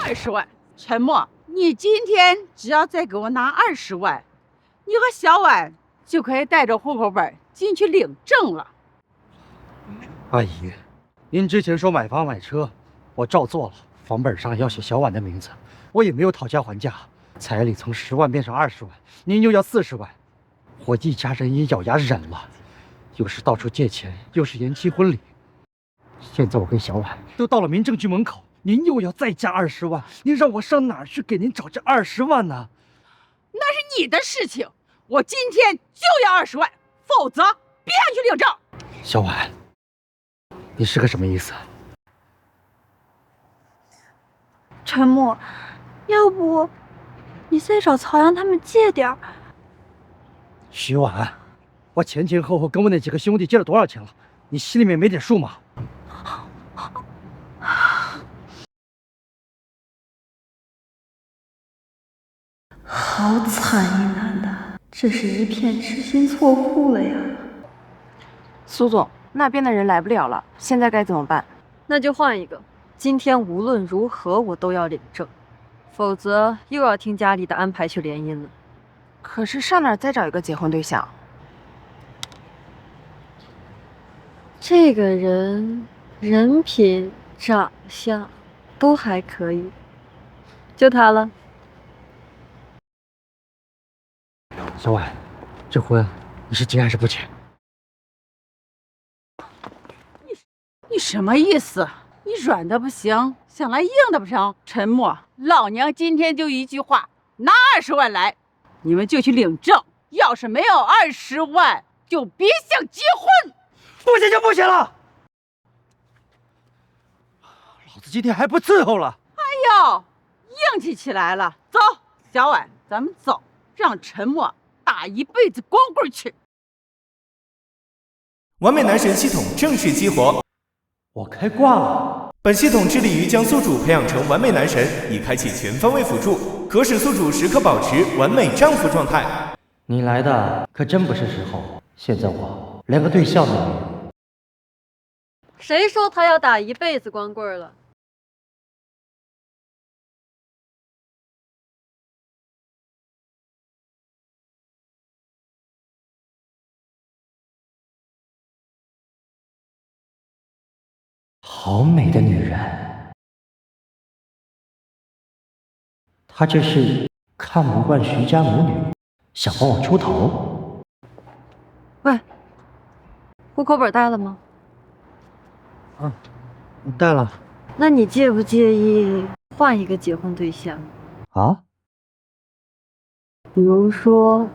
20万。陈默，你今天只要再给我拿20万，你和小婉就可以带着户口本进去领证了。阿姨，您之前说买房买车，我照做了，房本上要写小婉的名字，我也没有讨价还价，彩礼从10万变成20万，您又要40万，我一家人也咬牙忍了，又是到处借钱，又是延期婚礼，现在我跟小婉都到了民政局门口，您又要再加20万，您让我上哪儿去给您找这20万呢？那是你的事情，我今天就要20万，否则别想去领证。小婉，你是个什么意思？陈默，要不你再找曹阳他们借点儿。徐婉，我前前后后跟我那几个兄弟借了多少钱了？你心里面没点数吗？好惨一男的，这是一片痴心错付了呀。苏总，那边的人来不了了，现在该怎么办？那就换一个。今天无论如何我都要领证，否则又要听家里的安排去联姻了。可是上哪儿再找一个结婚对象？这个人人品、长相都还可以，就他了。小婉，这婚你是结还是不结？你什么意思？你软的不行，想来硬的不成？陈默，老娘今天就一句话，拿20万来，你们就去领证。要是没有20万，就别想结婚。不行就不行了，老子今天还不伺候了。哎呦，硬气起来了。走，小婉，咱们走，让陈默打一辈子光棍去。完美男神系统正式激活，我开挂了。本系统致力于将宿主培养成完美男神，以开启全方位辅助，可使宿主时刻保持完美丈夫状态。你来的可真不是时候，现在我连个对象都没有。谁说他要打一辈子光棍了？好美的女人，她这是看不惯徐家母女，想帮我出头。喂，户口本带了吗？带了。那你介不介意换一个结婚对象？啊？比如说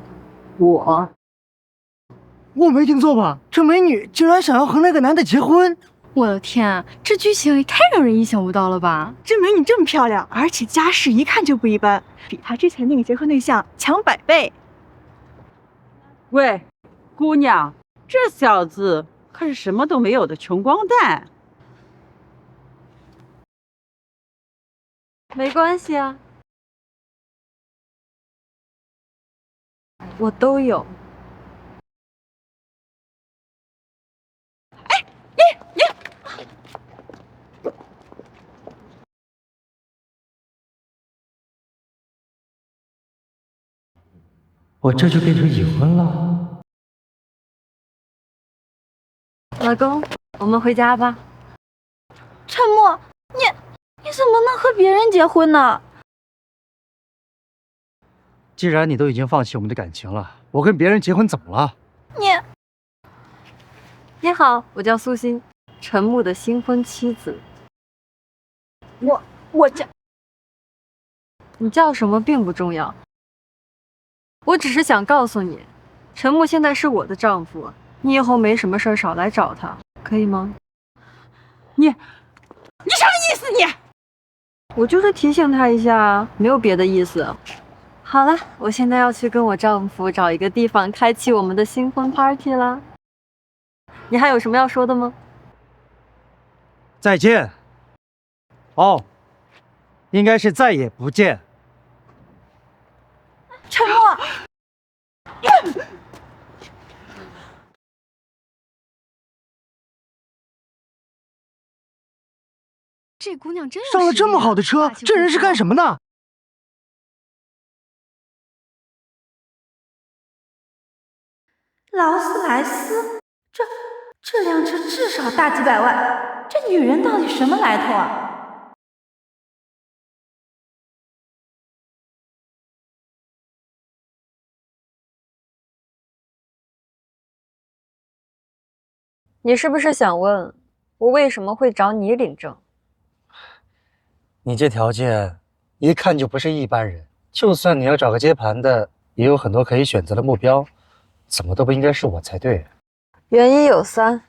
我。我没听错吧？这美女竟然想要和那个男的结婚！我的天，这剧情也太让人意想不到了吧！这美女这么漂亮，而且家世一看就不一般，比她之前那个结婚对象强100倍。喂，姑娘，这小子可是什么都没有的穷光蛋。没关系啊，我都有。我这就变成已婚了。老公，我们回家吧。陈默，你怎么能和别人结婚呢？既然你都已经放弃我们的感情了，我跟别人结婚怎么了？你好，我叫苏欣，陈木的新婚妻子。我这你叫什么并不重要，我只是想告诉你，陈木现在是我的丈夫，你以后没什么事少来找他，可以吗？你什么意思你？我就是提醒他一下，没有别的意思。好了，我现在要去跟我丈夫找一个地方开启我们的新婚 party 啦。你还有什么要说的吗？再见。哦，应该是再也不见。陈默。这姑娘真有上了这么好的车，这人是干什么的？劳斯莱斯，这辆车至少大几百万，这女人到底什么来头啊？你是不是想问我为什么会找你领证？你这条件一看就不是一般人，就算你要找个接盘的，也有很多可以选择的目标，怎么都不应该是我才对。原因有3：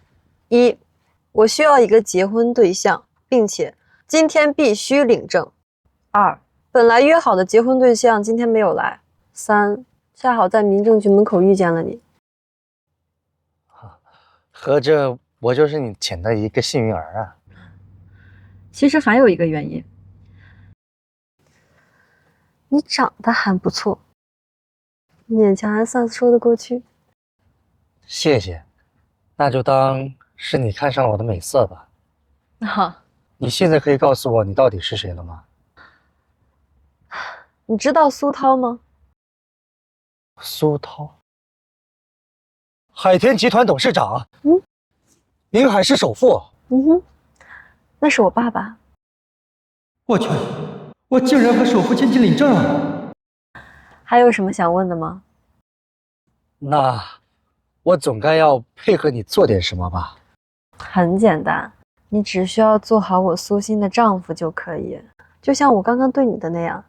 一，我需要一个结婚对象，并且今天必须领证；二，本来约好的结婚对象今天没有来；三，恰好在民政局门口遇见了你。合着我就是你捡的一个幸运儿啊！其实还有一个原因，你长得还不错，勉强还算说得过去。谢谢，那就当是你看上了我的美色吧。啊，你现在可以告诉我你到底是谁了吗？你知道苏涛吗？苏涛，海天集团董事长，临海市首富。那是我爸爸。我去，我竟然和首富千金领证了！还有什么想问的吗？那我总该要配合你做点什么吧？很简单，你只需要做好我苏欣的丈夫就可以，就像我刚刚对你的那样。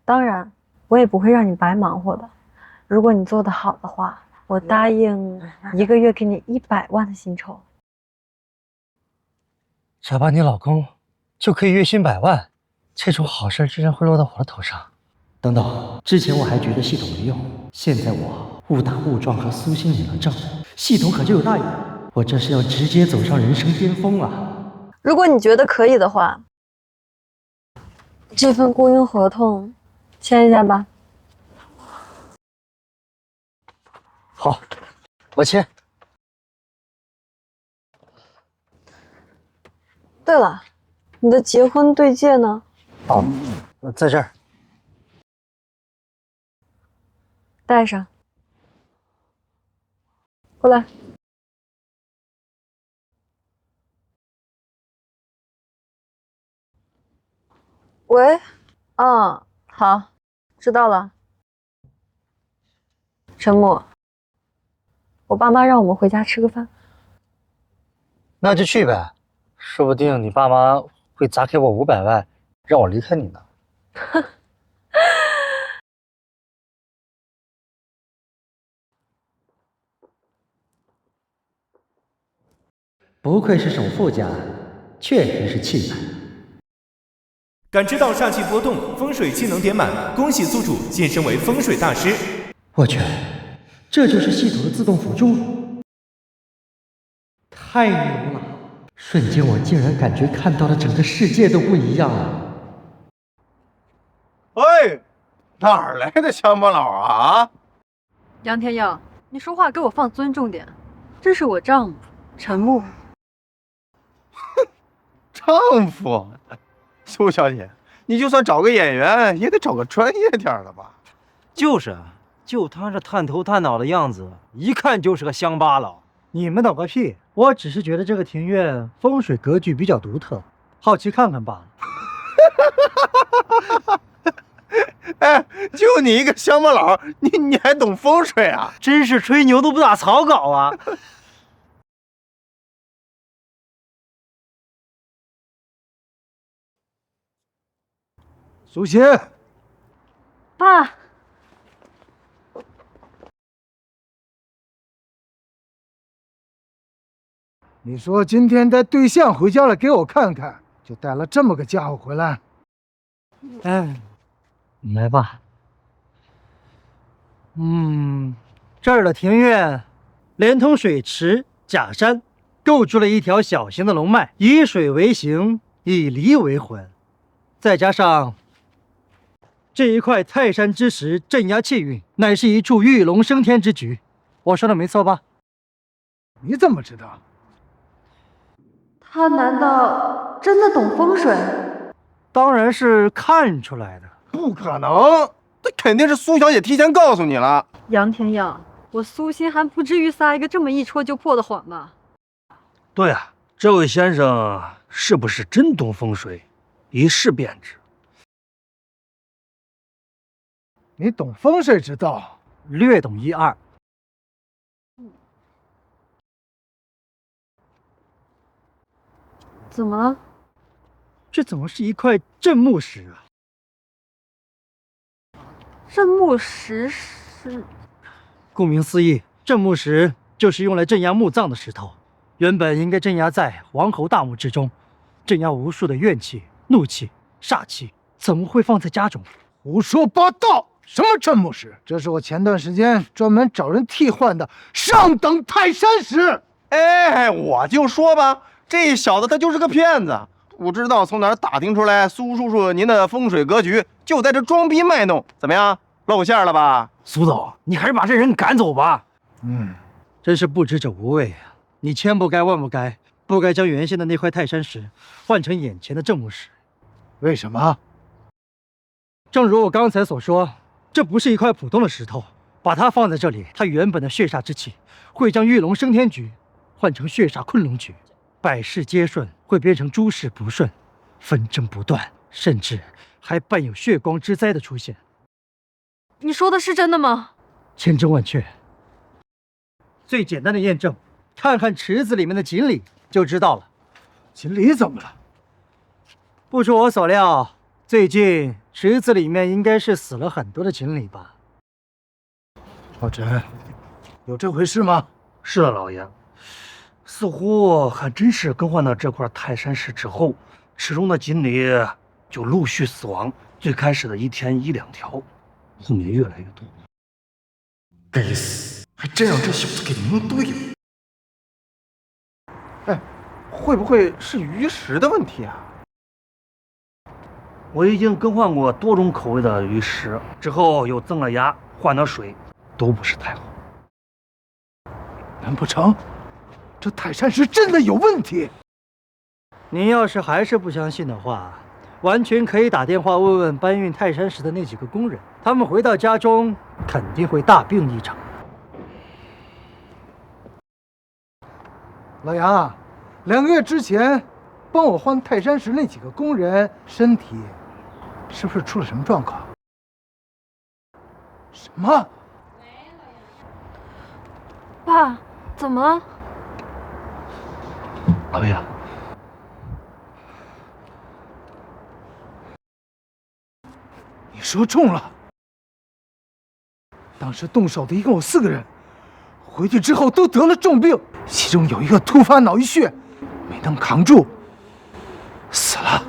当然，我也不会让你白忙活的。如果你做得好的话，我答应1个月给你100万的薪酬。只要把你老公就可以月薪100万，这种好事居然会落到我的头上。等等，之前我还觉得系统没用，现在我误打误撞和苏欣领了证，系统可就有大用。我这是要直接走上人生巅峰啊！如果你觉得可以的话，这份雇佣合同签一下吧。好，我签。对了，你的结婚对戒呢？哦，在这儿。带上。过来。喂，好，知道了。陈木，我爸妈让我们回家吃个饭。那就去呗，说不定你爸妈会砸给我500万，让我离开你呢。不愧是首富家，确实是气派。感知到煞气波动，风水技能点满，恭喜宿主晋升为风水大师。我去，这就是系统的自动辅助，太牛了！瞬间我竟然感觉看到了整个世界都不一样了。喂，哪儿来的乡巴佬啊？杨天耀，你说话给我放尊重点，这是我丈夫陈木。丈夫，苏小姐，你就算找个演员，也得找个专业点的吧？就是，就他这探头探脑的样子，一看就是个乡巴佬。你们懂个屁！我只是觉得这个庭院风水格局比较独特，好奇看看罢了。哎，就你一个乡巴佬，你还懂风水啊？真是吹牛都不打草稿啊！苏欣，爸，你说今天带对象回家了，给我看看，就带了这么个家伙回来。哎，来吧。这儿的庭院连通水池、假山，构筑了一条小型的龙脉，以水为形，以离为魂，再加上这一块泰山之石镇压气运，乃是一处玉龙升天之局。我说的没错吧？你怎么知道？他难道真的懂风水？当然是看出来的。不可能，那肯定是苏小姐提前告诉你了。杨天耀，我苏心还不至于撒一个这么一戳就破的谎吧？对啊，这位先生是不是真懂风水？一试便知。你懂风水之道，略懂一二。怎么了？这怎么是一块镇墓石啊？镇墓石是？顾名思义，镇墓石就是用来镇压墓葬的石头，原本应该镇压在王侯大墓之中，镇压无数的怨气、怒气、煞气，怎么会放在家中？胡说八道！什么镇墓石？这是我前段时间专门找人替换的上等泰山石。哎，我就说吧，这小子他就是个骗子，不知道从哪儿打听出来苏叔叔您的风水格局，就在这装逼卖弄，怎么样？露馅了吧？苏总，你还是把这人赶走吧。真是不知者无畏啊！你千不该万不该，不该将原先的那块泰山石换成眼前的镇墓石。为什么？正如我刚才所说，这不是一块普通的石头，把它放在这里，它原本的血煞之气会将玉龙升天局换成血煞困龙局，百事皆顺会变成诸事不顺，纷争不断，甚至还伴有血光之灾的出现。你说的是真的吗？千真万确。最简单的验证，看看池子里面的锦鲤就知道了。锦鲤怎么了？不出我所料，最近池子里面应该是死了很多的锦鲤吧？老陈，有这回事吗？是的，老爷，似乎还真是更换到这块泰山石之后，池中的锦鲤就陆续死亡。最开始的一天1、2条，后面越来越多。该死，还真让这小子给蒙对了。哎，会不会是鱼食的问题啊？我已经更换过多种口味的鱼食，之后又增了牙，换了水，都不是太好。难不成这泰山石真的有问题？您要是还是不相信的话，完全可以打电话问问搬运泰山石的那几个工人，他们回到家中肯定会大病一场。老杨啊，2个月之前帮我换泰山石那几个工人身体是不是出了什么状况？什么？爸，怎么了？老爷，你说中了。当时动手的一共有4个人，回去之后都得了重病，其中有一个突发脑溢血，没能扛住，死了。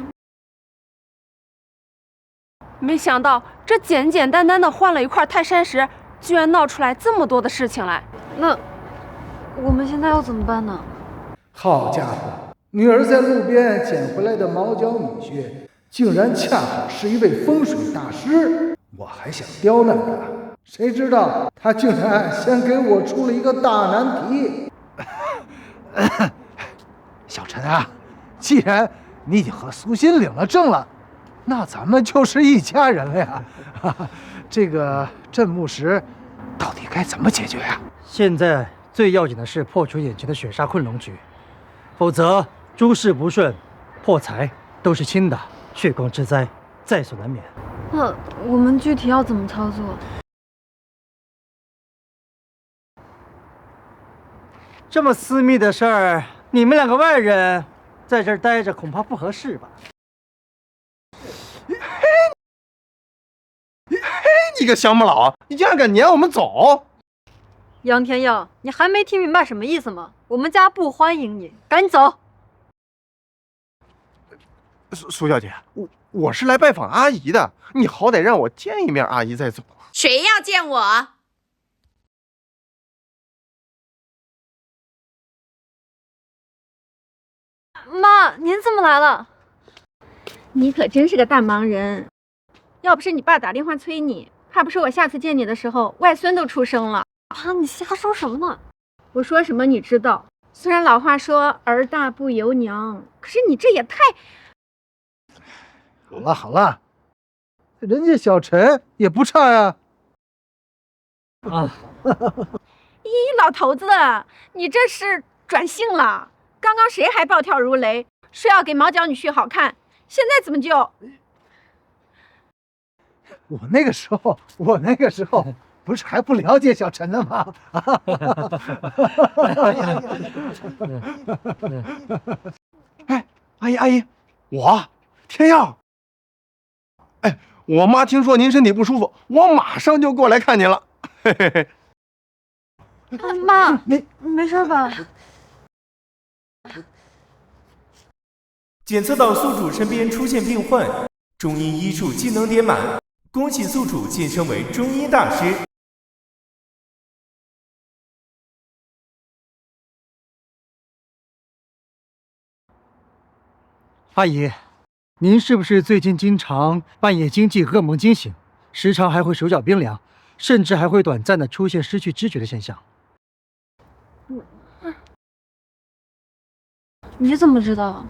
没想到这简简单单的换了一块泰山石，居然闹出来这么多的事情来。那我们现在要怎么办呢？好家伙，女儿在路边捡回来的毛脚米穴，竟然恰好是一位风水大师。我还想刁难他，谁知道他竟然先给我出了一个大难题。小陈啊，既然你已经和苏欣领了证了，那咱们就是一家人了呀。这个镇墓石到底该怎么解决呀？现在最要紧的是破除眼前的血煞困龙局，否则诸事不顺、破财都是轻的，血光之灾在所难免。那我们具体要怎么操作？这么私密的事儿，你们2个外人在这儿待着恐怕不合适吧？你个乡巴佬，你竟然敢撵我们走！杨天耀，你还没听明白什么意思吗？我们家不欢迎你，赶紧走！苏小姐，我是来拜访阿姨的，你好歹让我见一面阿姨再走。谁要见我？妈，您怎么来了？你可真是个大忙人，要不是你爸打电话催你，怕不是我下次见你的时候，外孙都出生了。妈，你瞎说什么呢？我说什么你知道？虽然老话说儿大不由娘，可是你这也太……好了好了，人家小陈也不差呀。啊，咦，老头子，你这是转性了？刚刚谁还暴跳如雷，说要给毛脚女婿好看，现在怎么就……我那个时候不是还不了解小陈呢吗？哎，阿姨，我天耀。哎，我妈听说您身体不舒服，我马上就过来看您了。嘿嘿嘿。妈，没事吧？检测到宿主身边出现病患，中医医术技能点满，恭喜宿主晋升为中医大师。阿姨，您是不是最近经常半夜惊悸、噩梦惊醒，时常还会手脚冰凉，甚至还会短暂的出现失去知觉的现象？你怎么知道？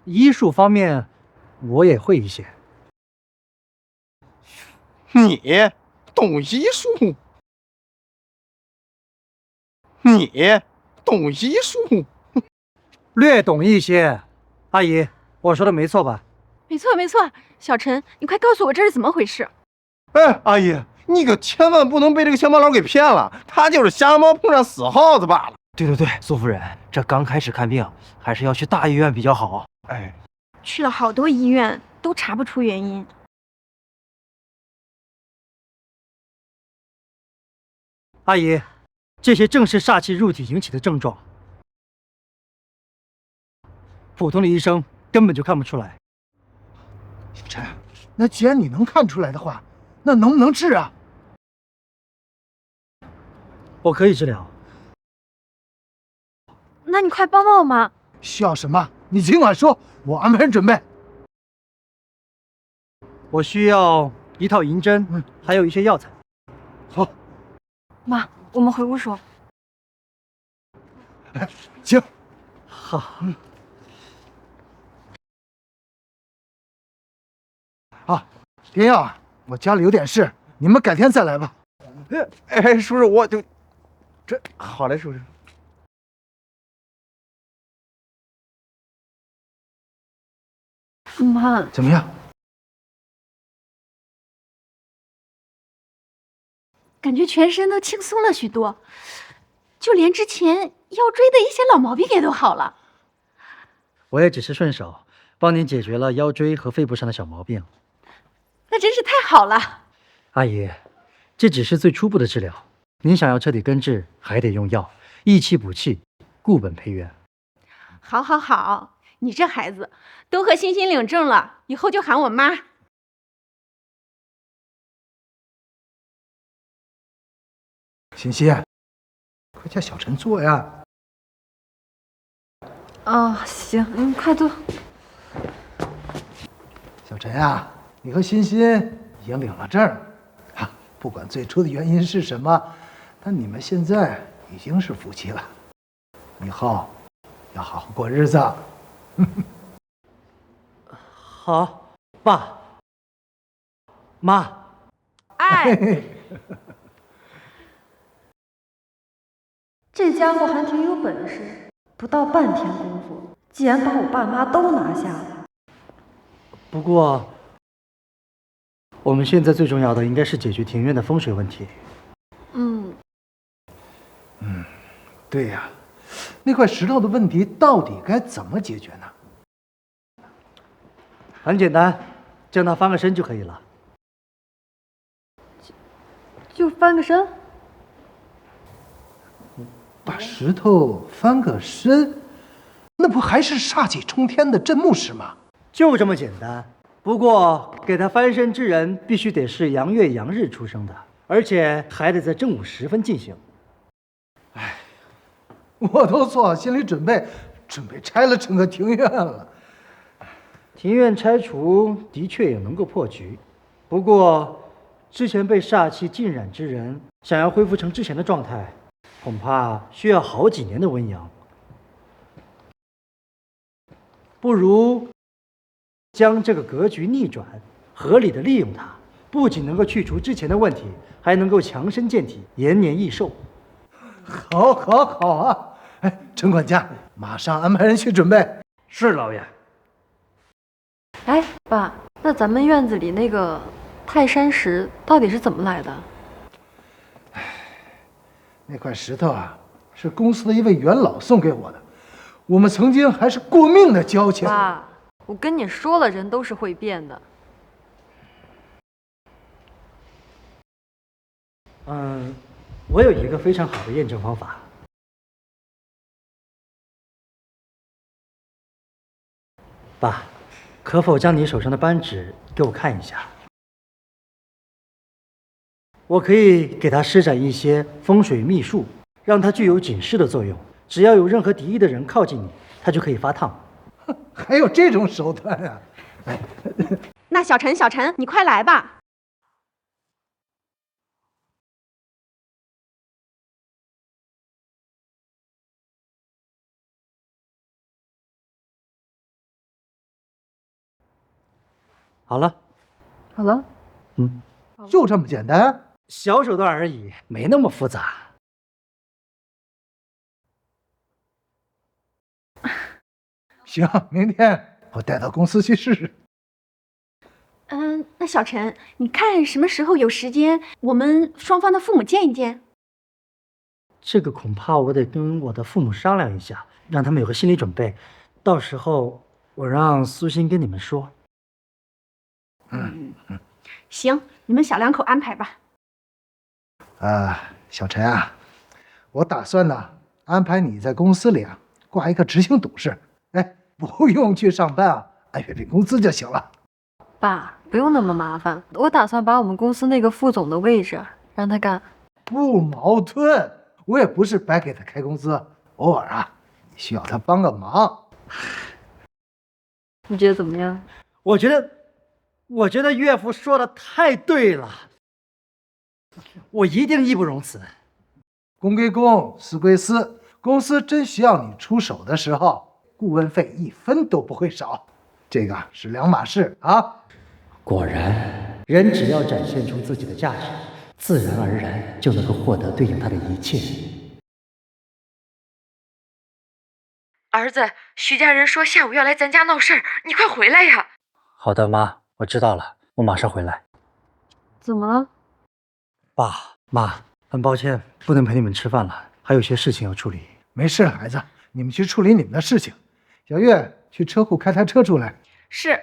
医术方面我也会一些。你懂医术？你懂医术？略懂一些。阿姨，我说的没错吧？没错没错，小陈，你快告诉我这是怎么回事？哎，阿姨，你可千万不能被这个乡巴佬给骗了，他就是瞎猫碰上死耗子罢了。对，苏夫人，这刚开始看病，还是要去大医院比较好。哎，去了好多医院都查不出原因。阿姨，这些正是煞气入体引起的症状，普通的医生根本就看不出来。小陈，那既然你能看出来的话，那能不能治啊？我可以治疗。那你快帮帮我嘛！需要什么？你尽管说，我安排人准备。我需要一套银针，还有一些药材。好，妈，我们回屋说。行，好。啊，天耀啊，我家里有点事，你们改天再来吧。哎，叔叔，我就这好嘞，叔叔。妈，怎么样？感觉全身都轻松了许多，就连之前腰椎的一些老毛病也都好了。我也只是顺手帮您解决了腰椎和肺部上的小毛病。那真是太好了。阿姨，这只是最初步的治疗，您想要彻底根治，还得用药，益气补气，固本培元。好，好，好，你这孩子都和欣欣领证了，以后就喊我妈。欣欣，快叫小陈坐呀。哦，行，你快坐。小陈啊，你和欣欣已经领了证啊，不管最初的原因是什么，但你们现在已经是夫妻了，以后要好好过日子。好，爸妈。哎，这家伙还挺有本事，不到半天功夫，竟然把我爸妈都拿下了。不过，我们现在最重要的应该是解决庭院的风水问题。对呀，那块石头的问题到底该怎么解决呢？很简单，将它翻个身就可以了。就翻个身？把石头翻个身，那不还是煞气冲天的镇墓石吗？就这么简单。不过，给他翻身之人必须得是阳月阳日出生的，而且还得在正午时分进行。我都做好心理准备，准备拆了整个庭院了。庭院拆除的确也能够破局，不过之前被煞气浸染之人，想要恢复成之前的状态，恐怕需要好几年的温阳。不如将这个格局逆转，合理的利用它，不仅能够去除之前的问题，还能够强身健体，延年益寿。好，好，好啊！哎，陈管家，马上安排人去准备。是老爷。哎，爸，那咱们院子里那个泰山石到底是怎么来的？那块石头啊，是公司的一位元老送给我的，我们曾经还是过命的交情。爸，我跟你说了，人都是会变的。我有一个非常好的验证方法。爸，可否将你手上的扳指给我看一下？我可以给它施展一些风水秘术，让它具有警示的作用。只要有任何敌意的人靠近你，它就可以发烫。还有这种手段啊！哎，那小陈，你快来吧。好了，好了，就这么简单？小手段而已，没那么复杂。行，明天我带到公司去试试。那小陈，你看什么时候有时间，我们双方的父母见一见？这个恐怕我得跟我的父母商量一下，让他们有个心理准备。到时候我让苏欣跟你们说。行，你们小两口安排吧。小陈啊，我打算呢安排你在公司里啊挂一个执行董事，哎，不用去上班啊，按月领工资就行了。爸，不用那么麻烦，我打算把我们公司那个副总的位置让他干。不矛盾，我也不是白给他开工资，偶尔啊需要他帮个忙。你觉得怎么样？我觉得岳父说的太对了，我一定义不容辞。公归公，私归私，公司真需要你出手的时候，顾问费1分都不会少，这个是两码事啊。果然，人只要展现出自己的价值，自然而然就能够获得对应他的一切。儿子，徐家人说下午要来咱家闹事儿，你快回来呀！好的，妈，我知道了，我马上回来。怎么了？爸妈，很抱歉，不能陪你们吃饭了，还有些事情要处理。没事，孩子，你们去处理你们的事情。小月，去车库开台车出来。是。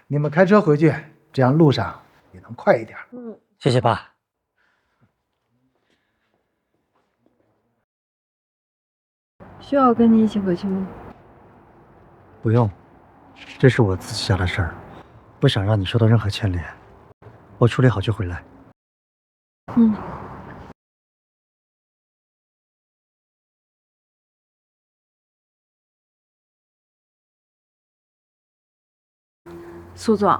你们开车回去，这样路上也能快一点。谢谢爸。需要跟你一起回去吗？不用，这是我自己家的事儿，不想让你受到任何牵连。我处理好就回来。苏总，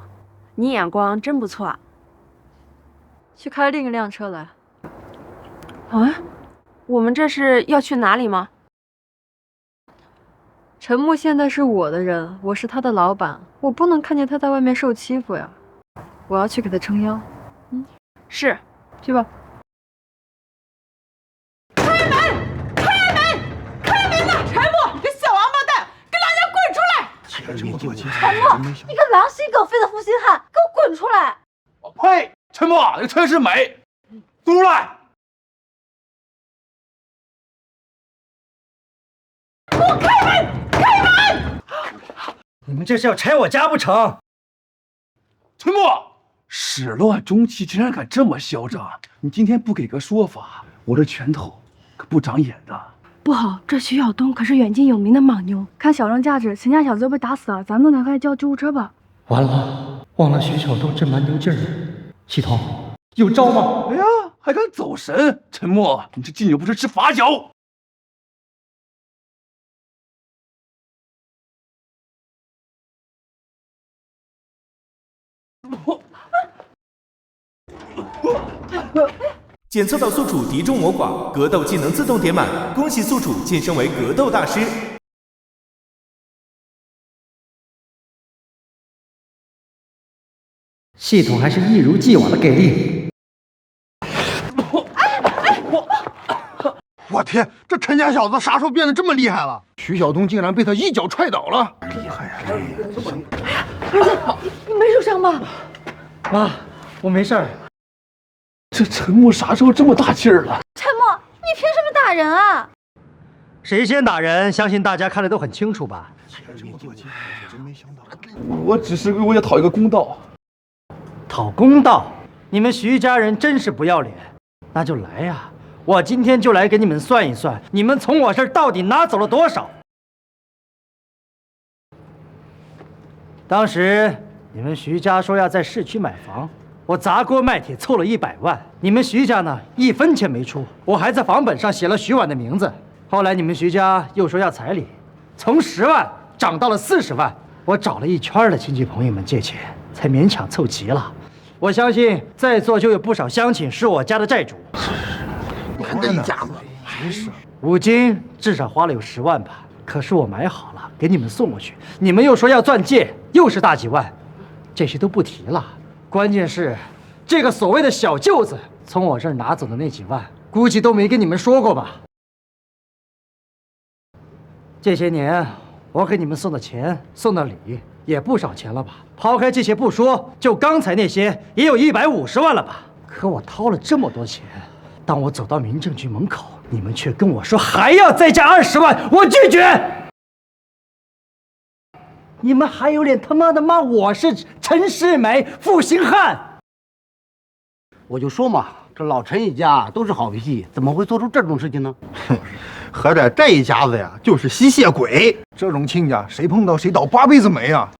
你眼光真不错。去开另一辆车来。啊，我们这是要去哪里吗？陈木现在是我的人，我是他的老板，我不能看见他在外面受欺负呀。我要去给他撑腰。是，去吧。开门呐！陈木，你个小王八蛋，给老娘滚出来！陈木，你个狼心狗肺的负心汉，给我滚出来！呸！陈木，你真是美，滚出来！给我开门！开门！你们这是要拆我家不成？陈木，始乱终弃，竟然敢这么嚣张！你今天不给个说法，我这拳头可不长眼的。不好，这徐晓东可是远近有名的莽牛，看小人价值，秦家小子被打死了，咱们赶快叫救护车吧。完了，忘了徐晓东这蛮牛劲儿。系统有招吗？哎呀，还敢走神！陈木，你这敬酒不吃吃罚酒。检测到宿主敌众我寡，格斗技能自动点满，恭喜宿主晋升为格斗大师。系统还是一如既往的给力。我天，这陈家小子啥时候变得这么厉害了？徐晓东竟然被他一脚踹倒了，厉害呀！儿子，你没受伤吧？妈，我没事儿。这陈默啥时候这么大劲儿了？陈默，你凭什么打人啊？谁先打人，相信大家看得都很清楚吧？我只是为了讨一个公道。讨公道？你们徐家人真是不要脸！那就来呀！我今天就来给你们算一算，你们从我这儿到底拿走了多少。当时你们徐家说要在市区买房，我砸锅卖铁凑了100万，你们徐家呢1分钱没出，我还在房本上写了徐婉的名字。后来你们徐家又说要彩礼，从10万涨到了40万，我找了一圈的亲戚朋友们借钱，才勉强凑齐了。我相信在座就有不少乡亲是我家的债主。你看这一家子，真是五金至少花了有10万吧，可是我买好了给你们送过去，你们又说要钻戒，又是大几万，这些都不提了。关键是这个所谓的小舅子从我这儿拿走的那几万，估计都没跟你们说过吧。这些年我给你们送的钱送的礼也不少钱了吧，抛开这些不说，就刚才那些也有150万了吧。可我掏了这么多钱，当我走到民政局门口，你们却跟我说还要再加20万，我拒绝。你们还有脸他妈的骂我是陈世美、负心汉？我就说嘛，这老陈一家都是好脾气，怎么会做出这种事情呢？合着这一家子呀，就是吸血鬼。这种亲家，谁碰到谁倒8辈子霉啊！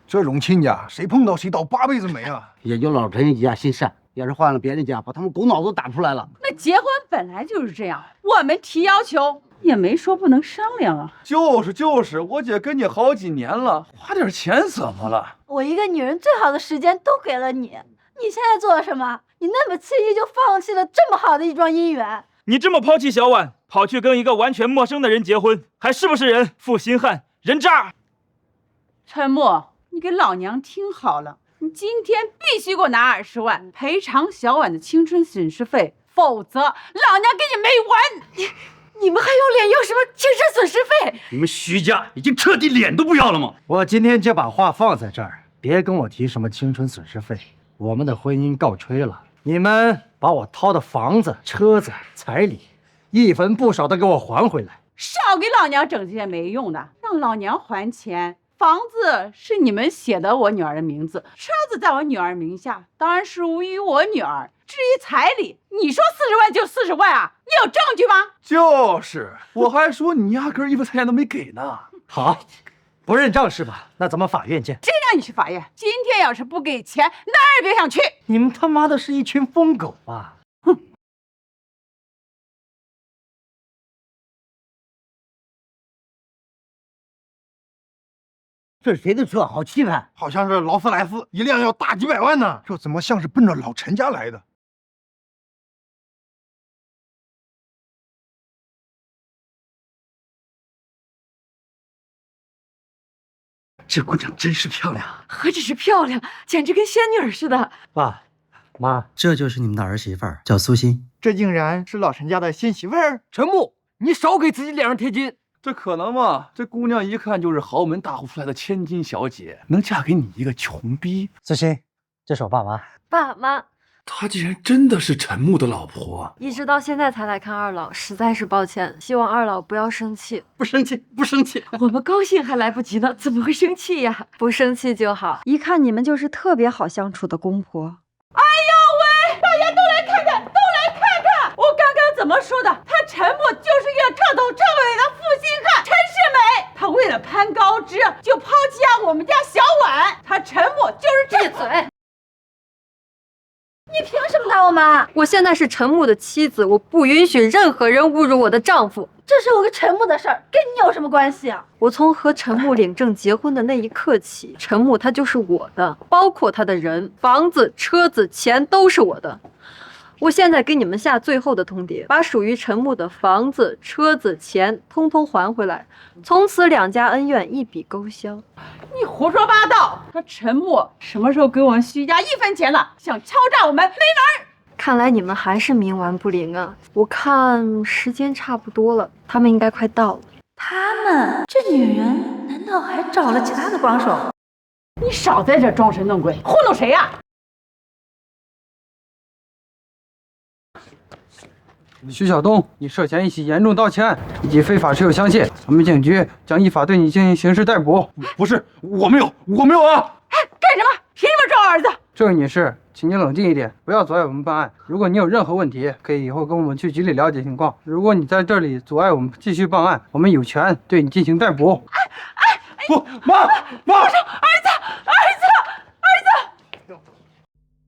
这种亲家，谁碰到谁倒8辈子霉啊！也就老陈一家心善，要是换了别人家，把他们狗脑子打出来了。那结婚本来就是这样，我们提要求也没说不能商量啊。就是，我姐跟你好几年了，花点钱怎么了？我一个女人最好的时间都给了你，你现在做了什么？你那么轻易就放弃了这么好的一桩姻缘？你这么抛弃小婉，跑去跟一个完全陌生的人结婚，还是不是人？负心汉，人渣！陈默，你给老娘听好了，你今天必须给我拿20万赔偿小婉的青春损失费，否则老娘跟你没完！你们还有脸要什么青春损失费？你们徐家已经彻底脸都不要了吗？我今天就把话放在这儿，别跟我提什么青春损失费，我们的婚姻告吹了。你们把我掏的房子、车子、彩礼，一分不少的给我还回来。少给老娘整这些没用的，让老娘还钱。房子是你们写的我女儿的名字，车子在我女儿名下，当然属于我女儿。至于彩礼，你说40万就40万啊？你有证据吗？就是，我还说你压根1分钱都没给呢。好，不认账是吧？那咱们法院见。谁让你去法院？今天要是不给钱，哪儿也别想去。你们他妈的是一群疯狗吧？这是谁的车？好气派，好像是劳斯莱斯，一辆要大几百万呢。这怎么像是奔着老陈家来的？这姑娘真是漂亮，何止是漂亮，简直跟仙女似的。爸妈，这就是你们的儿媳妇儿，叫苏欣。这竟然是老陈家的新媳妇儿。陈木，你少给自己脸上贴金。这可能吗？这姑娘一看就是豪门大户出来的千金小姐，能嫁给你一个穷逼？苏欣，这是我爸妈。爸妈，她竟然真的是陈木的老婆。一直到现在才来看二老，实在是抱歉，希望二老不要生气。不生气，不生气，我们高兴还来不及呢，怎么会生气呀？不生气就好，一看你们就是特别好相处的公婆。哎呦喂，大家都来看看，都来看看！我刚刚怎么说的？他陈默就是一个彻头彻尾的负心汉。陈世美，他为了攀高枝就抛弃了我们家小婉。他陈默就是这闭嘴！你凭什么打我妈？我现在是陈木的妻子，我不允许任何人侮辱我的丈夫。这是我跟陈木的事儿，跟你有什么关系啊？我从和陈木领证结婚的那一刻起，陈木他就是我的，包括他的人、房子、车子、钱都是我的。我现在给你们下最后的通牒，把属于陈木的房子、车子、钱通通还回来，从此两家恩怨一笔勾销。你胡说八道！他陈木什么时候给我们徐家1分钱了？想敲诈我们，没门儿！看来你们还是冥顽不灵啊！我看时间差不多了，他们应该快到了。他们这女人难道还找了其他的帮手？你少在这装神弄鬼，糊弄谁呀？徐晓东，你涉嫌一起严重盗窃以及非法持有枪械，我们警局将依法对你进行刑事逮捕。不是，我没有啊！哎，干什么？凭什么抓我儿子？这位女士，请您冷静一点，不要阻碍我们办案。如果你有任何问题，可以以后跟我们去局里了解情况。如果你在这里阻碍我们继续办案，我们有权对你进行逮捕。不，妈！儿子！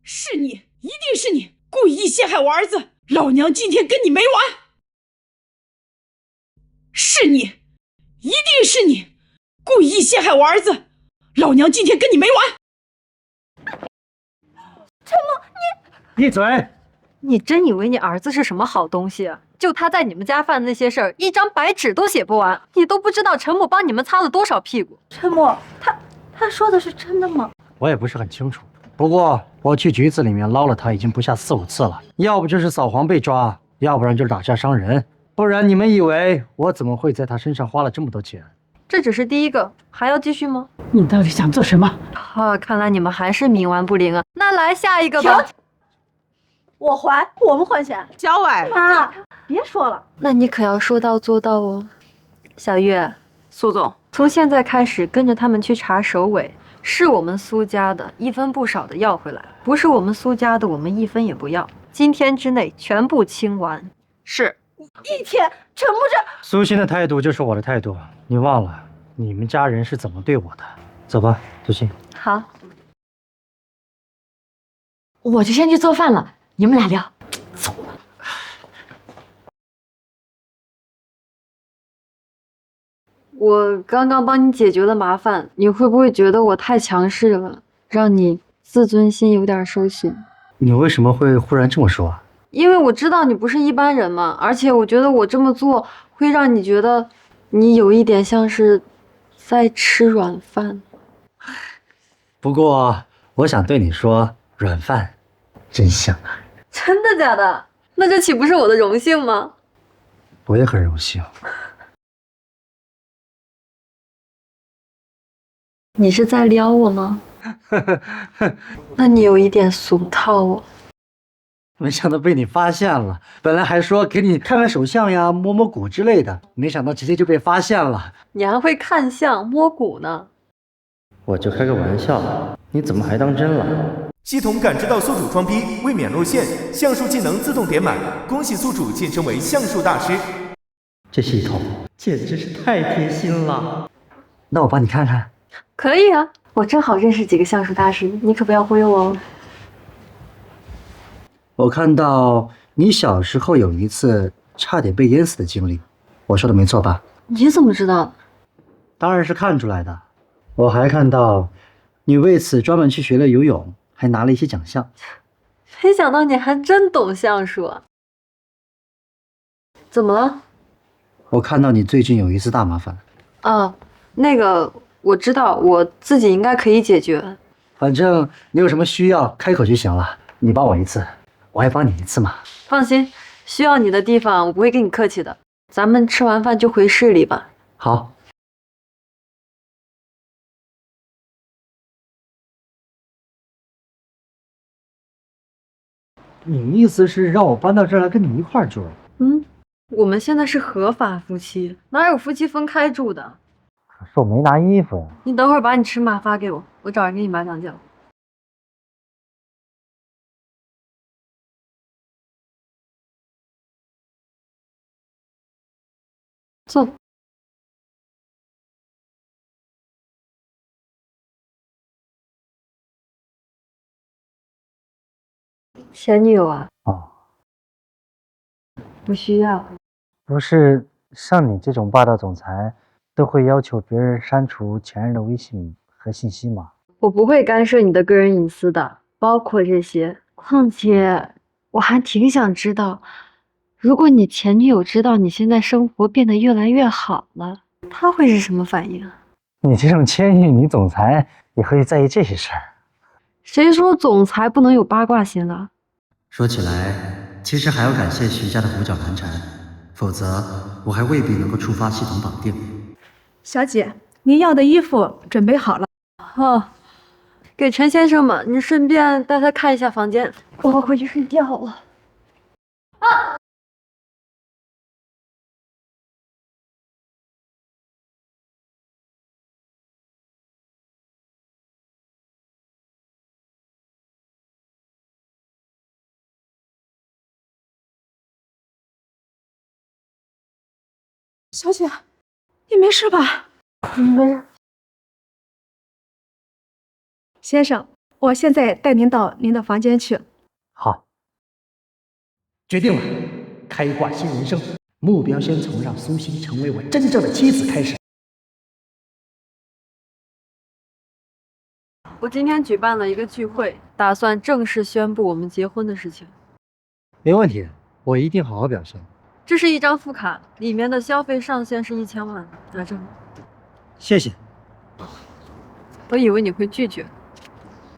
是你，一定是你故意陷害我儿子！老娘今天跟你没完！是你，一定是你故意陷害我儿子！老娘今天跟你没完！陈木，闭嘴！你真以为你儿子是什么好东西啊？就他在你们家犯的那些事儿，一张白纸都写不完。你都不知道陈木帮你们擦了多少屁股。陈木，他说的是真的吗？我也不是很清楚，不过我去局子里面捞了他已经不下4、5次了，要不就是扫黄被抓，要不然就是打架伤人，不然你们以为我怎么会在他身上花了这么多钱？这只是第一个，还要继续吗？你到底想做什么？看来你们还是冥顽不灵啊。那来下一个吧。我们还钱。小婉，妈，别说了。那你可要说到做到哦。小月，苏总，从现在开始跟着他们去查首尾，是我们苏家的1分不少的要回来，不是我们苏家的我们1分也不要。今天之内全部清完。是。1天，陈木这……苏欣的态度就是我的态度，你忘了你们家人是怎么对我的？走吧，苏欣。好，我就先去做饭了，你们俩聊。走吧。我刚刚帮你解决了麻烦，你会不会觉得我太强势了，让你自尊心有点受损？你为什么会忽然这么说啊？因为我知道你不是一般人嘛，而且我觉得我这么做会让你觉得你有一点像是在吃软饭。不过我想对你说，软饭真香啊！真的假的？那这岂不是我的荣幸吗？我也很荣幸。你是在撩我吗？那你有一点俗套哦。没想到被你发现了，本来还说给你看看手相呀、摸摸骨之类的，没想到直接就被发现了。你还会看相摸骨呢？我就开个玩笑，你怎么还当真了？系统感知到宿主装逼，未免露馅，像素技能自动点满，恭喜宿主晋升为像素大师。这系统简直是太贴心了。那我帮你看看。可以啊，我正好认识几个像素大师，你可不要忽悠我哦。我看到你小时候有一次差点被淹死的经历，我说的没错吧？你怎么知道？当然是看出来的。我还看到你为此专门去学了游泳，还拿了一些奖项。没想到你还真懂相术啊！怎么了？我看到你最近有一次大麻烦。啊，那个我知道，我自己应该可以解决。反正你有什么需要，开口就行了。你帮我一次，我还帮你一次嘛。放心，需要你的地方我不会跟你客气的。咱们吃完饭就回市里吧。好。你意思是让我搬到这儿来跟你一块儿住？我们现在是合法夫妻，哪有夫妻分开住的？可是我没拿衣服呀。你等会儿把你尺码发给我，我找人给你买2件。坐。前女友啊？哦，不需要。不是像你这种霸道总裁，都会要求别人删除前任的微信和信息吗？我不会干涉你的个人隐私的，包括这些。况且，我还挺想知道，如果你前女友知道你现在生活变得越来越好了，她会是什么反应？你这种千亿女总裁也会在意这些事儿？谁说总裁不能有八卦心了？说起来，其实还要感谢徐家的胡搅蛮缠，否则我还未必能够触发系统绑定。小姐，您要的衣服准备好了。哦，给陈先生嘛，你顺便带他看一下房间，我要回去睡觉了。小姐，你没事吧？没事。先生，我现在带您到您的房间去。好，决定了，开挂新人生，目标先从让苏欣成为我真正的妻子开始。我今天举办了一个聚会，打算正式宣布我们结婚的事情。没问题，我一定好好表现。这是一张副卡，里面的消费上限是1000万，拿着。谢谢。我以为你会拒绝。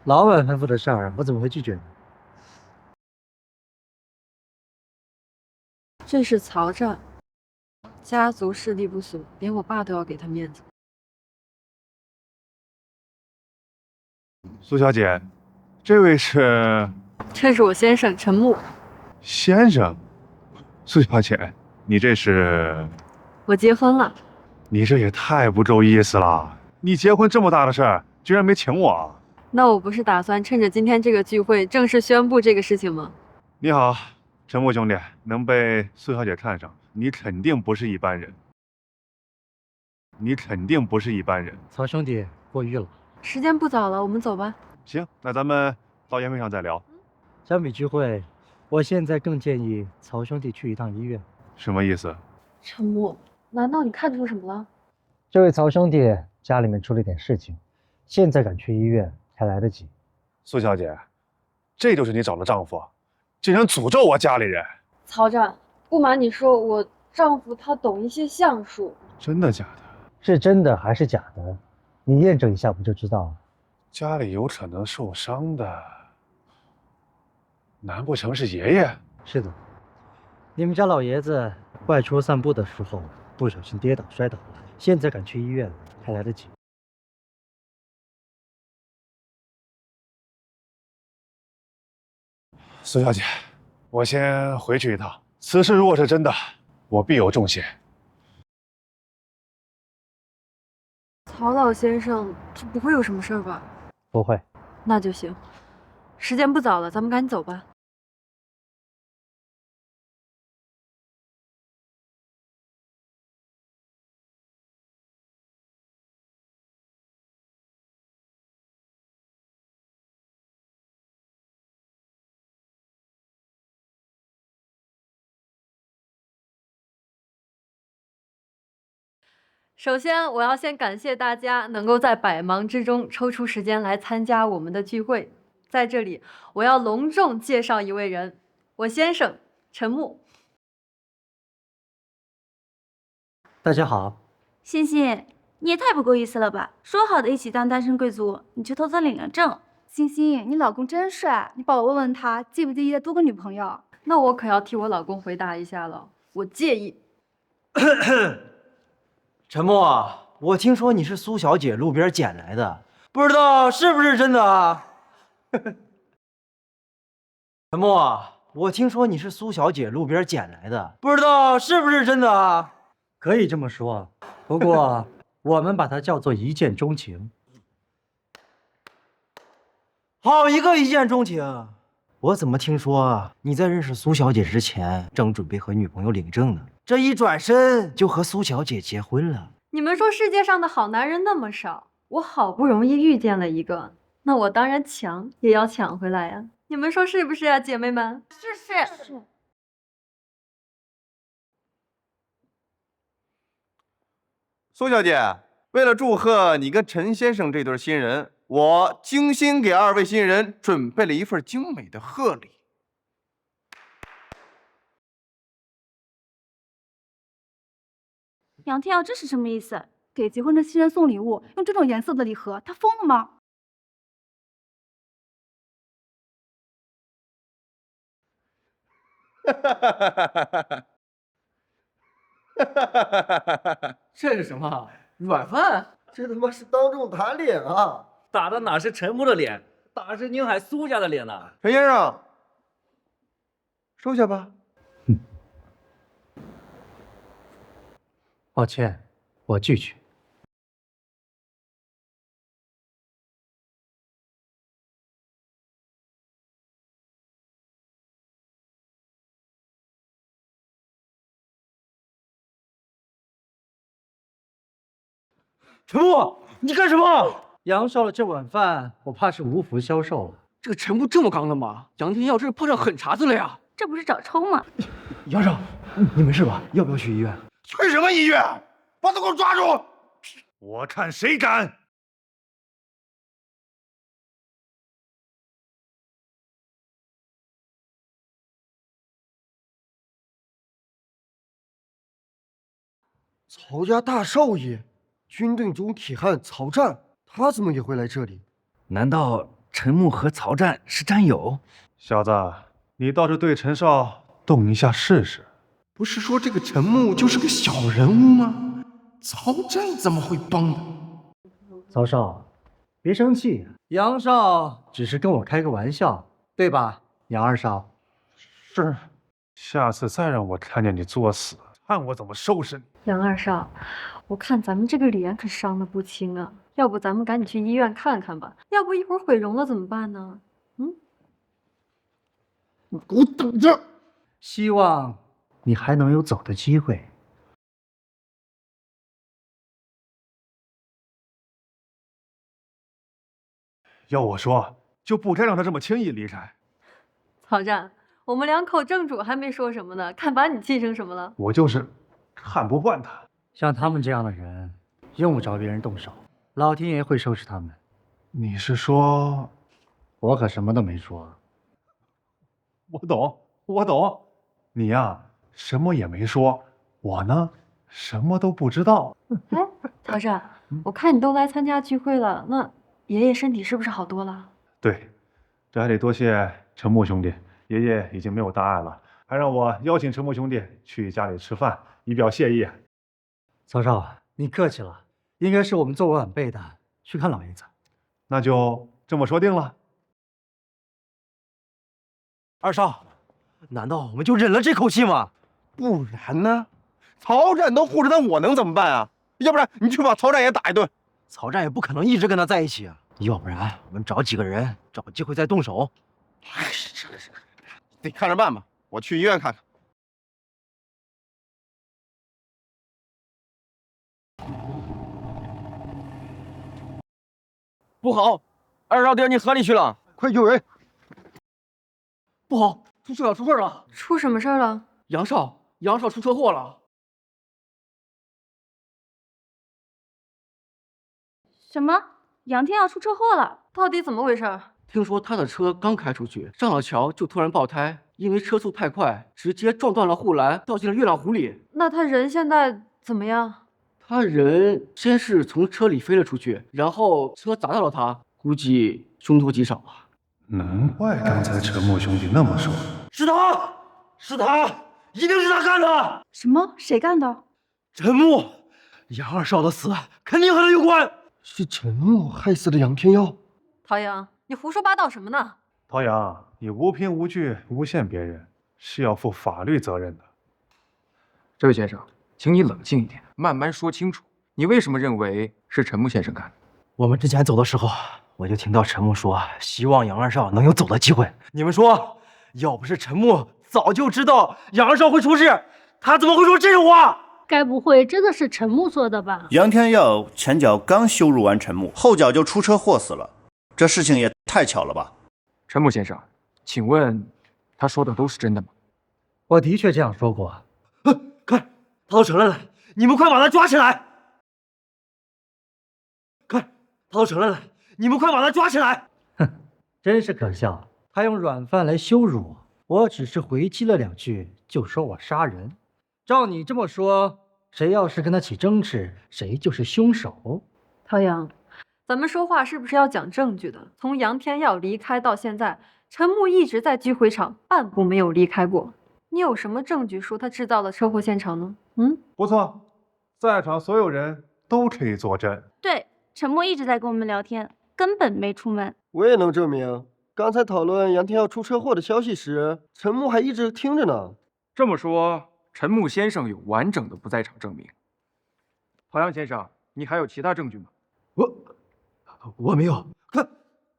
老板吩咐的事儿，我怎么会拒绝呢？这是曹战，家族势力不俗，连我爸都要给他面子。苏小姐，这位是？这是我先生陈木。先生，苏小姐，你这是？我结婚了。你这也太不够意思了！你结婚这么大的事儿，居然没请我。那我不是打算趁着今天这个聚会正式宣布这个事情吗？你好，陈木兄弟，能被苏小姐看上，你肯定不是一般人。你肯定不是一般人。曹兄弟，过誉了。时间不早了，我们走吧。行，那咱们到宴会上再聊。相比聚会，我现在更建议曹兄弟去一趟医院。什么意思？陈木，难道你看出什么了？这位曹兄弟家里面出了点事情，现在赶去医院还来得及。苏小姐，这就是你找的丈夫，竟然诅咒我家里人！曹战，不瞒你说，我丈夫他懂一些相术。真的假的？是真的还是假的？你验证一下不就知道了？家里有可能受伤的，难不成是爷爷？是的，你们家老爷子外出散步的时候不小心跌倒摔倒了，现在赶去医院还来得及。苏小姐，我先回去一趟。此事如果是真的，我必有重谢。曹老先生，这不会有什么事儿吧？不会。那就行。时间不早了，咱们赶紧走吧。首先，我要先感谢大家能够在百忙之中抽出时间来参加我们的聚会。在这里，我要隆重介绍一位人，我先生陈木。大家好。欣欣，你也太不够意思了吧！说好的一起当单身贵族，你却偷偷领了证。欣欣，你老公真帅，你帮我问问他介不介意再多个女朋友？那我可要替我老公回答一下了，我介意。陈木，我听说你是苏小姐路边捡来的，不知道是不是真的啊？陈木，我听说你是苏小姐路边捡来的，不知道是不是真的啊？可以这么说，不过我们把它叫做一见钟情。好一个一见钟情！我怎么听说你在认识苏小姐之前，正准备和女朋友领证呢？这一转身就和苏小姐结婚了。你们说世界上的好男人那么少，我好不容易遇见了一个，那我当然抢也要抢回来呀！你们说是不是啊，姐妹们？是。苏小姐，为了祝贺你跟陈先生这对新人，我精心给2位新人准备了一份精美的贺礼。杨天耀这是什么意思？给结婚的新人送礼物，用这种颜色的礼盒，他疯了吗？这是什么软饭？这他妈是当众打脸啊！打的哪是陈木的脸，打的是宁海苏家的脸呐！陈先生，收下吧。抱歉，我拒绝。陈木，你干什么？杨少的这碗饭，我怕是无福消受了。这个陈木这么刚的吗？杨天耀这是碰上狠茬子了呀！这不是找抽吗？杨少，你没事吧？要不要去医院？去什么医院？把他给我抓住！我看谁敢！曹家大少爷，军队中铁汉曹战，他怎么也会来这里？难道陈木和曹战是战友？小子，你倒是对陈少动一下试试。不是说这个陈木就是个小人物吗？曹战怎么会帮的？曹少，别生气，杨少只是跟我开个玩笑，对吧，杨二少？是。下次再让我看见你作死，看我怎么收拾你。杨二少，我看咱们这个脸可伤得不轻啊，要不咱们赶紧去医院看看吧，要不一会儿毁容了怎么办呢？你给我等着！希望你还能有走的机会。要我说，就不该让他这么轻易离开。曹战，我们两口正主还没说什么呢，看把你气成什么了？我就是看不惯他。像他们这样的人，用不着别人动手，老天爷会收拾他们。你是说？我可什么都没说。我懂，我懂。你呀，什么也没说，我呢，什么都不知道。哎，曹战，我看你都来参加聚会了，那爷爷身体是不是好多了？对，这还得多谢陈木兄弟，爷爷已经没有大碍了，还让我邀请陈木兄弟去家里吃饭，以表谢意。曹少，你客气了，应该是我们作为晚辈的去看老爷子。那就这么说定了。二少，难道我们就忍了这口气吗？不然呢？曹战都护着他，我能怎么办啊？要不然你去把曹战也打一顿。曹战也不可能一直跟他在一起啊，要不然我们找几个人，找机会再动手。得看着办吧，我去医院看看。不好，二少掉进河里去了，快救人！不好，出事了，出事了！出什么事儿了？杨少出车祸了！什么？杨天耀出车祸了？到底怎么回事？听说他的车刚开出去，上了桥就突然爆胎，因为车速太快，直接撞断了护栏，掉进了月亮湖里。那他人现在怎么样？他人先是从车里飞了出去，然后车砸到了他，估计凶多吉少啊。难怪刚才陈木兄弟那么说。是他，是他，一定是他干的！什么？谁干的？陈木，杨二少的死肯定和他有关。是陈木害死了杨天耀。陶阳，你胡说八道什么呢？陶阳，你无凭无据诬陷别人，是要负法律责任的。这位先生，请你冷静一点，慢慢说清楚，你为什么认为是陈木先生干的？我们之前走的时候，我就听到陈木说，希望杨二少能有走的机会。你们说，要不是陈木早就知道杨二少会出事，他怎么会说这种话？该不会真的是陈木做的吧？杨天耀前脚刚羞辱完陈木，后脚就出车祸死了，这事情也太巧了吧？陈木先生，请问他说的都是真的吗？我的确这样说过。看，他都承认了，你们快把他抓起来！快，他都承认了，你们快把他抓起来！真是可笑，他用软饭来羞辱我，我只是回击了2句，就说我杀人。照你这么说，谁要是跟他起争执，谁就是凶手。陶阳，咱们说话是不是要讲证据的？从杨天耀离开到现在，陈木一直在聚会场，半步没有离开过。你有什么证据说他制造了车祸现场呢？不错，在场所有人都可以作证。对，陈默一直在跟我们聊天，根本没出门。我也能证明，刚才讨论杨天耀出车祸的消息时，陈木还一直听着呢。这么说，陈木先生有完整的不在场证明。陶阳先生，你还有其他证据吗？我没有。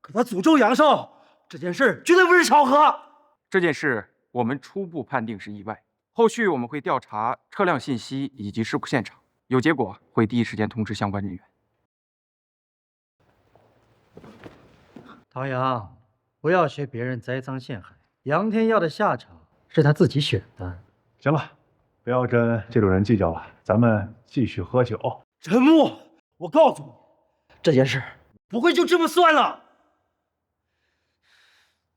可他诅咒杨少，这件事绝对不是巧合。这件事我们初步判定是意外，后续我们会调查车辆信息以及事故现场，有结果会第一时间通知相关人员。陶阳，不要学别人栽赃陷害。杨天耀的下场是他自己选的。行了，不要跟这种人计较了，咱们继续喝酒。陈木，我告诉你，这件事不会就这么算了。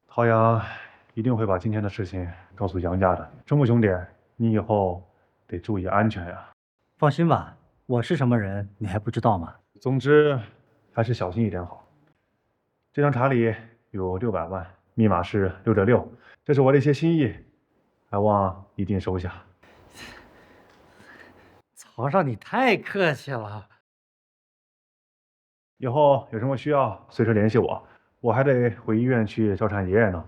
陶阳一定会把今天的事情告诉杨家的。陈木兄弟，你以后得注意安全呀。放心吧，我是什么人，你还不知道吗？总之，还是小心一点好。这张查里有600万，密码是6.6，这是我的一些心意，还望一定收下。曹少，你太客气了。以后有什么需要，随时联系我。我还得回医院去照看爷爷呢，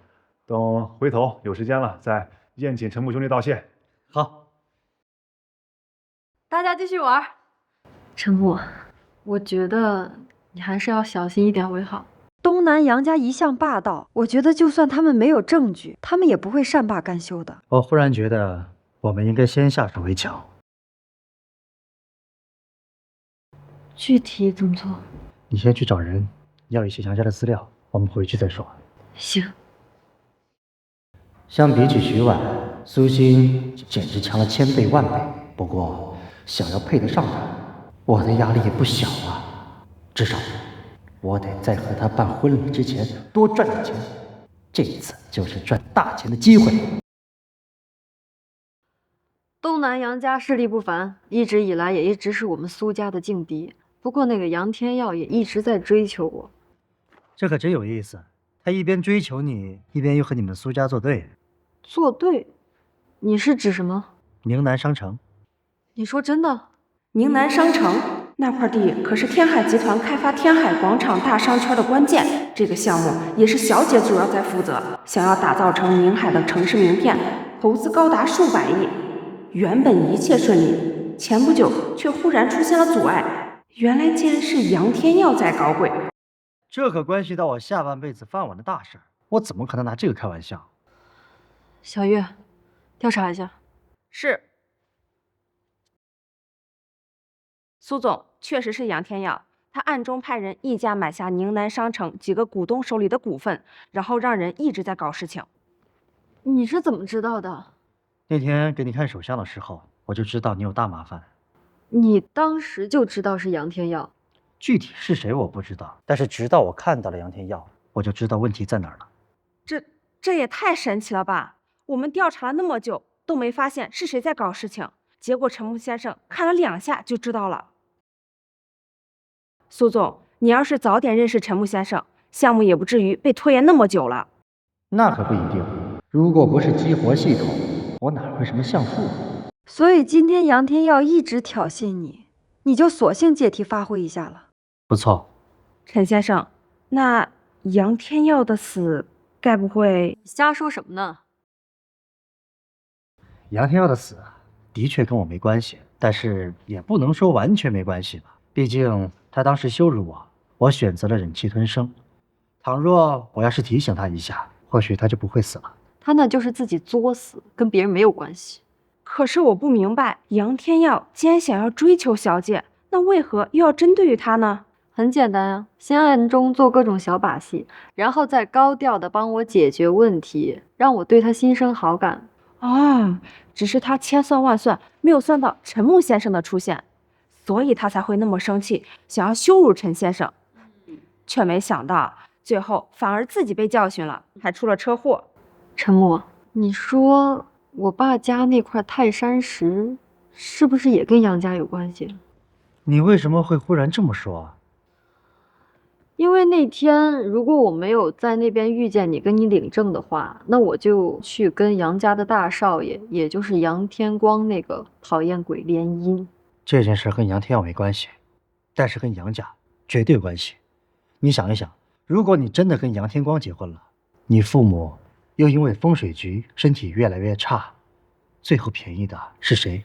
等回头有时间了再宴请陈木兄弟道谢。好，大家继续玩。陈木，我觉得你还是要小心一点为好。东南杨家一向霸道，我觉得就算他们没有证据，他们也不会善罢甘休的。我忽然觉得我们应该先下手为强。具体怎么做？你先去找人，要一些杨家的资料，我们回去再说。行。相比起徐婉，苏欣简直强了1000倍万倍。不过想要配得上她，我的压力也不小啊。至少我得在和她办婚礼之前多赚点钱，这一次就是赚大钱的机会。东南杨家势力不凡，一直以来也一直是我们苏家的劲敌。不过那个杨天耀也一直在追求我，这可真有意思。他一边追求你，一边又和你们苏家作对。作对？你是指什么？宁南商城。你说真的？宁南商城那块地可是天海集团开发天海广场大商圈的关键，这个项目也是小姐主要在负责。想要打造成宁海的城市名片，投资高达数百亿。原本一切顺利，前不久却忽然出现了阻碍。原来竟然是杨天耀在搞鬼，这可关系到我下半辈子饭碗的大事，我怎么可能拿这个开玩笑？小月，调查一下。是。苏总，确实是杨天耀，他暗中派人溢价买下宁南商城几个股东手里的股份，然后让人一直在搞事情。你是怎么知道的？那天给你看手相的时候，我就知道你有大麻烦。你当时就知道是杨天耀，具体是谁我不知道，但是直到我看到了杨天耀，我就知道问题在哪儿了。这也太神奇了吧！我们调查了那么久，都没发现是谁在搞事情，结果陈木先生看了2下就知道了。苏总，你要是早点认识陈木先生，项目也不至于被拖延那么久了。那可不一定，如果不是激活系统，我哪会什么像素？所以今天杨天耀一直挑衅你，你就索性借题发挥一下了。不错，陈先生，那杨天耀的死该不会……瞎说什么呢？杨天耀的死的确跟我没关系，但是也不能说完全没关系吧。毕竟他当时羞辱我，我选择了忍气吞声。倘若我要是提醒他一下，或许他就不会死了。他那就是自己作死，跟别人没有关系。可是我不明白，杨天耀既然想要追求小姐，那为何又要针对于他呢？很简单啊，先暗中做各种小把戏，然后再高调的帮我解决问题，让我对他心生好感。只是他千算万算，没有算到陈木先生的出现，所以他才会那么生气，想要羞辱陈先生，却没想到最后反而自己被教训了，还出了车祸。陈木，你说我爸家那块泰山石，是不是也跟杨家有关系？你为什么会忽然这么说啊？因为那天如果我没有在那边遇见你，跟你领证的话，那我就去跟杨家的大少爷，也就是杨天光那个讨厌鬼联姻。这件事跟杨天耀没关系，但是跟杨家绝对有关系。你想一想，如果你真的跟杨天光结婚了，你父母又因为风水局身体越来越差，最后便宜的是谁？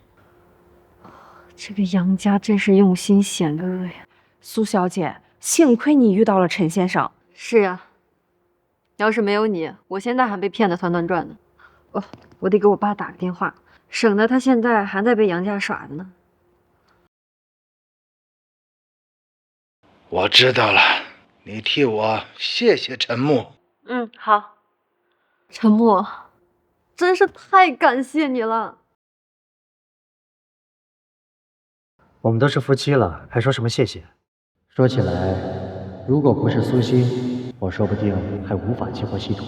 这个杨家真是用心险恶呀！苏小姐，幸亏你遇到了陈先生。是呀，要是没有你，我现在还被骗得团团转呢。哦，我得给我爸打个电话，省得他现在还在被杨家耍着呢。我知道了，你替我谢谢陈木。嗯，好。陈木，真是太感谢你了。我们都是夫妻了，还说什么谢谢？说起来，如果不是苏欣，我说不定还无法激活系统。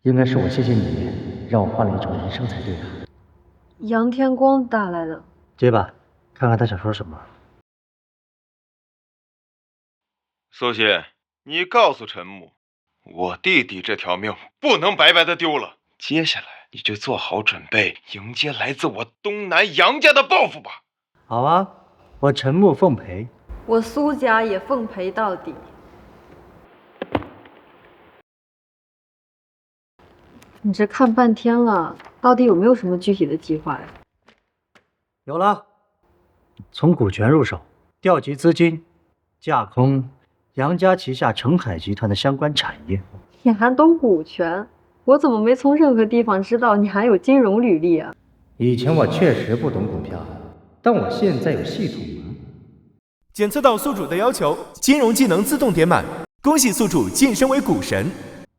应该是我谢谢你，让我换了一种人生才对啊。杨天光打来的，接吧，看看他想说什么。苏欣，你告诉陈木，我弟弟这条命不能白白的丢了。接下来你就做好准备，迎接来自我东南杨家的报复吧。好啊，我陈木奉陪。我苏家也奉陪到底。你这看半天了，到底有没有什么具体的计划呀？有了，从股权入手，调集资金，架空杨家旗下澄海集团的相关产业。你还懂股权？我怎么没从任何地方知道你还有金融履历啊？以前我确实不懂股票，但我现在有系统了。检测到宿主的要求，金融技能自动点满，恭喜宿主晋升为股神。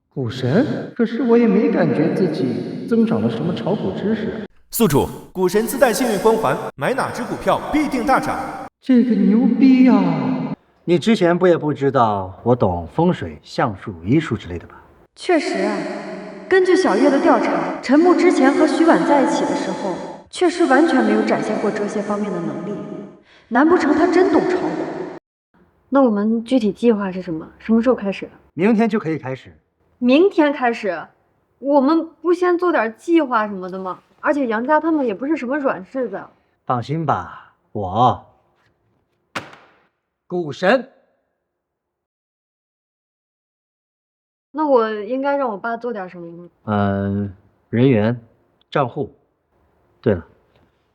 股神？可是我也没感觉自己增长了什么炒股知识。宿主，股神自带幸运光环，买哪只股票必定大涨。这个牛逼呀！你之前不也不知道我懂风水、相术、医术之类的吧？确实啊，根据小叶的调查，陈木之前和徐婉在一起的时候，确实完全没有展现过这些方面的能力。难不成他真懂炒股？那我们具体计划是什么？什么时候开始？明天就可以开始。明天开始？我们不先做点计划什么的吗？而且杨家他们也不是什么软柿子。放心吧，我股神。那我应该让我爸做点什么吗？人员、账户。对了，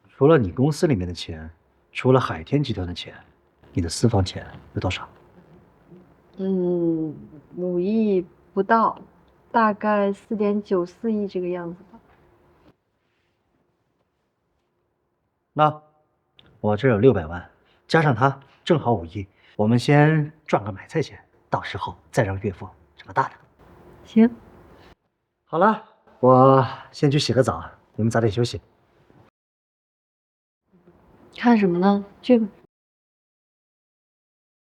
除了你公司里面的钱，除了海天集团的钱，你的私房钱有多少？5亿不到，大概4.94亿这个样子吧。那我这有600万，加上他正好5亿，我们先赚个买菜钱，到时候再让岳父整个大的。行。好了，我先去洗个澡，你们早点休息。看什么呢？去吧。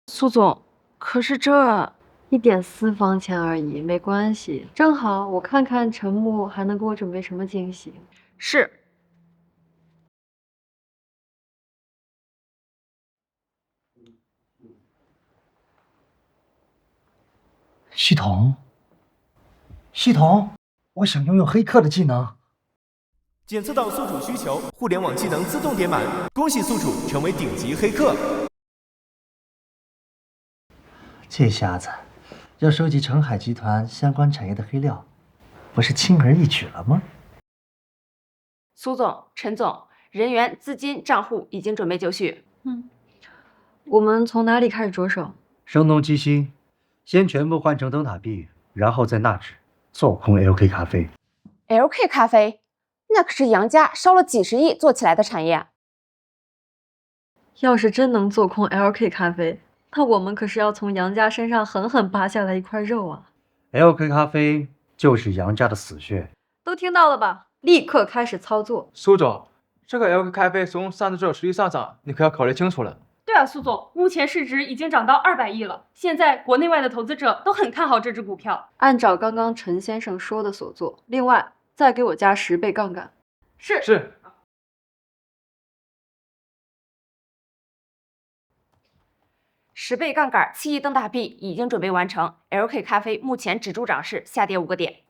苏总，可是这一点私房钱而已，没关系。正好我看看陈木还能给我准备什么惊喜。是。系统，我想拥有黑客的技能。检测到宿主需求，互联网技能自动点满，恭喜宿主成为顶级黑客。这下子要收集澄海集团相关产业的黑料，不是轻而易举了吗？苏总、陈总，人员、资金、账户已经准备就绪。我们从哪里开始着手？声东击西，先全部换成灯塔币，然后再纳指，做空 LK 咖啡。LK 咖啡，那可是杨家烧了几十亿做起来的产业。要是真能做空 LK 咖啡，那我们可是要从杨家身上狠狠拔下来一块肉啊！ LK 咖啡就是杨家的死穴。都听到了吧？立刻开始操作。苏总，这个 LK 咖啡从上次就有实力上涨，你可要考虑清楚了。对啊，苏总，目前市值已经涨到200亿了。现在国内外的投资者都很看好这只股票。按照刚刚陈先生说的所做，另外再给我加10倍杠杆。是。 10倍杠杆7亿邓大币已经准备完成 ，LK 咖啡目前止住涨势，下跌5个点。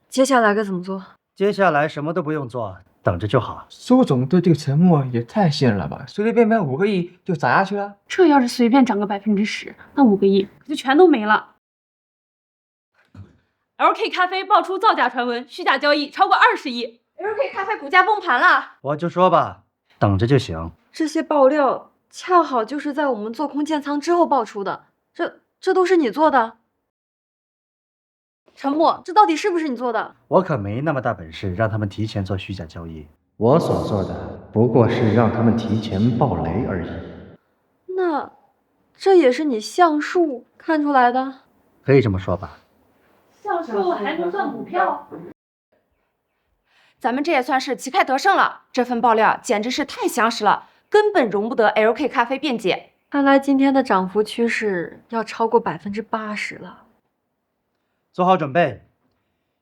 接下来该怎么做？接下来什么都不用做，等着就好。苏总对这个陈默也太信任了吧？随随便便5个亿就砸下去了？这要是随便涨个10%，那5个亿可就全都没了。LK 咖啡爆出造假传闻，虚假交易超过20亿。LK 咖啡股价崩盘了。我就说吧，等着就行。这些爆料恰好就是在我们做空建仓之后爆出的，这都是你做的？陈默，这到底是不是你做的？我可没那么大本事让他们提前做虚假交易，我所做的不过是让他们提前爆雷而已。那这也是你橡树看出来的？可以这么说吧。橡树还能算股票？咱们这也算是旗开得胜了。这份爆料简直是太详实了，根本容不得 LK 咖啡辩解。看来今天的涨幅趋势要超过80%了。做好准备，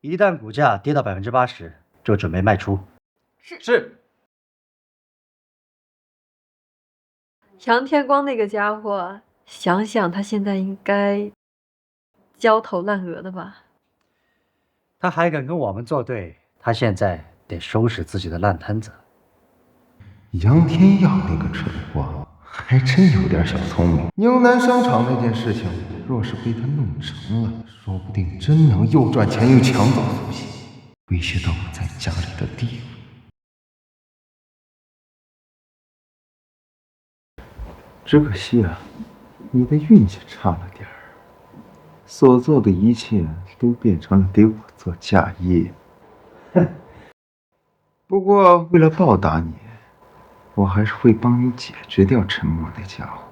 一旦股价跌到80%，就准备卖出。是。杨天光那个家伙，想想他现在应该焦头烂额的吧？他还敢跟我们作对，他现在得收拾自己的烂摊子。杨天耀那个蠢货还真有点小聪明。宁南商场那件事情，若是被他弄成了，说不定真能又赚钱又抢走苏西，威胁到我在家里的地位。只可惜啊，你的运气差了点儿，所做的一切都变成了给我做嫁衣。哼！不过为了报答你，我还是会帮你解决掉陈默那家伙。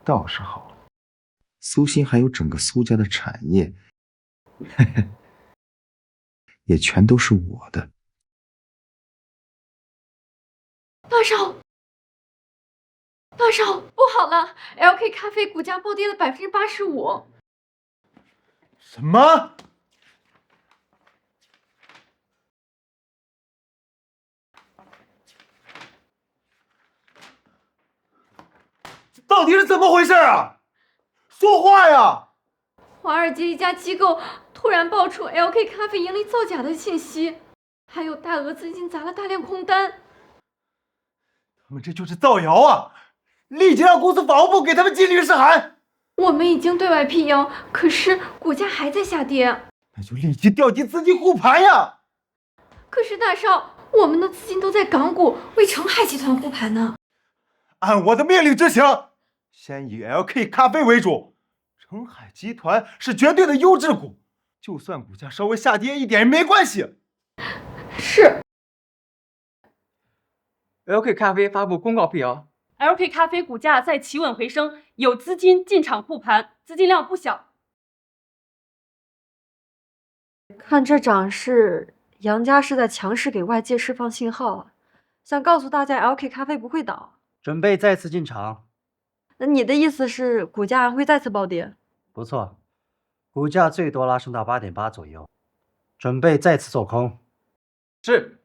到时候，苏鑫还有整个苏家的产业，嘿嘿，也全都是我的。大少，不好了 ！LK 咖啡股价暴跌了85%。什么？到底是怎么回事啊？说话呀！华尔街一家机构突然爆出 LK 咖啡盈利造假的信息，还有大额资金砸了大量空单。他们这就是造谣啊！立即让公司法务部给他们寄律师函。我们已经对外辟谣，可是股价还在下跌。那就立即调集资金护盘呀！可是大少，我们的资金都在港股为澄海集团护盘呢。按我的命令执行，先以 LK 咖啡为主。澄海集团是绝对的优质股，就算股价稍微下跌一点也没关系。是。LK 咖啡发布公告辟谣。LK 咖啡股价在企稳回升，有资金进场护盘，资金量不小。看这涨势，杨家是在强势给外界释放信号啊，想告诉大家 LK 咖啡不会倒，准备再次进场。那你的意思是股价会再次暴跌？不错，股价最多拉升到8.8左右，准备再次做空。是。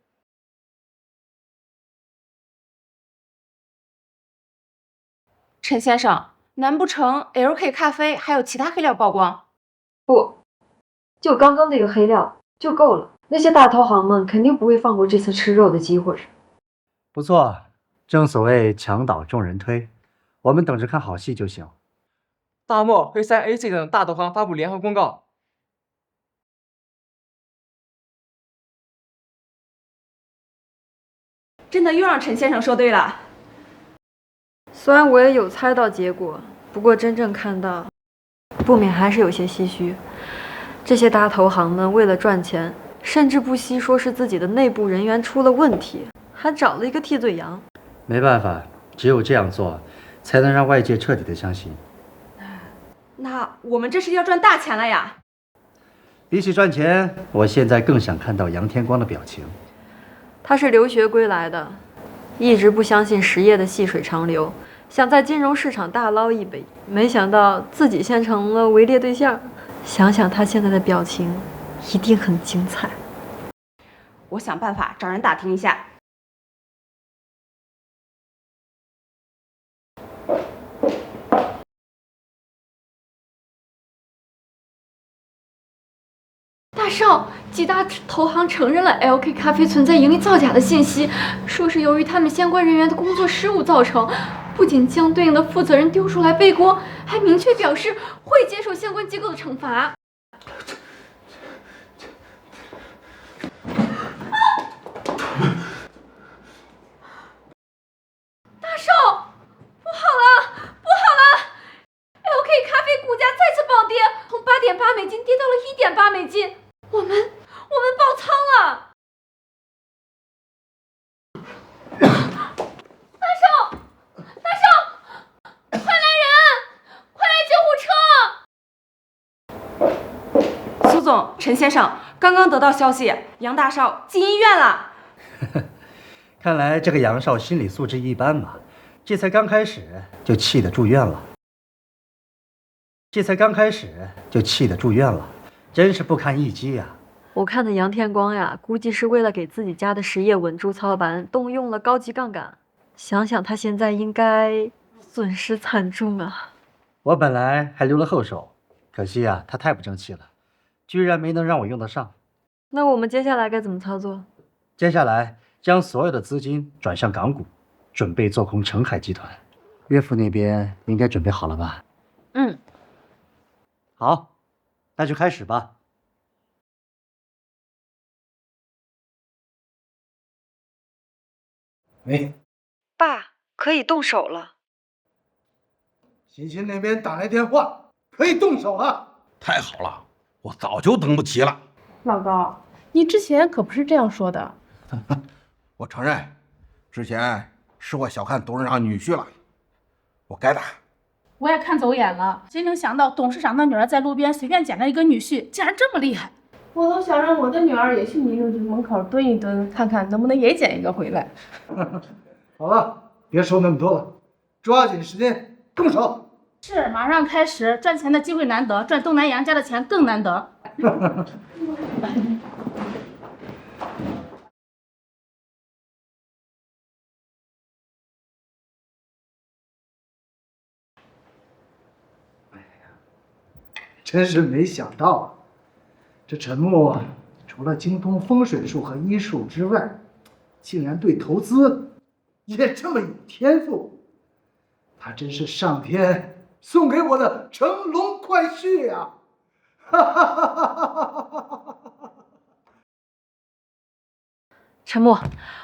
陈先生，难不成 LK 咖啡还有其他黑料曝光？不，就刚刚那个黑料就够了。那些大投行们肯定不会放过这次吃肉的机会。不错，正所谓墙倒众人推，我们等着看好戏就行。大漠、黑山、AC 等大投行发布联合公告。真的又让陈先生说对了。虽然我也有猜到结果，不过真正看到，不免还是有些唏嘘。这些大投行们为了赚钱，甚至不惜说是自己的内部人员出了问题，还找了一个替罪羊。没办法，只有这样做，才能让外界彻底的相信。那我们这是要赚大钱了呀！比起赚钱，我现在更想看到杨天光的表情。他是留学归来的，一直不相信实业的细水长流，想在金融市场大捞一笔，没想到自己先成了围猎对象。想想他现在的表情，一定很精彩。我想办法找人打听一下。大少，几大投行承认了 LK 咖啡存在盈利造假的信息，说是由于他们相关人员的工作失误造成。不仅将对应的负责人丢出来背锅，还明确表示会接受相关机构的惩罚。大少，不好了，不好了 ！LK 咖啡股价再次暴跌，从8.8美金跌到了1.8美金，我们爆仓了！大少，快来人！快来救护车！苏总，陈先生，刚刚得到消息，杨大少进医院了。看来这个杨少心理素质一般嘛，这才刚开始就气得住院了。真是不堪一击呀！我看的杨天光呀，估计是为了给自己家的实业稳住操盘，动用了高级杠杆。想想他现在应该损失惨重啊！我本来还留了后手，可惜啊，他太不争气了，居然没能让我用得上。那我们接下来该怎么操作？接下来将所有的资金转向港股，准备做空澄海集团。岳父那边应该准备好了吧？嗯，好，那就开始吧。喂，爸，可以动手了。欣欣那边打来电话，可以动手了。太好了，我早就等不及了。老高，你之前可不是这样说的。我承认，之前是我小看董事长女婿了，我该打。我也看走眼了，谁能想到董事长的女儿在路边随便捡了一个女婿，竟然这么厉害！我都想让我的女儿也去民政局门口蹲一蹲，看看能不能也捡一个回来。好了，别说那么多了，抓紧时间动手。是，马上开始。赚钱的机会难得，赚东南杨家的钱更难得。真是没想到啊，这陈木啊，除了精通风水术和医术之外，竟然对投资也这么有天赋。他真是上天送给我的乘龙快婿呀！陈默，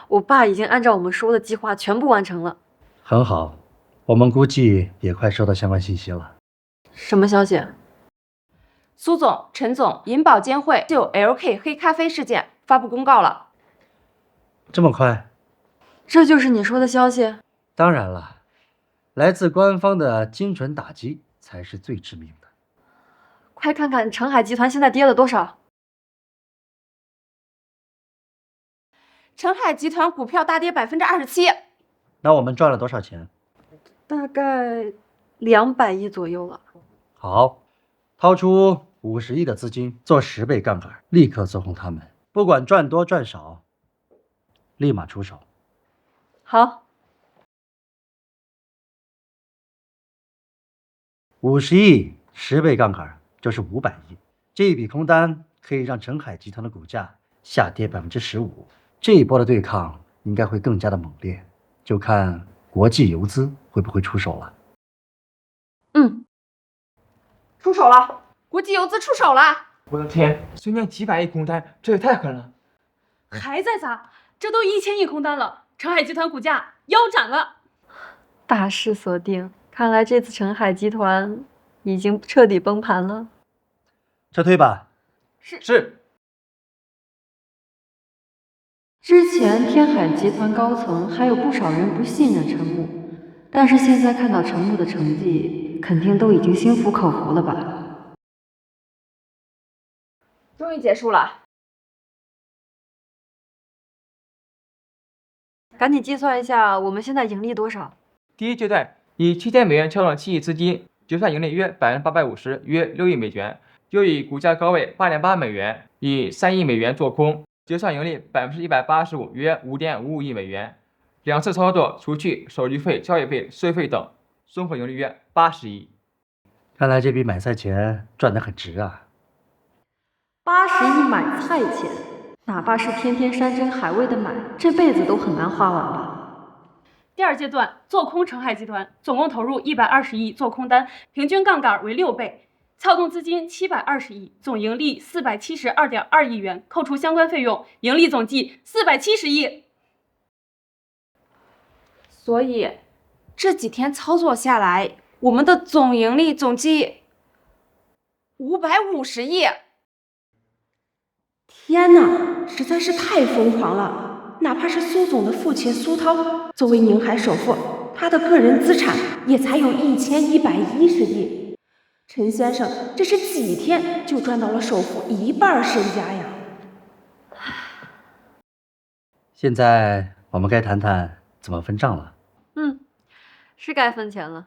我爸已经按照我们说的计划全部完成了。很好，我们估计也快收到相关信息了。什么消息？苏总、陈总，银保监会就 LK 黑咖啡事件发布公告了。这么快？这就是你说的消息？当然了，来自官方的精准打击才是最致命的。快看看澄海集团现在跌了多少？澄海集团股票大跌27%。那我们赚了多少钱？大概200亿左右了。好，掏出50亿的资金做10倍杠杆，立刻做空他们，不管赚多赚少，立马出手。好，50亿10倍杠杆就是500亿，这一笔空单可以让澄海集团的股价下跌15%。这一波的对抗应该会更加的猛烈，就看国际游资会不会出手了。出手了，国际游资出手了！我的天，随便几百亿空单，这也太狠了！还在砸，这都1000亿空单了，澄海集团股价腰斩了。大势所定，看来这次澄海集团已经彻底崩盘了。撤退吧。是。之前天海集团高层还有不少人不信任陈木，但是现在看到陈木的成绩，肯定都已经心服口服了吧？终于结束了。赶紧计算一下，我们现在盈利多少？第一阶段以7000美元撬动7亿资金，结算盈利约850%，约6亿美元。又以股价高位8.8美元，以3亿美元做空，结算盈利185%，约5.55亿美元。2次操作除去手续费、交易费、税费等，综合盈利约80亿。看来这笔买菜钱赚得很值啊！80亿买菜钱，哪怕是天天山珍海味的买，这辈子都很难花完吧。第二阶段做空澄海集团，总共投入120亿做空单，平均杠杆为6倍，撬动资金720亿，总盈利472.2亿元，扣除相关费用，盈利总计470亿。所以这几天操作下来，我们的总盈利总计550亿。天哪，实在是太疯狂了！哪怕是苏总的父亲苏涛，作为宁海首富，他的个人资产也才有1110亿。陈先生这是几天就赚到了首富1半身家呀！现在我们该谈谈怎么分账了。是该分钱了。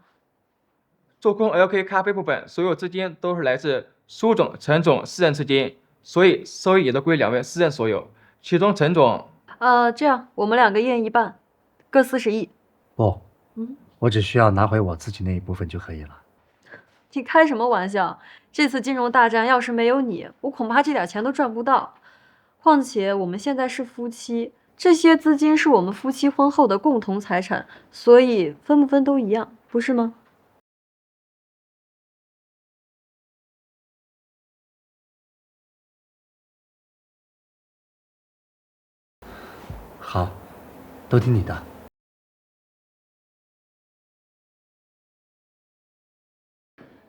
做空 LK 咖啡部分所有资金都是来自苏总、陈总4人资金，所以收益也都归2位私人所有。其中陈总，这样我们2个1人1半，各40亿。不，我只需要拿回我自己那一部分就可以了。你开什么玩笑？这次金融大战要是没有你，我恐怕这点钱都赚不到。况且我们现在是夫妻，这些资金是我们夫妻婚后的共同财产，所以分不分都一样，不是吗？好，都听你的。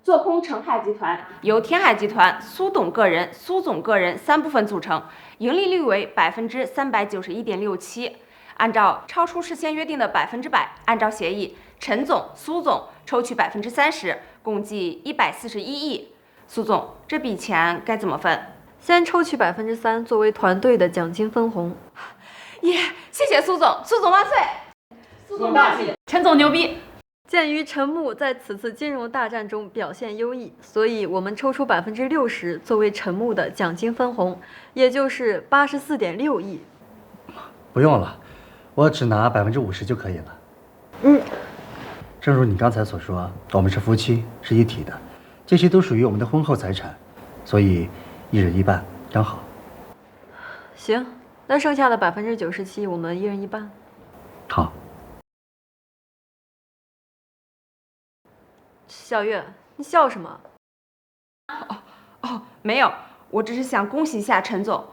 做空澄海集团由天海集团、苏董个人、苏总个人3部分组成，盈利率为391.67%。按照超出事先约定的100%，按照协议，陈总、苏总抽取30%，共计141亿。苏总，这笔钱该怎么分？先抽取3%作为团队的奖金分红。耶，谢谢苏总，苏总万岁！苏总霸气，陈总牛逼！鉴于陈木在此次金融大战中表现优异，所以我们抽出60%作为陈木的奖金分红，也就是84.6亿。不用了，我只拿50%就可以了。正如你刚才所说，我们是夫妻，是一体的，这些都属于我们的婚后财产，所以1人1半，刚好。行，那剩下的97%，我们1人1半。好。小月，你笑什么？没有，我只是想恭喜一下陈总，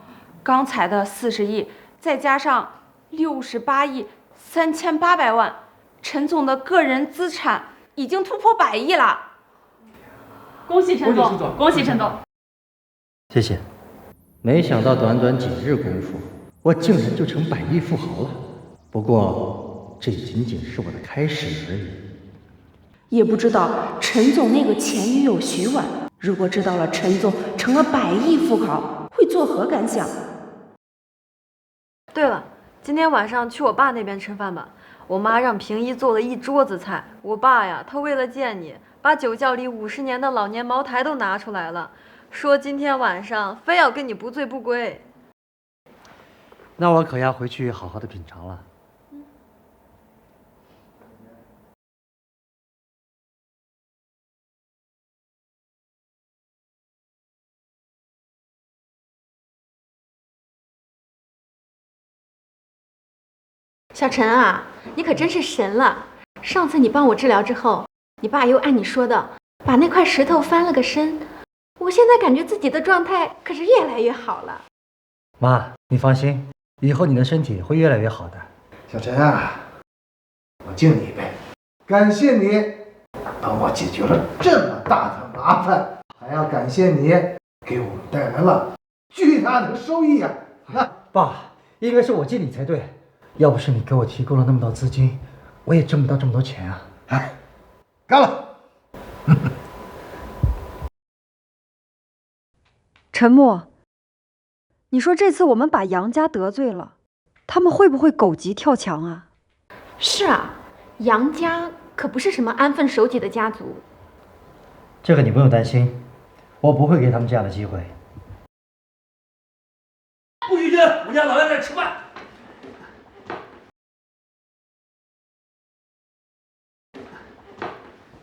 刚才的40亿，再加上68亿3800万，陈总的个人资产已经突破100亿了。恭喜陈总，恭喜陈总！谢谢。没想到短短几日功夫，我竟然就成100亿富豪了。不过，这仅仅是我的开始而已。也不知道陈总那个前女友徐婉，如果知道了陈总成了100亿富豪，会作何感想？对了，今天晚上去我爸那边吃饭吧。我妈让平一做了一桌子菜。我爸呀，他为了见你，把酒窖里50年的老年茅台都拿出来了，说今天晚上非要跟你不醉不归。那我可要回去好好的品尝了。小陈啊，你可真是神了！上次你帮我治疗之后，你爸又按你说的把那块石头翻了个身，我现在感觉自己的状态可是越来越好了。妈，你放心，以后你的身体会越来越好的。小陈啊，我敬你一杯，感谢你帮我解决了这么大的麻烦，还要感谢你给我们带来了巨大的收益啊！爸，应该是我借你才对。要不是你给我提供了那么多资金，我也挣不到这么多钱啊！干了！陈默，你说这次我们把杨家得罪了，他们会不会狗急跳墙啊？是啊，杨家可不是什么安分守己的家族。这个你不用担心，我不会给他们这样的机会。不许进，我家老爷在吃饭。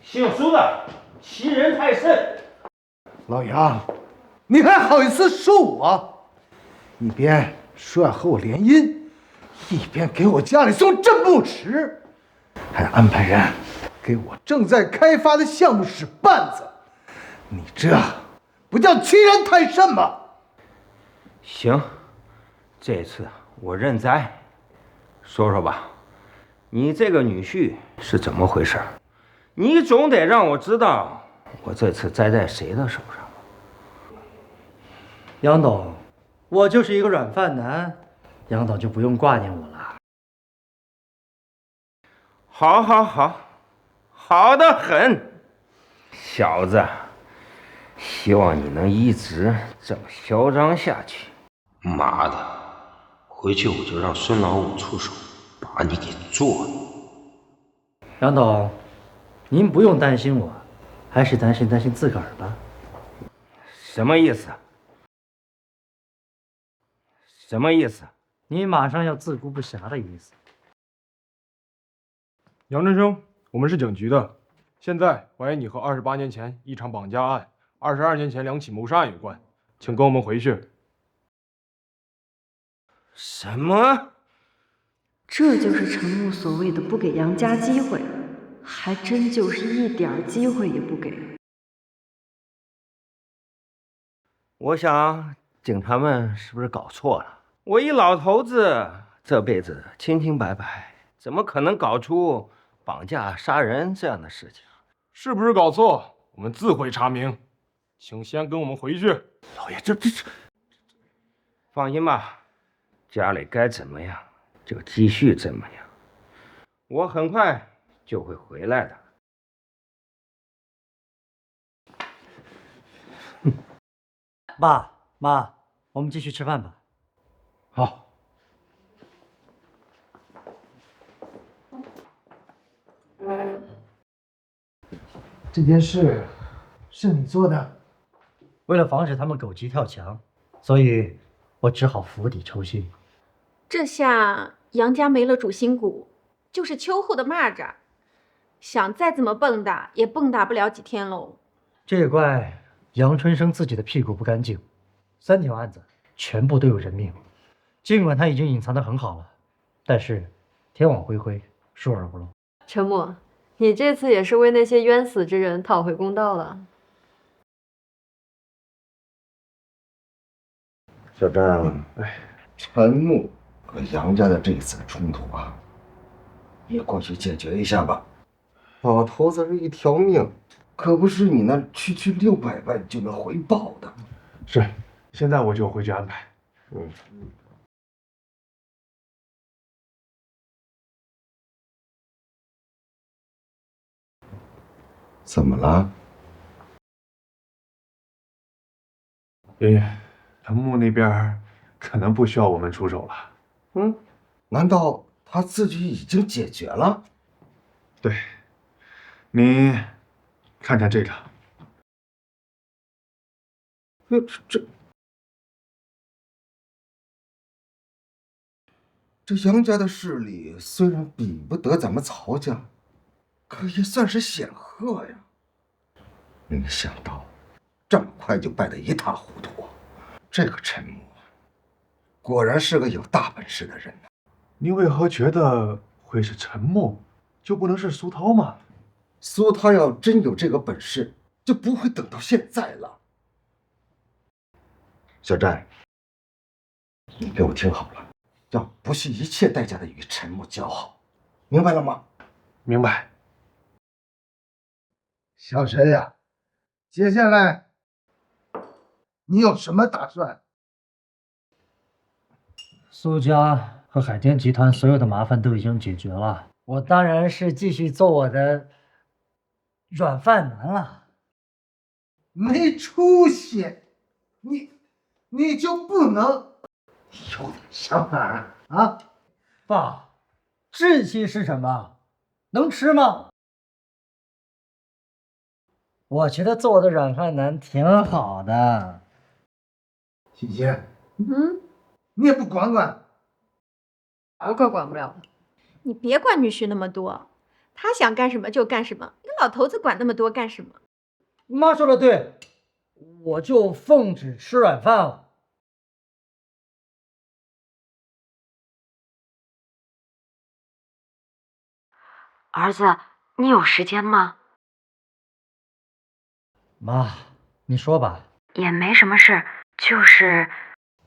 姓苏的欺人太甚！老杨，你还好意思说我？一边说要和我联姻，一边给我家里送镇墓石，还安排人给我正在开发的项目使绊子，你这不叫欺人太甚吗？行，这次我认栽。说说吧，你这个女婿是怎么回事？你总得让我知道我这次栽在谁的手上。杨董，我就是一个软饭男，杨董就不用挂念我了。好，好得很，小子，希望你能一直这么嚣张下去。妈的，回去我就让孙老五出手把你给做了。杨董，您不用担心我，还是担心自个儿吧。什么意思？什么意思？你马上要自顾不暇的意思。杨振生，我们是警局的，现在怀疑你和28年前一场绑架案、22年前2起谋杀案有关，请跟我们回去。什么？这就是陈木所谓的不给杨家机会，还真就是一点机会也不给。我想警察们是不是搞错了？我一老头子，这辈子清清白白，怎么可能搞出绑架杀人这样的事情？是不是搞错？我们自会查明，请先跟我们回去。老爷，这，放心吧，家里该怎么样就继续怎么样，我很快就会回来的。爸妈，我们继续吃饭吧。好。这件事是你做的？为了防止他们狗急跳墙，所以我只好釜底抽薪。这下杨家没了主心骨，就是秋后的蚂蚱，想再怎么蹦跶也蹦跶不了几天喽。这也怪杨春生自己的屁股不干净，3条案子全部都有人命。尽管他已经隐藏得很好了，但是天网恢恢，疏而不漏。陈默，你这次也是为那些冤死之人讨回公道了。小张，陈木和杨家的这一次冲突啊，你过去解决一下吧。老头子这一条命，可不是你那区600万就能回报的。是，现在我就回去安排。怎么了？爷爷，陈木那边可能不需要我们出手了。难道他自己已经解决了？对，你看看这个。这杨家的势力虽然比不得咱们曹家，可也算是显赫呀。没想到这么快就败得一塌糊涂啊！这个陈木果然是个有大本事的人呢。你为何觉得会是陈木，就不能是苏涛吗？苏涛要真有这个本事，就不会等到现在了。小寨，你给我听好了，要不惜一切代价的与陈木交好，明白了吗？明白。小陈呀，接下来你有什么打算？苏家和海天集团所有的麻烦都已经解决了，我当然是继续做我的软饭男了。没出息！你就不能有点想法啊？爸，志气是什么？能吃吗？我觉得做我的软饭男挺好的。欣欣，你也不管管？我可管不了。你别管女婿那么多，他想干什么就干什么，你老头子管那么多干什么？妈说的对，我就奉旨吃软饭了。儿子，你有时间吗？妈，你说吧。也没什么事，就是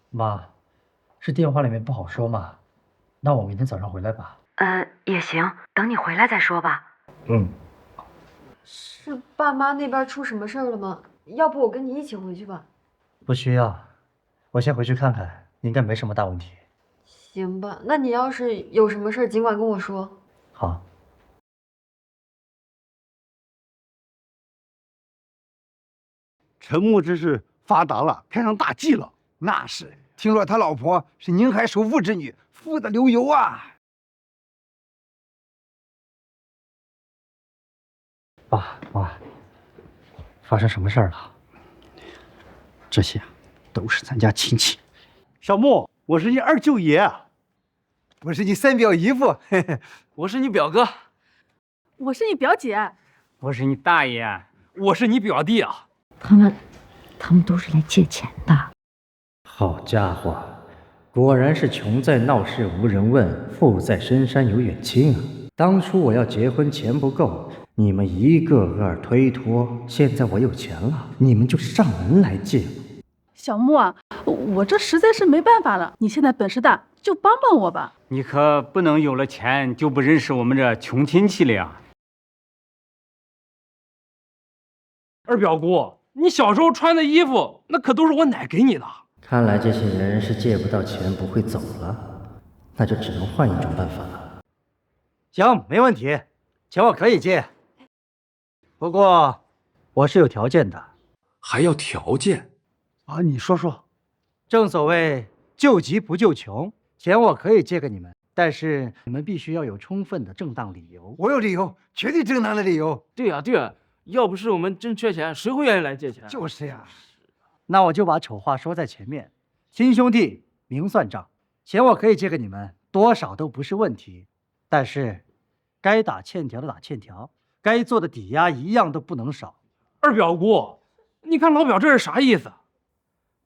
妈，是电话里面不好说嘛？那我明天早上回来吧。也行，等你回来再说吧。嗯。是爸妈那边出什么事儿了吗？要不我跟你一起回去吧。不需要，我先回去看看，应该没什么大问题。行吧，那你要是有什么事儿，尽管跟我说。好。陈牧这是发达了，开上大计了。那是，听说他老婆是宁海首富之女，富得流油啊。爸妈，发生什么事儿了？这些都是咱家亲戚。小木，我是你二舅爷，我是你三表姨夫，嘿嘿，我是你表哥，我是你表姐，我是你大爷，我是你表弟啊。他们都是来借钱的。好家伙，果然是穷在闹市无人问，富在深山有远亲啊！当初我要结婚钱不够，你们一个个推脱，现在我有钱了，你们就上门来借。小木啊，我这实在是没办法了，你现在本事大，就帮帮我吧。你可不能有了钱就不认识我们这穷亲戚了呀。二表姑，你小时候穿的衣服，那可都是我奶给你的。看来这些人是借不到钱不会走了，那就只能换一种办法了。行，没问题，钱我可以借，不过我是有条件的。还要条件？啊，你说说。正所谓救急不救穷，钱我可以借给你们，但是你们必须要有充分的正当理由。我有理由，绝对正当的理由。对呀，对呀，要不是我们真缺钱，谁会愿意来借钱？就是呀。那我就把丑话说在前面，亲兄弟明算账，钱我可以借给你们，多少都不是问题。但是，该打欠条的打欠条，该做的抵押一样都不能少。二表姑，你看老表这是啥意思？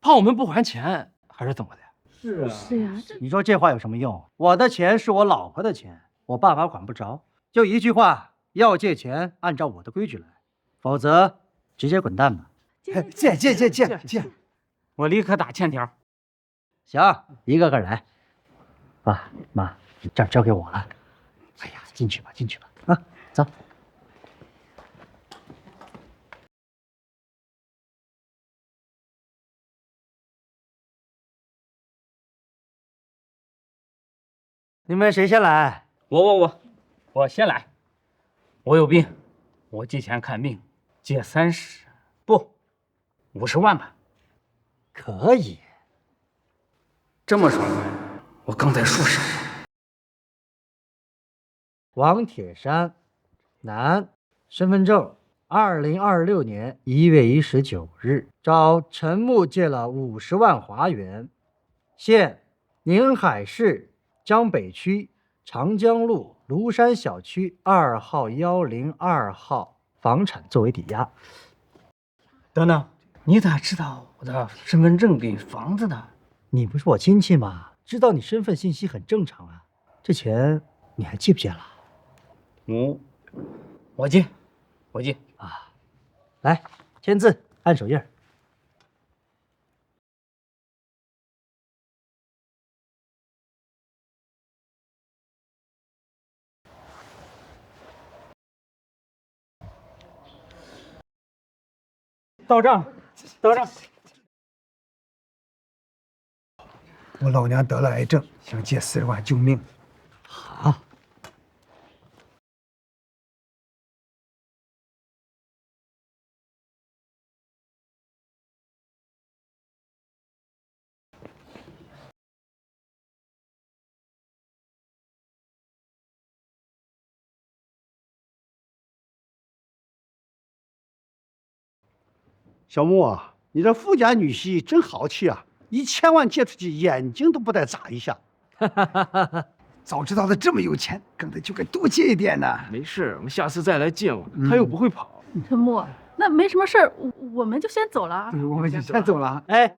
怕我们不还钱，还是怎么的？是啊，是呀，你说这话有什么用？我的钱是我老婆的钱，我爸妈管不着。就一句话，要借钱按照我的规矩来，否则直接滚蛋吧。借，我立刻打欠条。行，一个个来。爸妈，这儿交给我了。哎呀，进去吧，进去吧。啊，走。你们谁先来？我先来。我有病，我借钱看病，借30不50万吧。可以。这么爽快，我刚才说啥了？王铁山，男，身份证2026年1月19日找陈木借了50万华元，现宁海市江北区长江路庐山小区2号102号房产作为抵押。等等，你咋知道我的身份证跟房子的？你不是我亲戚吗？知道你身份信息很正常啊。这钱你还借不借了？我借啊！来，签字，按手印儿。到账。我老娘得了癌症，想借40万救命。好。小木啊，你这富家女婿真豪气啊！1000万借出去，眼睛都不带眨一下。早知道他这么有钱，刚才就该多借一点呢。没事，我们下次再来借嘛。他又不会跑。陈木，那没什么事儿，我们就先走了。我们就先走了。哎，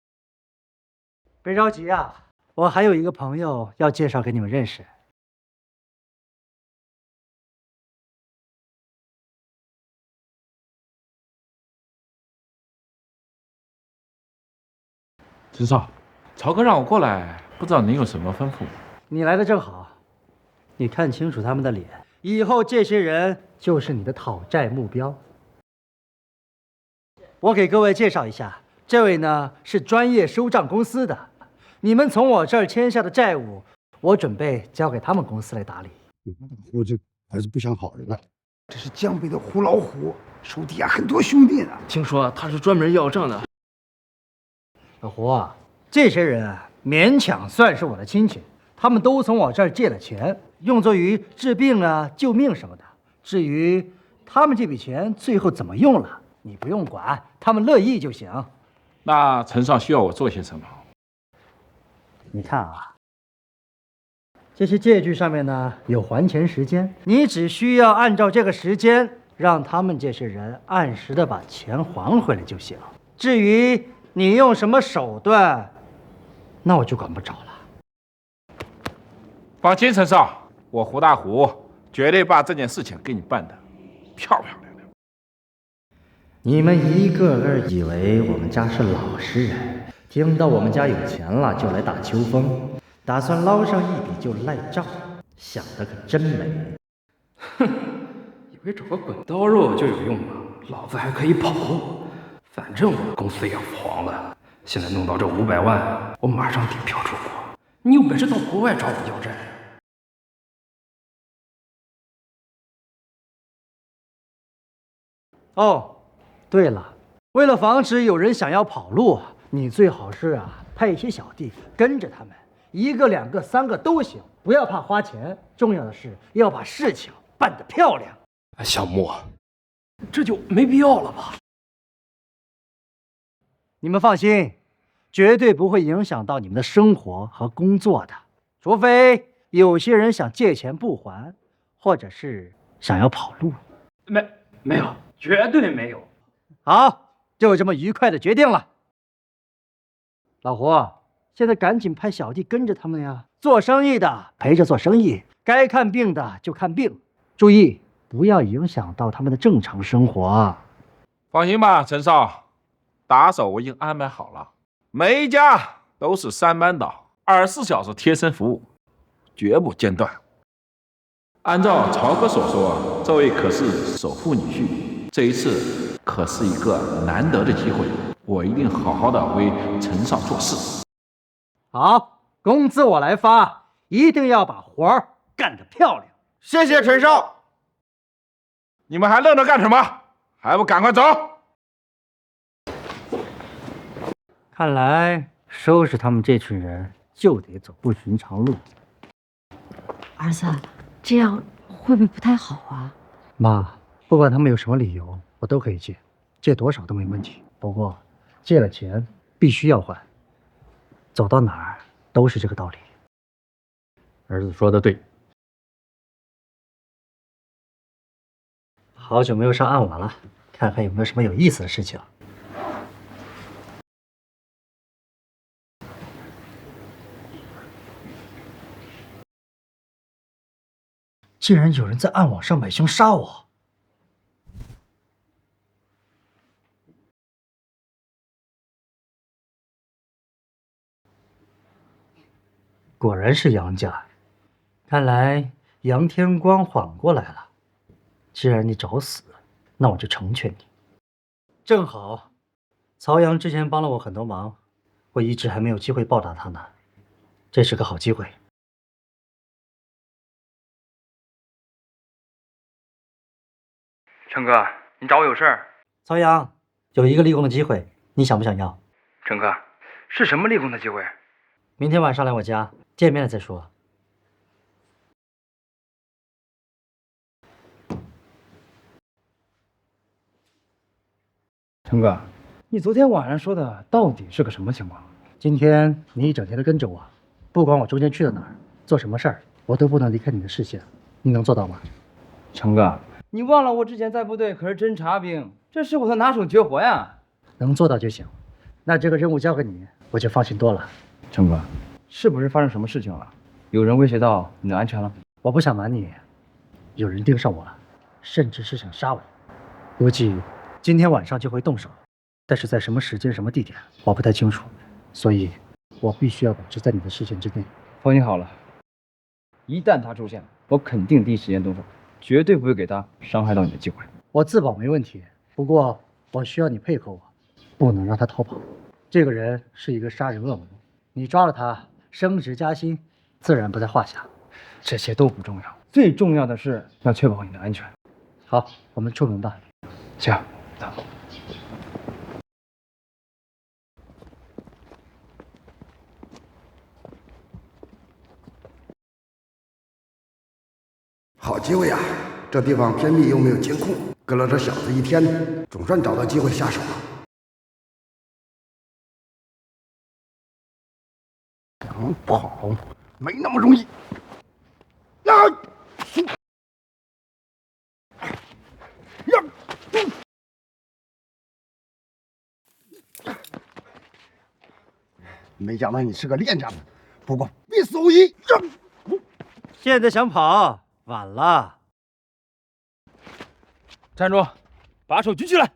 别着急啊，我还有一个朋友要介绍给你们认识。陈少，曹哥让我过来，不知道您有什么吩咐？你来的正好，你看清楚他们的脸，以后这些人就是你的讨债目标。我给各位介绍一下，这位呢是专业收账公司的，你们从我这儿签下的债务，我准备交给他们公司来打理。我这还是不想好人了。这是江北的胡老虎，手底下很多兄弟呢。听说他是专门要账的。老胡啊，这些人啊，勉强算是我的亲戚，他们都从我这儿借了钱，用作于治病啊、救命什么的。至于他们这笔钱最后怎么用了，你不用管，他们乐意就行。那陈少需要我做些什么？你看啊，这些借据上面呢有还钱时间，你只需要按照这个时间，让他们这些人按时的把钱还回来就行。至于你用什么手段，那我就管不着了。放心，陈少，我胡大虎绝对把这件事情给你办得漂漂亮亮。你们一个个以为我们家是老实人，听到我们家有钱了就来打秋风，打算捞上一笔就赖账，想的可真美。哼，以为找个滚刀肉就有用吗？老子还可以跑路。反正我公司也要黄了，现在弄到这500万，我马上订票出国。你有本事到国外找我要债。哦，对了，为了防止有人想要跑路，你最好是派一些小弟跟着他们，1个、2个、3个都行，不要怕花钱，重要的是要把事情办得漂亮。小莫，这就没必要了吧？你们放心，绝对不会影响到你们的生活和工作的，除非有些人想借钱不还，或者是想要跑路。没有，绝对没有。好，就这么愉快的决定了。老胡，现在赶紧派小弟跟着他们呀，做生意的陪着做生意，该看病的就看病，注意不要影响到他们的正常生活。放心吧，陈少。打手我已经安排好了，每一家都是3班倒，24小时贴身服务，绝不间断。按照曹哥所说，这位可是首富女婿，这一次可是一个难得的机会，我一定好好的为陈少做事。好，工资我来发，一定要把活儿干得漂亮。谢谢陈少。你们还愣着干什么？还不赶快走！看来收拾他们这群人就得走不寻常路。儿子，这样会不会不太好啊？妈，不管他们有什么理由，我都可以借，借多少都没问题。不过，借了钱必须要还，走到哪儿都是这个道理。儿子说的对。好久没有上暗网了，看看有没有什么有意思的事情。竟然有人在暗网上买凶杀我！果然是杨家，看来杨天光缓过来了。既然你找死，那我就成全你。正好，曹阳之前帮了我很多忙，我一直还没有机会报答他呢，这是个好机会。陈哥，你找我有事儿？曹阳，有一个立功的机会，你想不想要？陈哥，是什么立功的机会？明天晚上来我家，见面了再说。陈哥，你昨天晚上说的到底是个什么情况？今天你一整天都跟着我，不管我中间去了哪儿，做什么事儿，我都不能离开你的视线，你能做到吗？成哥，你忘了我之前在部队可是侦察兵，这是我的拿手绝活呀。能做到就行，那这个任务交给你，我就放心多了。成哥，是不是发生什么事情了？有人威胁到你的安全了？我不想瞒你，有人盯上我了，甚至是想杀我。估计今天晚上就会动手，但是在什么时间、什么地点，我不太清楚，所以我必须要保持在你的视线之内。放心好了，一旦他出现，我肯定第一时间动手，绝对不会给他伤害到你的机会。我自保没问题，不过我需要你配合我，不能让他逃跑。这个人是一个杀人恶魔，你抓了他，升职加薪自然不在话下。这些都不重要，最重要的是要确保你的安全。好，我们出门吧。行，好机会呀！这地方偏僻又没有监控，跟了这小子一天，总算找到机会下手了。想跑没那么容易。没想到你是个练家子，不过必死无疑。现在想跑，晚了。站住，把手举起来。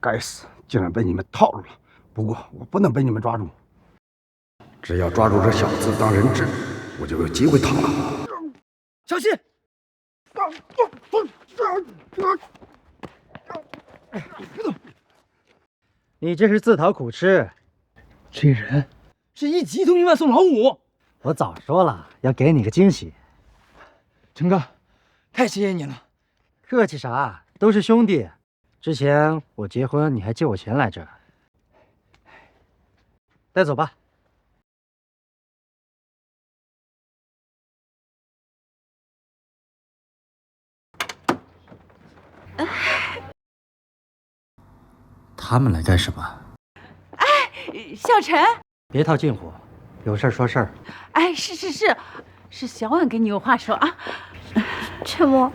该死，竟然被你们套路了。不过我不能被你们抓住，只要抓住这小子当人质，我就有机会逃了。小心！你这是自讨苦吃。这人是1级通缉犯宋老五。我早说了，要给你个惊喜。陈哥，太谢谢你了。客气啥？都是兄弟。之前我结婚你还借我钱来着。带走吧。他们来干什么？哎，小陈，别套近乎，有事说事儿。哎，是小婉跟你有话说啊。陈默，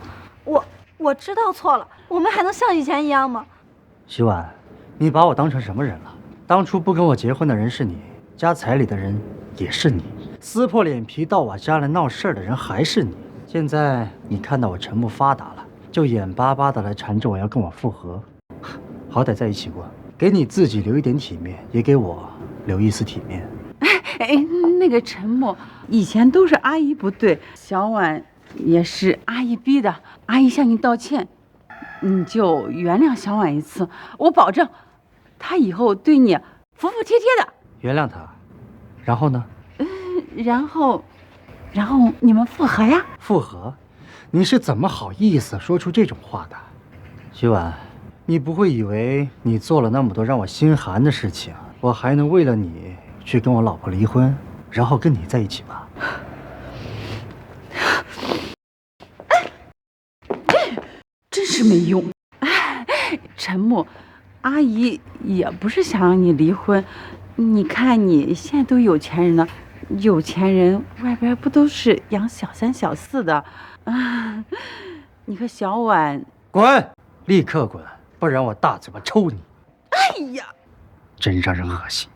我知道错了，我们还能像以前一样吗？徐婉，你把我当成什么人了？当初不跟我结婚的人是你，加彩礼的人也是你，撕破脸皮到我家来闹事儿的人还是你。现在你看到我陈默发达了，就眼巴巴的来缠着我要跟我复合。好歹在一起过，给你自己留一点体面，也给我留一丝体面。哎，那个陈默，以前都是阿姨不对，小婉也是阿姨逼的，阿姨向你道歉，你就原谅小婉一次，我保证，她以后对你服服帖帖的。原谅他，然后呢？然后你们复合呀？复合？你是怎么好意思说出这种话的？徐婉，你不会以为你做了那么多让我心寒的事情，我还能为了你去跟我老婆离婚，然后跟你在一起吧？真是没用。陈默，阿姨也不是想让你离婚，你看你现在都有钱人了，有钱人外边不都是养小三小四的啊？你和小婉滚，立刻滚，不然我大嘴巴抽你！哎呀，真让人恶心。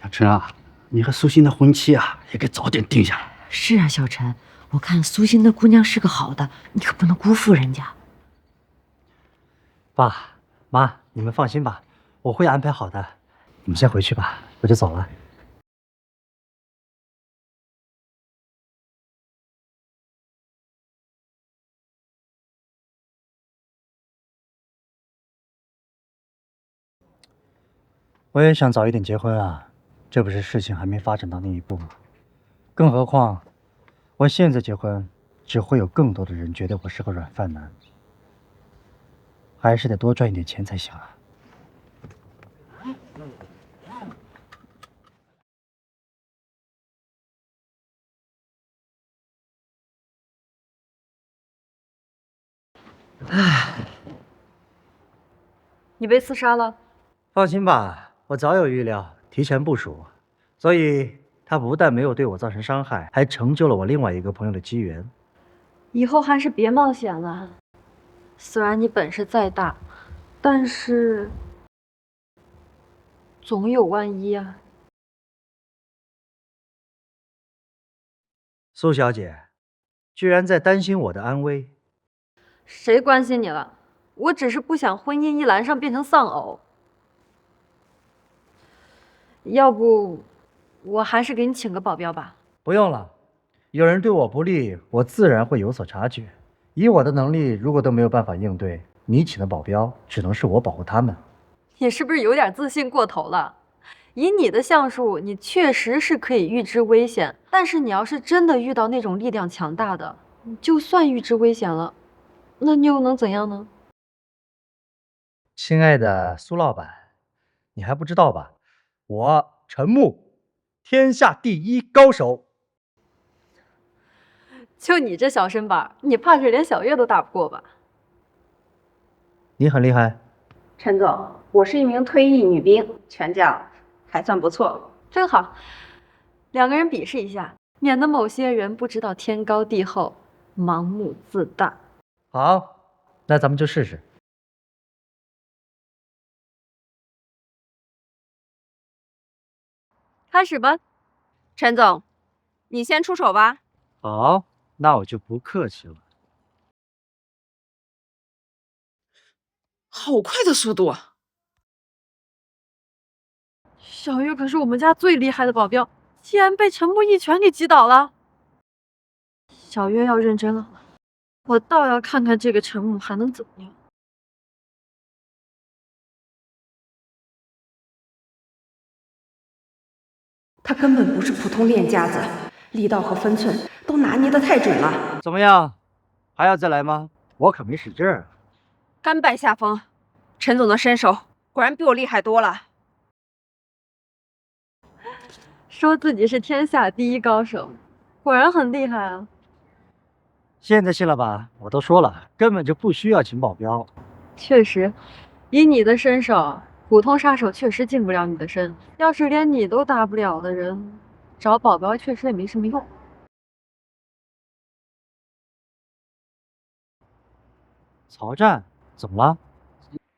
小陈啊，你和苏欣的婚期啊，也该早点定下来。是啊，小陈，我看苏欣的姑娘是个好的，你可不能辜负人家。爸妈，你们放心吧，我会安排好的。你们先回去吧，我就走了。我也想早一点结婚啊，这不是事情还没发展到那一步吗？更何况，我现在结婚，只会有更多的人觉得我是个软饭男。还是得多赚一点钱才行啊。你被刺杀了？放心吧，我早有预料，提前部署，所以他不但没有对我造成伤害，还成就了我另外一个朋友的机缘。以后还是别冒险了。虽然你本事再大，但是总有万一啊。苏小姐，居然在担心我的安危。谁关心你了？我只是不想婚姻一栏上变成丧偶。要不，我还是给你请个保镖吧。不用了，有人对我不利，我自然会有所察觉。以我的能力，如果都没有办法应对，你请的保镖只能是我保护他们。你是不是有点自信过头了？以你的相术，你确实是可以预知危险，但是你要是真的遇到那种力量强大的，就算预知危险了，那你又能怎样呢？亲爱的苏老板，你还不知道吧？我陈木，天下第一高手。就你这小身板，你怕是连小月都打不过吧？你很厉害。陈总，我是一名退役女兵，拳脚还算不错。真好，两个人比试一下，免得某些人不知道天高地厚，盲目自大。好，那咱们就试试。开始吧。陈总，你先出手吧。好，那我就不客气了。好快的速度啊！小月可是我们家最厉害的保镖，竟然被陈木一拳给击倒了。小月要认真了，我倒要看看这个陈木还能怎么样。他根本不是普通练家子，力道和分寸都拿捏得太准了。怎么样？还要再来吗？我可没使劲儿。甘拜下风，陈总的身手果然比我厉害多了。说自己是天下第一高手，果然很厉害啊！现在信了吧？我都说了，根本就不需要请保镖。确实，以你的身手，普通杀手确实近不了你的身。要是连你都打不了的人，找保镖确实也没什么用。曹战，怎么了？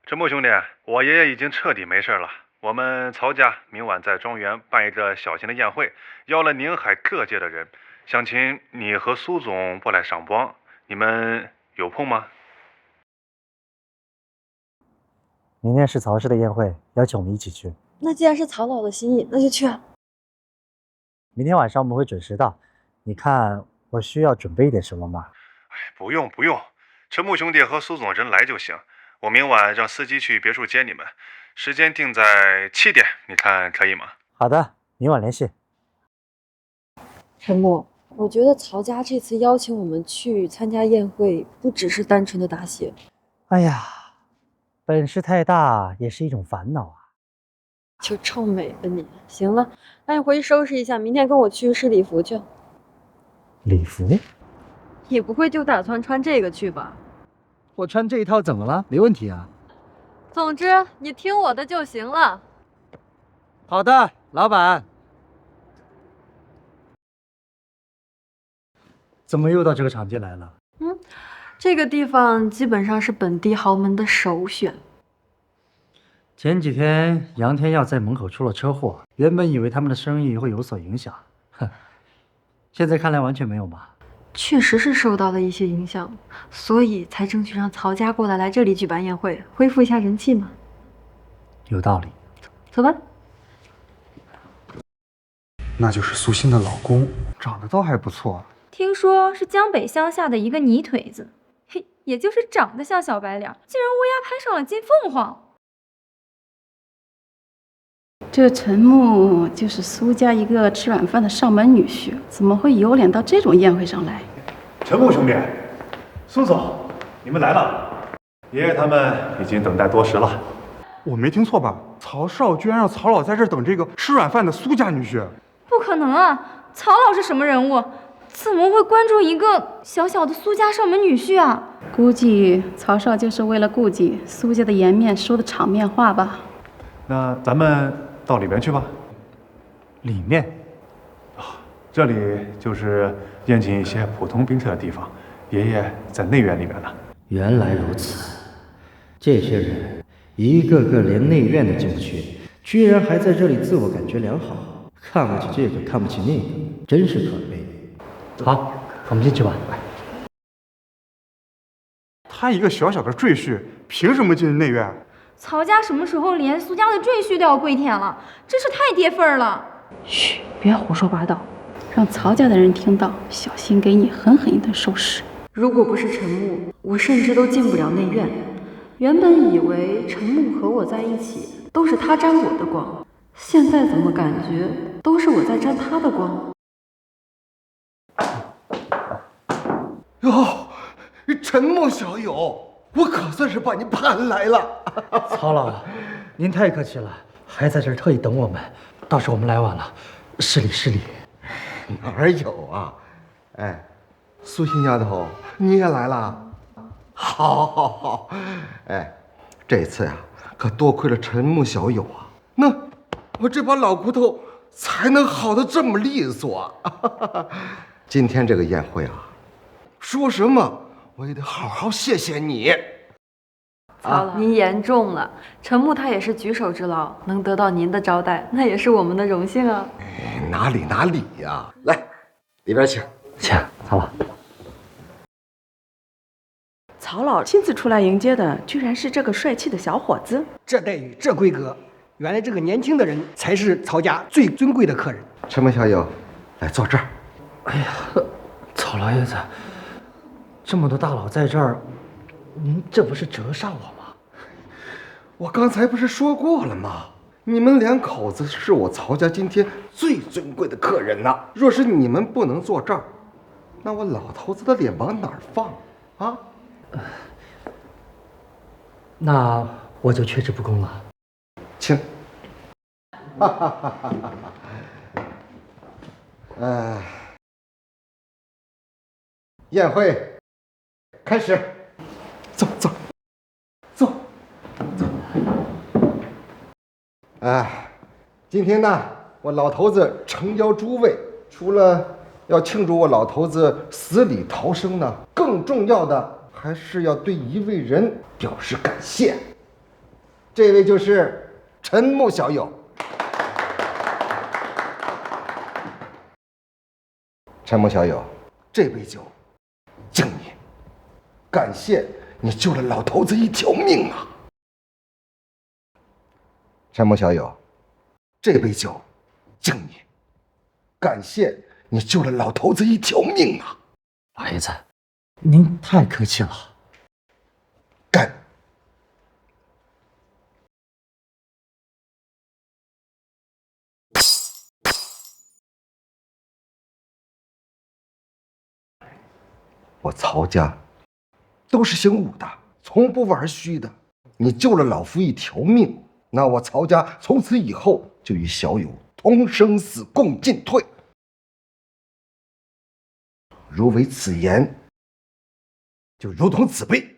陈木兄弟，我爷爷已经彻底没事了。我们曹家明晚在庄园办一个小型的宴会，邀了宁海各界的人，想请你和苏总过来赏光，你们有空吗？明天是曹氏的宴会，邀请我们一起去。那既然是曹老的心意，那就去啊。明天晚上我们会准时到。你看我需要准备一点什么吗？不用，陈木兄弟和苏总人来就行。我明晚让司机去别墅接你们，时间定在7点，你看可以吗？好的，明晚联系。陈木，我觉得曹家这次邀请我们去参加宴会，不只是单纯的答谢。哎呀，本事太大也是一种烦恼啊。就臭美吧你！行了，那你回去收拾一下，明天跟我去试礼服去。礼服？你不会就打算穿这个去吧？我穿这一套怎么了？没问题啊。总之，你听我的就行了。好的，老板。怎么又到这个场地来了？这个地方基本上是本地豪门的首选。前几天杨天耀在门口出了车祸，原本以为他们的生意会有所影响，现在看来完全没有嘛。确实是受到了一些影响，所以才争取让曹家过来这里举办宴会，恢复一下人气嘛。有道理。走吧。那就是苏欣的老公，长得倒还不错。听说是江北乡下的一个泥腿子，嘿，也就是长得像小白脸，竟然乌鸦攀上了金凤凰。这陈木就是苏家一个吃软饭的上门女婿，怎么会有脸到这种宴会上来？陈木兄弟，苏总，你们来了。爷爷他们已经等待多时了。我没听错吧？曹少居然让曹老在这儿等这个吃软饭的苏家女婿？不可能啊！曹老是什么人物？怎么会关注一个小小的苏家上门女婿啊？估计曹少就是为了顾及苏家的颜面说的场面话吧。那咱们到里边去吧。里面这里就是宴请一些普通宾客的地方。爷爷在内院里面呢。原来如此，这些人一个个连内院都进不去，居然还在这里自我感觉良好，看不起这个，看不起那个，真是可悲。好，我们进去吧。他一个小小的赘婿，凭什么进内院？曹家什么时候连苏家的赘婿都要跪舔了？真是太跌份了！嘘，别胡说八道，让曹家的人听到，小心给你狠狠一顿收拾。如果不是陈木，我甚至都进不了内院。原本以为陈木和我在一起都是他沾我的光，现在怎么感觉都是我在沾他的光？哟，陈木小友，我可算是把你盼来了。曹老，您太客气了，还在这儿特意等我们。倒是我们来晚了，失礼失礼。哪儿有啊？哎，苏欣丫头，你也来了？好，好，好。哎，这次呀，可多亏了陈木小友啊，那我这把老骨头才能好得这么利索。今天这个宴会啊，说什么我也得好好谢谢你。曹老，您言重了。陈木他也是举手之劳，能得到您的招待，那也是我们的荣幸啊。哪里哪里呀！来，里边请。请曹老。曹老亲自出来迎接的，居然是这个帅气的小伙子。这待遇，这规格，原来这个年轻的人才是曹家最尊贵的客人。陈木小友，来坐这儿。哎呀，曹老爷子，这么多大佬在这儿，您这不是折煞我吗？我刚才不是说过了吗？你们两口子是我曹家今天最尊贵的客人呐。若是你们不能坐这儿，那我老头子的脸往哪儿放啊？那我就缺职不恭了。请。宴会开始，坐坐坐坐。今天呢，我老头子诚邀诸位，除了要庆祝我老头子死里逃生呢，更重要的还是要对一位人表示感谢。这位就是陈木小友。陈木小友，这杯酒敬你，感谢你救了老头子一条命啊！陈木小友，这杯酒敬你，感谢你救了老头子一条命啊！老爷子，您太客气了。干！我曹家都是姓武的，从不玩虚的。你救了老夫一条命，那我曹家从此以后就与小友同生死共进退。如违此言，就如同此辈。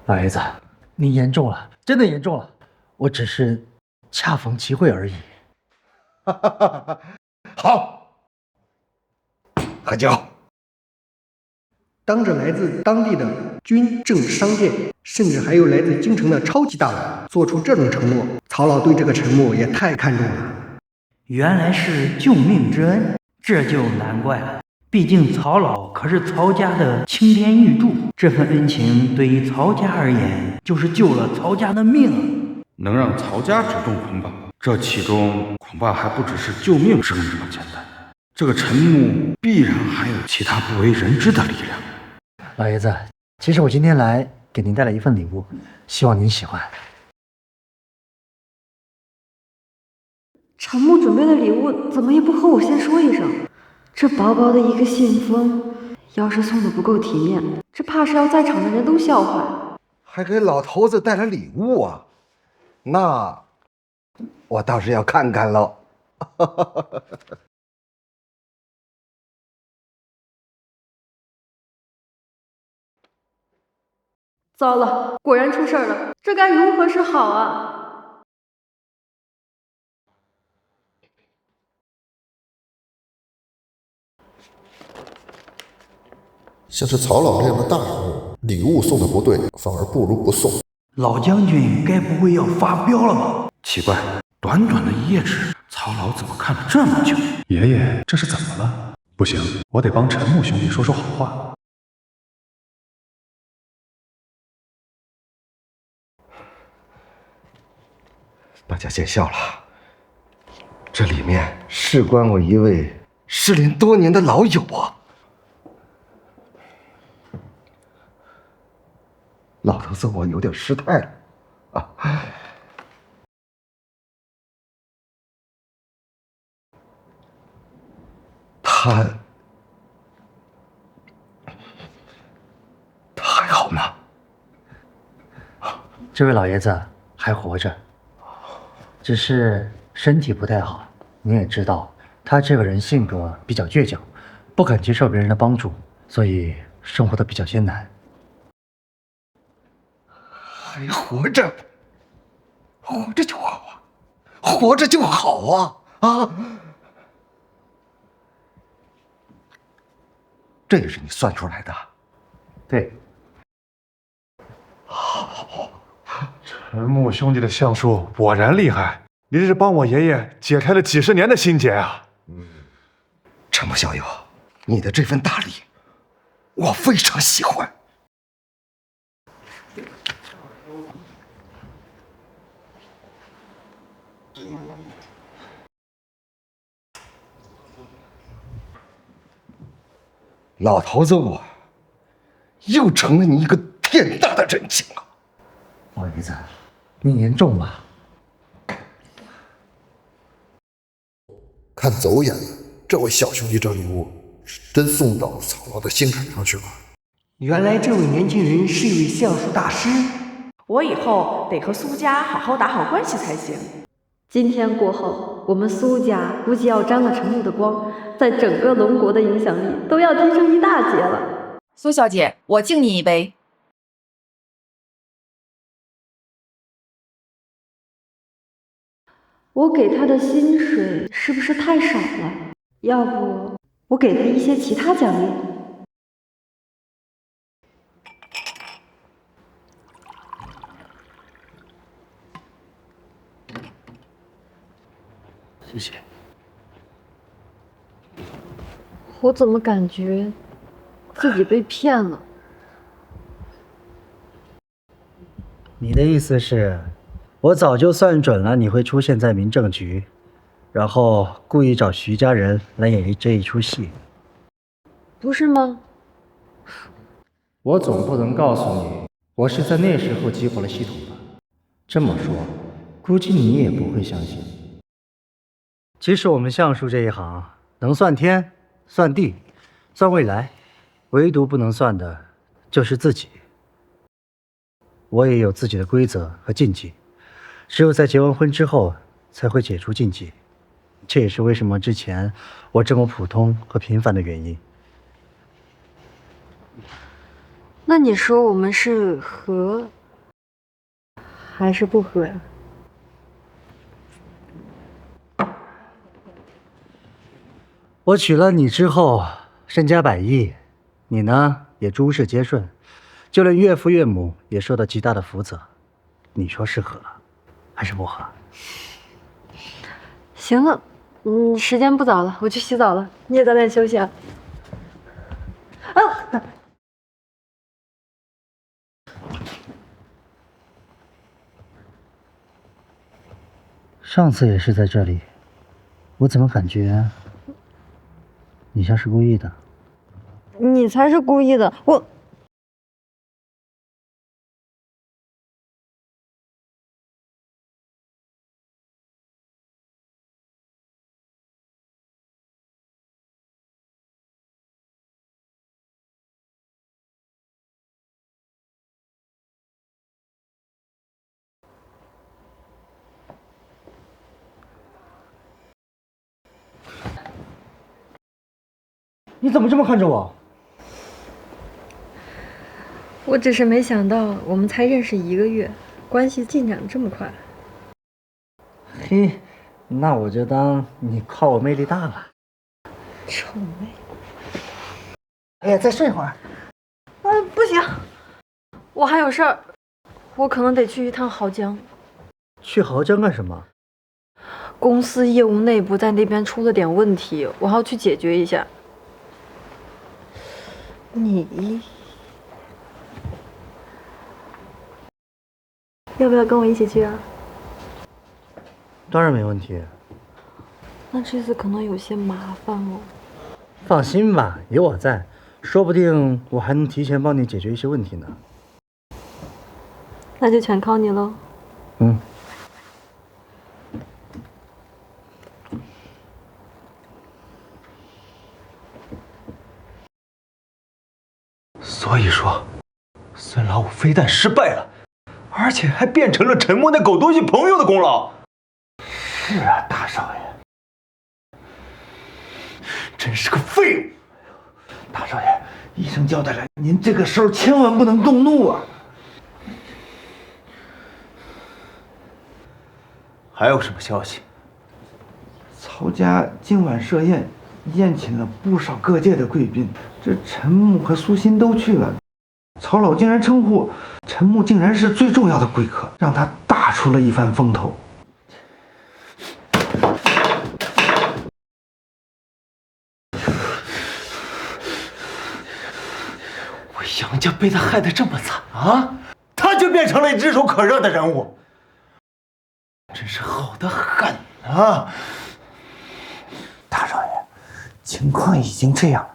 老爷子，您言重了，真的言重了。我只是恰逢其会而已。好，喝酒。当着来自当地的军政商界，甚至还有来自京城的超级大佬做出这种承诺，曹老对这个陈木也太看重了。原来是救命之恩，这就难怪了。毕竟曹老可是曹家的青天玉柱，这份恩情对于曹家而言，就是救了曹家的命。能让曹家主动捆绑，这其中恐怕还不只是救命之恩这么简单。这个陈木必然还有其他不为人知的力量。老爷子，其实我今天来给您带来一份礼物，希望您喜欢。陈木准备的礼物怎么也不和我先说一声？这薄薄的一个信封，要是送的不够体面，这怕是要在场的人都笑话。还给老头子带来礼物啊？那我倒是要看看喽。糟了，果然出事儿了，这该如何是好啊？像是曹老这样的大人物，礼物送的不对，反而不如不送。老将军该不会要发飙了吧？奇怪，短短的1页纸，曹老怎么看了这么久？爷爷，这是怎么了？不行，我得帮陈木兄弟说说好话。大家见笑了，这里面事关我一位失联多年的老友啊。老头子，我有点失态了啊。他还好吗？这位老爷子还活着，只是身体不太好。你也知道，他这个人性格比较倔强，不肯接受别人的帮助，所以生活的比较艰难。还活着，活着就好啊，活着就好啊！啊，这也是你算出来的？对。陈木兄弟的相术果然厉害，你这是帮我爷爷解开了几十年的心结啊！陈木小友，你的这份大礼，我非常喜欢。老头子，我又成了你一个天大的人情了。老爷子，你严重了。看走眼了，这位小兄弟这礼物是真送到曹老的心坎上去了。原来这位年轻人是一位相术大师，我以后得和苏家好好打好关系才行。今天过后，我们苏家估计要沾了陈木的光，在整个龙国的影响力都要提升一大截了。苏小姐，我敬你一杯。我给他的薪水是不是太少了？要不我给他一些其他奖励？谢谢。我怎么感觉自己被骗了？你的意思是，我早就算准了你会出现在民政局，然后故意找徐家人来演这一出戏，不是吗？我总不能告诉你，我是在那时候激活了系统吧？这么说，估计你也不会相信。其实我们相术这一行能算天、算地、算未来，唯独不能算的就是自己。我也有自己的规则和禁忌，只有在结完婚之后才会解除禁忌。这也是为什么之前我这么普通和平凡的原因。那你说我们是合还是不合呀？我娶了你之后，身家100亿，你呢也诸事皆顺，就连岳父岳母也受到极大的福泽。你说是合还是不合？行了，时间不早了，我去洗澡了，你也早点休息啊。上次也是在这里，我怎么感觉你像是故意的？你才是故意的，我。你怎么这么看着我？我只是没想到我们才认识1个月，关系进展这么快。嘿，那我就当你夸我魅力大了。臭美。哎呀，再睡会儿。不行，我还有事儿，我可能得去一趟濠江。去濠江干什么？公司业务内部在那边出了点问题，我要去解决一下。你要不要跟我一起去啊？当然没问题。那这次可能有些麻烦哦。放心吧，有我在，说不定我还能提前帮你解决一些问题呢。那就全靠你喽。嗯。所以说，孙老五非但失败了，而且还变成了陈默那狗东西朋友的功劳。是啊，大少爷，真是个废物。大少爷，医生交代了，您这个时候千万不能动怒啊。还有什么消息？曹家今晚设宴，宴请了不少各界的贵宾，这陈木和苏欣都去了。曹老竟然称呼陈木竟然是最重要的贵客，让他大出了一番风头。我杨家被他害得这么惨啊，他却变成了炙手可热的人物，真是好得很啊！大少爷，情况已经这样了，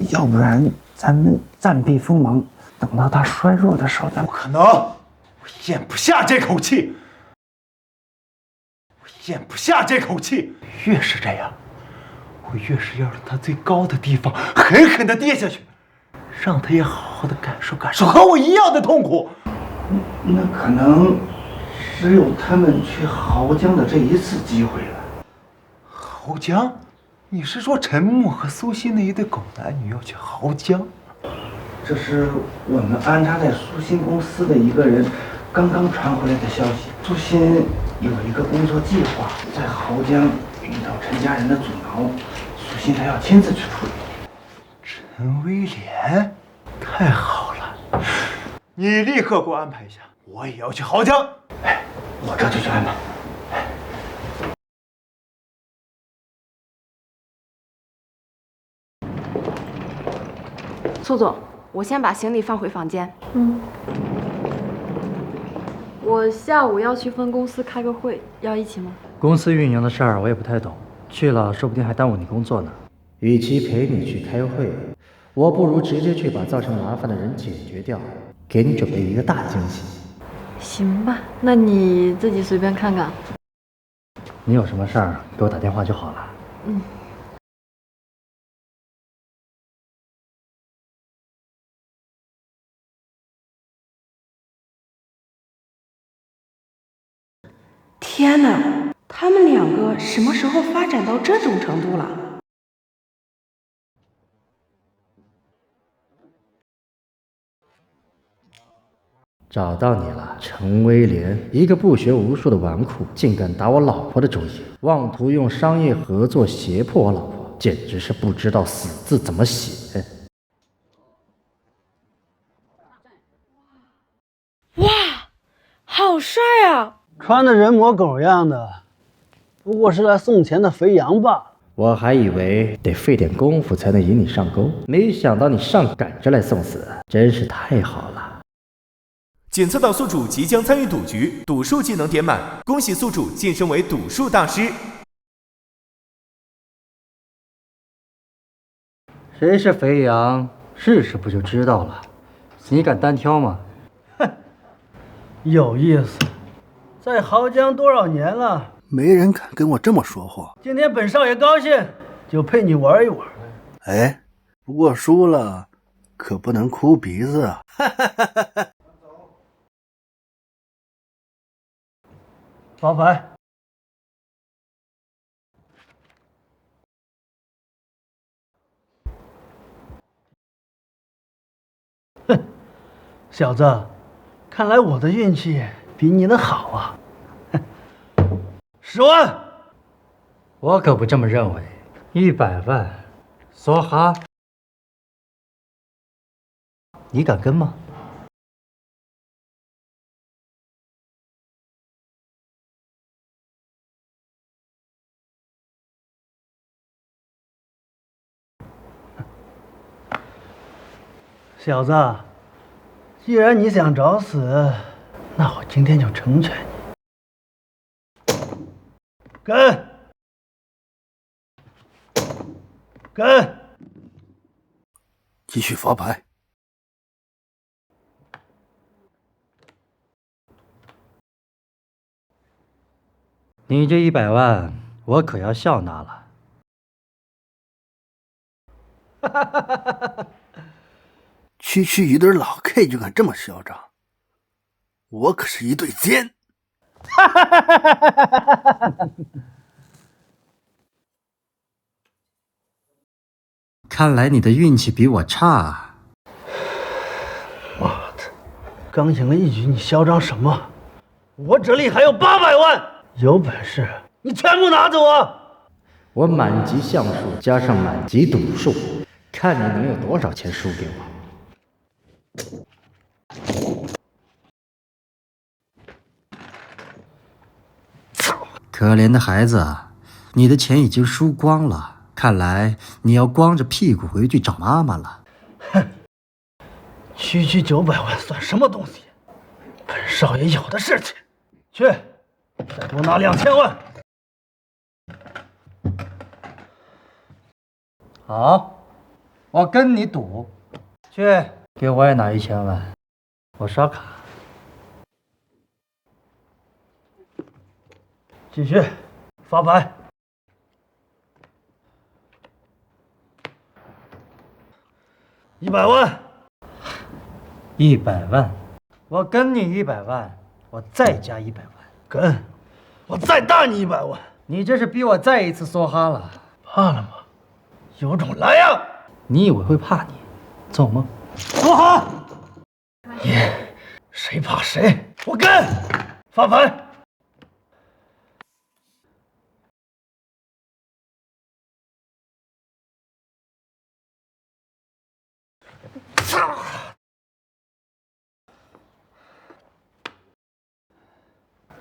要不然咱们暂避锋芒，等到他衰弱的时候再。不可能，我咽不下这口气，越是这样，我越是要让他最高的地方狠狠地跌下去，让他也好好的感受感受和我一样的痛苦。那可能只有他们去濠江的这一次机会了。濠江？你是说陈木和苏欣那一对狗男女要去濠江？这是我们安插在苏欣公司的一个人刚刚传回来的消息。苏欣有一个工作计划，在濠江遇到陈家人的阻挠，苏欣她要亲自去处理。陈威廉，太好了！你立刻给我安排一下，我也要去濠江。哎，我这就去安排。苏总，我先把行李放回房间。我下午要去分公司开个会，要一起吗？公司运营的事儿我也不太懂，去了说不定还耽误你工作呢。与其陪你去开会，我不如直接去把造成麻烦的人解决掉，给你准备一个大惊喜。行吧，那你自己随便看看。你有什么事儿给我打电话就好了。嗯。天哪，他们两个什么时候发展到这种程度了？找到你了，陈威廉，一个不学无术的纨绔，竟敢打我老婆的主意，妄图用商业合作胁迫我老婆，简直是不知道死字怎么写。哇，好帅啊！穿的人模狗样的，不过是来送钱的肥羊罢了。我还以为得费点功夫才能引你上钩，没想到你上赶着来送死，真是太好了。检测到宿主即将参与赌局，赌术技能点满，恭喜宿主晋升为赌术大师。谁是肥羊，试试不就知道了。你敢单挑吗？哼，有意思。在濠江多少年了，没人敢跟我这么说话。今天本少爷高兴，就陪你玩一玩。哎，不过输了可不能哭鼻子啊！发牌。哼，小子，看来我的运气比你的好啊。10万，我可不这么认为。100万，梭哈，你敢跟吗？小子，既然你想找死，那我今天就成全你。跟，继续发牌。你这100万，我可要笑纳了。区区一对老 K 就敢这么嚣张，我可是一对尖。看来你的运气比我差。妈的，刚赢了一局，你嚣张什么？我这里还有800万，有本事你全部拿走啊！我满级像数加上满级赌数，看你能有多少钱输给我。可怜的孩子，你的钱已经输光了，看来你要光着屁股回去找妈妈了。哼，区区900万算什么东西？本少爷有的是钱。去，再给我拿2000万。好，我跟你赌。去，给我也拿1000万，我刷卡。继续发牌。100万，100万，我跟你100万，我再加100万，跟，我再大你100万。你这是逼我再一次梭哈了。怕了吗？有种来呀！你以为会怕你？做梦！梭哈！谁怕谁？我跟，发牌。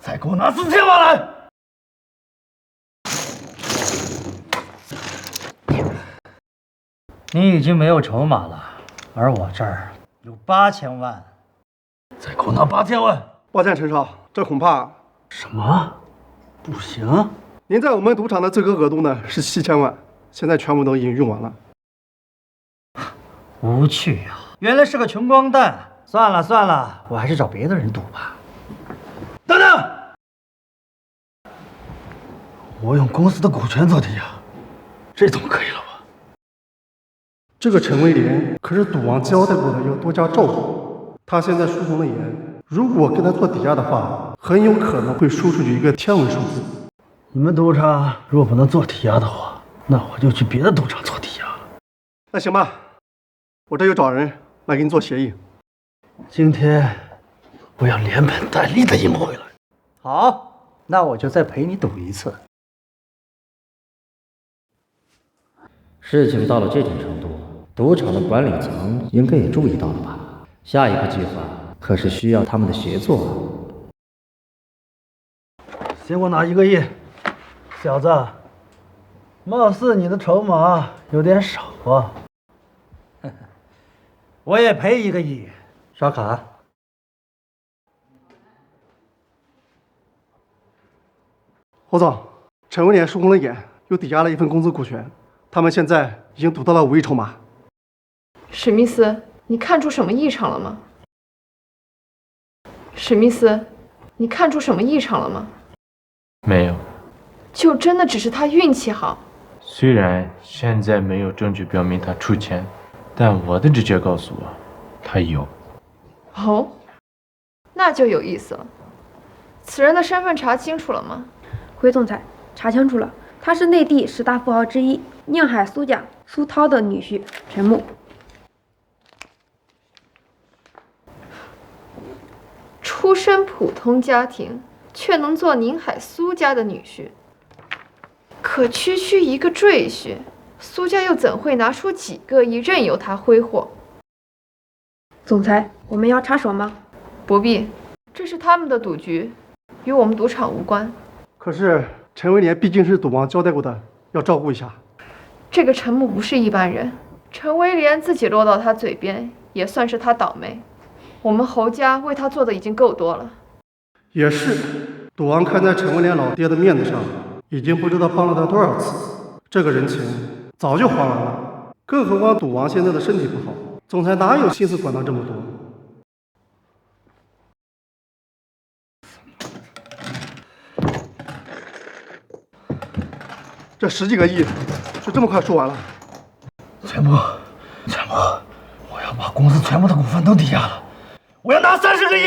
再给我拿4000万来！你已经没有筹码了，而我这儿有8000万。再给我拿8000万！抱歉，陈少，这恐怕……什么？不行！您在我们赌场的最高额度呢是7000万，现在全部都已经用完了。无趣啊！原来是个穷光蛋。算了算了，我还是找别的人赌吧。等等，我用公司的股权做抵押，这总可以了吧？这个陈威廉可是赌王交代过的要多加照顾，他现在输红了眼，如果跟他做抵押的话，很有可能会输出去一个天文数字。你们赌场若不能做抵押的话，那我就去别的赌场做抵押了。那行吧，我这就找人来给你做协议。今天我要连本带利的赢回来。好，那我就再陪你赌一次。事情到了这种程度，赌场的管理层应该也注意到了吧？下一步计划可是需要他们的协作啊。先给我拿1个亿，小子，貌似你的筹码有点少啊。我也赔1个亿。刷卡。侯总，陈威廉输红了眼，又抵押了一份公司股权，他们现在已经赌到了5亿筹码。史密斯，你看出什么异常了吗？史密斯，你看出什么异常了吗？没有，就真的只是他运气好。虽然现在没有证据表明他出钱，但我的直觉告诉我，他有。哦，那就有意思了。此人的身份查清楚了吗？回总裁，查清楚了，他是内地10大富豪之一，宁海苏家苏涛的女婿陈木。身普通家庭，却能做宁海苏家的女婿，可区区一个赘婿，苏家又怎会拿出几个亿任由他挥霍？总裁，我们要插手吗？不必，这是他们的赌局，与我们赌场无关。可是陈威廉毕竟是赌王交代过的，要照顾一下。这个陈木不是一般人，陈威廉自己落到他嘴边，也算是他倒霉。我们侯家为他做的已经够多了。也是，赌王看在陈威廉老爹的面子上，已经不知道帮了他多少次，这个人情早就还完了。更何况赌王现在的身体不好，总裁哪有心思管他这么多？这10几个亿就这么快说完了？全部，我要把公司全部的股份都抵押了，我要拿30个亿。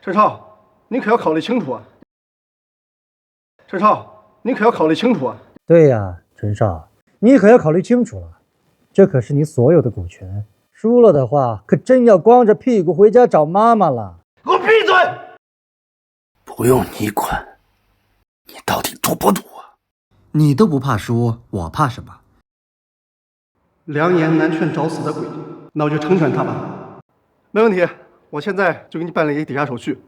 陈少，你可要考虑清楚啊！陈少，你可要考虑清楚啊！对呀，陈少，你可要考虑清楚了，这可是你所有的股权，输了的话，可真要光着屁股回家找妈妈了。给我闭嘴！不用你管，你到底赌不赌啊？你都不怕输，我怕什么？良言难劝找死的鬼，那我就成全他吧。没问题，我现在就给你办理一个抵押手续。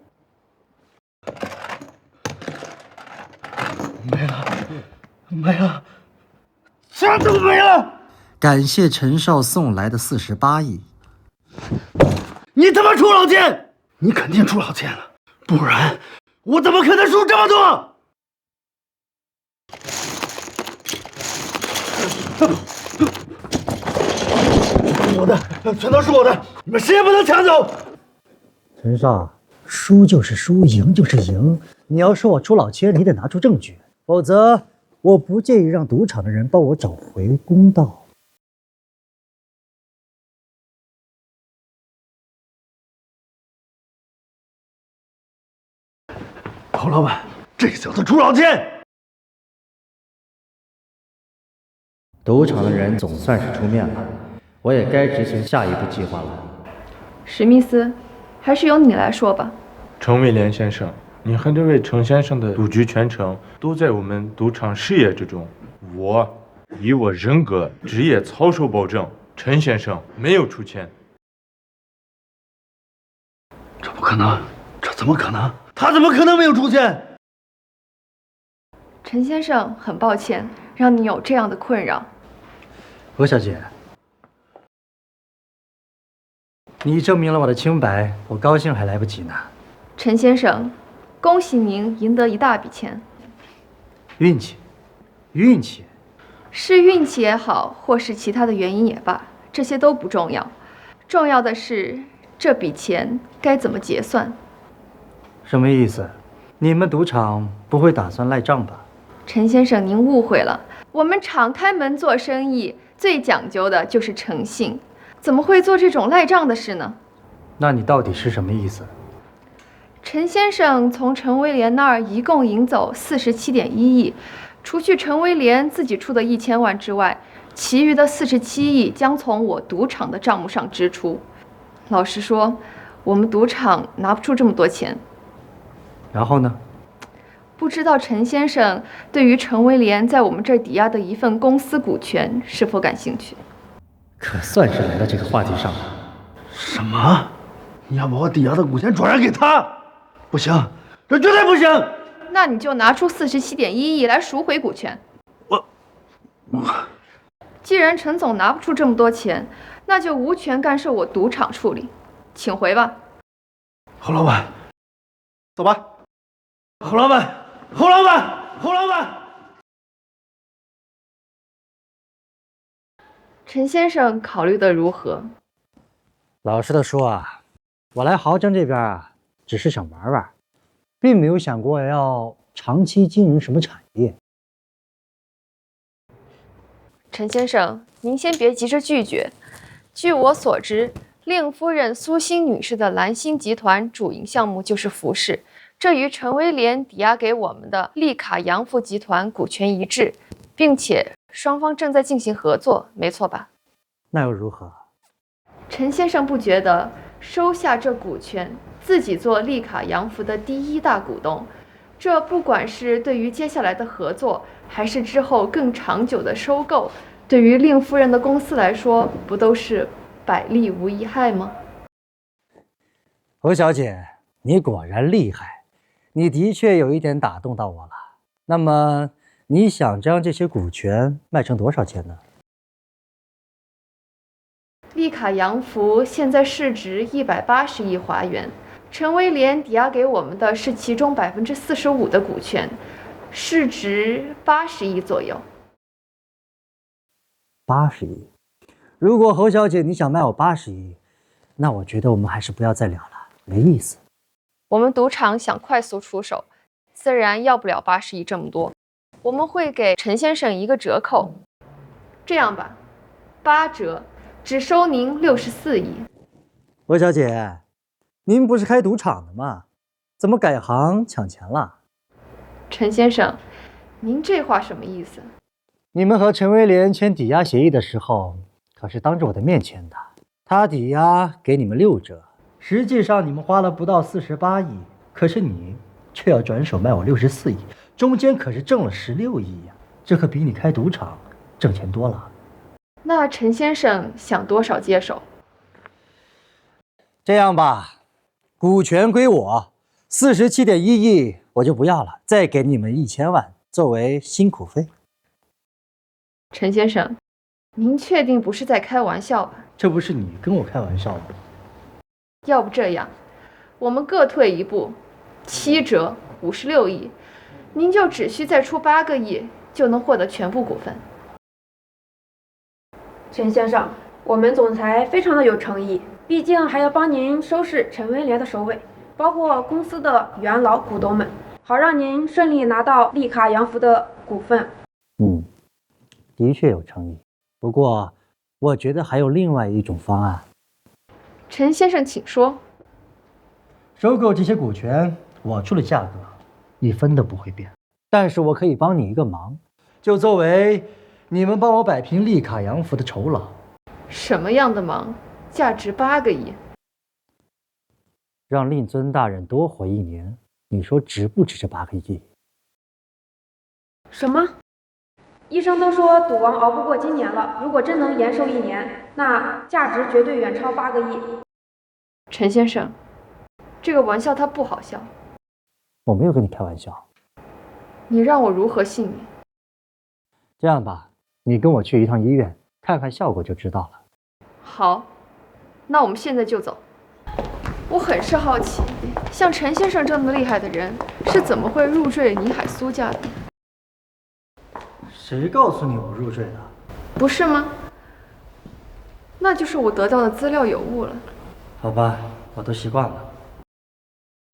没了，全都没了！感谢陈少送来的48亿。你他妈出老千！你肯定出老千了，不然我怎么可能输这么多？我的，全都是我的，你们谁也不能抢走！陈少，输就是输，赢就是赢。你要说我出老千，你得拿出证据，否则我不介意让赌场的人帮我找回公道。侯老板，这小子出老千！赌场的人总算是出面了，我也该执行下一步计划了。史密斯，还是由你来说吧。陈威廉先生，你和这位陈先生的赌局全程都在我们赌场事业之中。我以我人格、职业操守保证，陈先生没有出钱。这不可能，这怎么可能？他怎么可能没有出钱？陈先生，很抱歉让你有这样的困扰。何小姐，你证明了我的清白，我高兴还来不及呢。陈先生，恭喜您赢得一大笔钱。运气，运气，是运气也好，或是其他的原因也罢，这些都不重要。重要的是这笔钱该怎么结算。什么意思？你们赌场不会打算赖账吧？陈先生，您误会了。我们敞开门做生意，最讲究的就是诚信，怎么会做这种赖账的事呢？那你到底是什么意思？陈先生从陈威廉那儿一共赢走47.1亿，除去陈威廉自己出的1000万之外，其余的47亿将从我赌场的账目上支出。老实说，我们赌场拿不出这么多钱。然后呢？不知道陈先生对于陈威廉在我们这儿抵押的一份公司股权是否感兴趣？可算是来到这个话题上了。什么？你要把我抵押的股权转让给他？不行，这绝对不行！那你就拿出47.1亿来赎回股权。既然陈总拿不出这么多钱，那就无权干涉我赌场处理，请回吧。侯老板，走吧。侯老板，侯老板，侯老板。陈先生考虑的如何？老实的说啊，我来豪江这边啊，只是想玩玩，并没有想过要长期经营什么产业。陈先生，您先别急着拒绝。据我所知，令夫人苏欣女士的蓝星集团主营项目就是服饰，这与陈威廉抵押给我们的利卡洋服集团股权一致，并且双方正在进行合作，没错吧？那又如何？陈先生不觉得收下这股权，自自己做利卡洋服的第一大股东，这不管是对于接下来的合作，还是之后更长久的收购，对于令夫人的公司来说，不都是百利无一害吗？侯小姐，你果然厉害，你的确有一点打动到我了。那么，你想将这些股权卖成多少钱呢？利卡洋服现在市值180亿华元，陈威廉抵押给我们的是其中45%的股权，市值80亿左右。80亿？如果侯小姐你想卖我80亿，那我觉得我们还是不要再聊了，没意思。我们赌场想快速出手，自然要不了80亿这么多，我们会给陈先生一个折扣。这样吧，8折。只收您64亿。侯小姐，您不是开赌场的吗？怎么改行抢钱了？陈先生，您这话什么意思？你们和陈威廉签抵押协议的时候，可是当着我的面签的。他抵押给你们6折，实际上你们花了不到48亿，可是你却要转手卖我64亿，中间可是挣了16亿呀！这可比你开赌场挣钱多了。那陈先生想多少接手？这样吧，股权归我，47.1亿我就不要了，再给你们1000万作为辛苦费。陈先生，您确定不是在开玩笑吧？这不是你跟我开玩笑吗？要不这样，我们各退一步，7折56亿，您就只需再出8个亿，就能获得全部股份。陈先生，我们总裁非常的有诚意，毕竟还要帮您收拾陈威廉的首尾，包括公司的元老股东们，好让您顺利拿到利卡洋服的股份。的确有诚意，不过我觉得还有另外一种方案。陈先生，请说。收购这些股权，我出的价格，你分的不会变，但是我可以帮你一个忙，就作为你们帮我摆平利卡洋服的酬劳。什么样的忙？价值8个亿。让令尊大人多活1年，你说值不值这8个亿？什么？医生都说赌王熬不过今年了，如果真能延寿1年，那价值绝对远超8个亿。陈先生，这个玩笑它不好笑。我没有跟你开玩笑。你让我如何信你？这样吧，你跟我去一趟医院，看看效果就知道了。好，那我们现在就走。我很是好奇，像陈先生这么厉害的人，是怎么会入赘倪海苏家的？谁告诉你我入赘的？不是吗？那就是我得到的资料有误了。好吧，我都习惯了。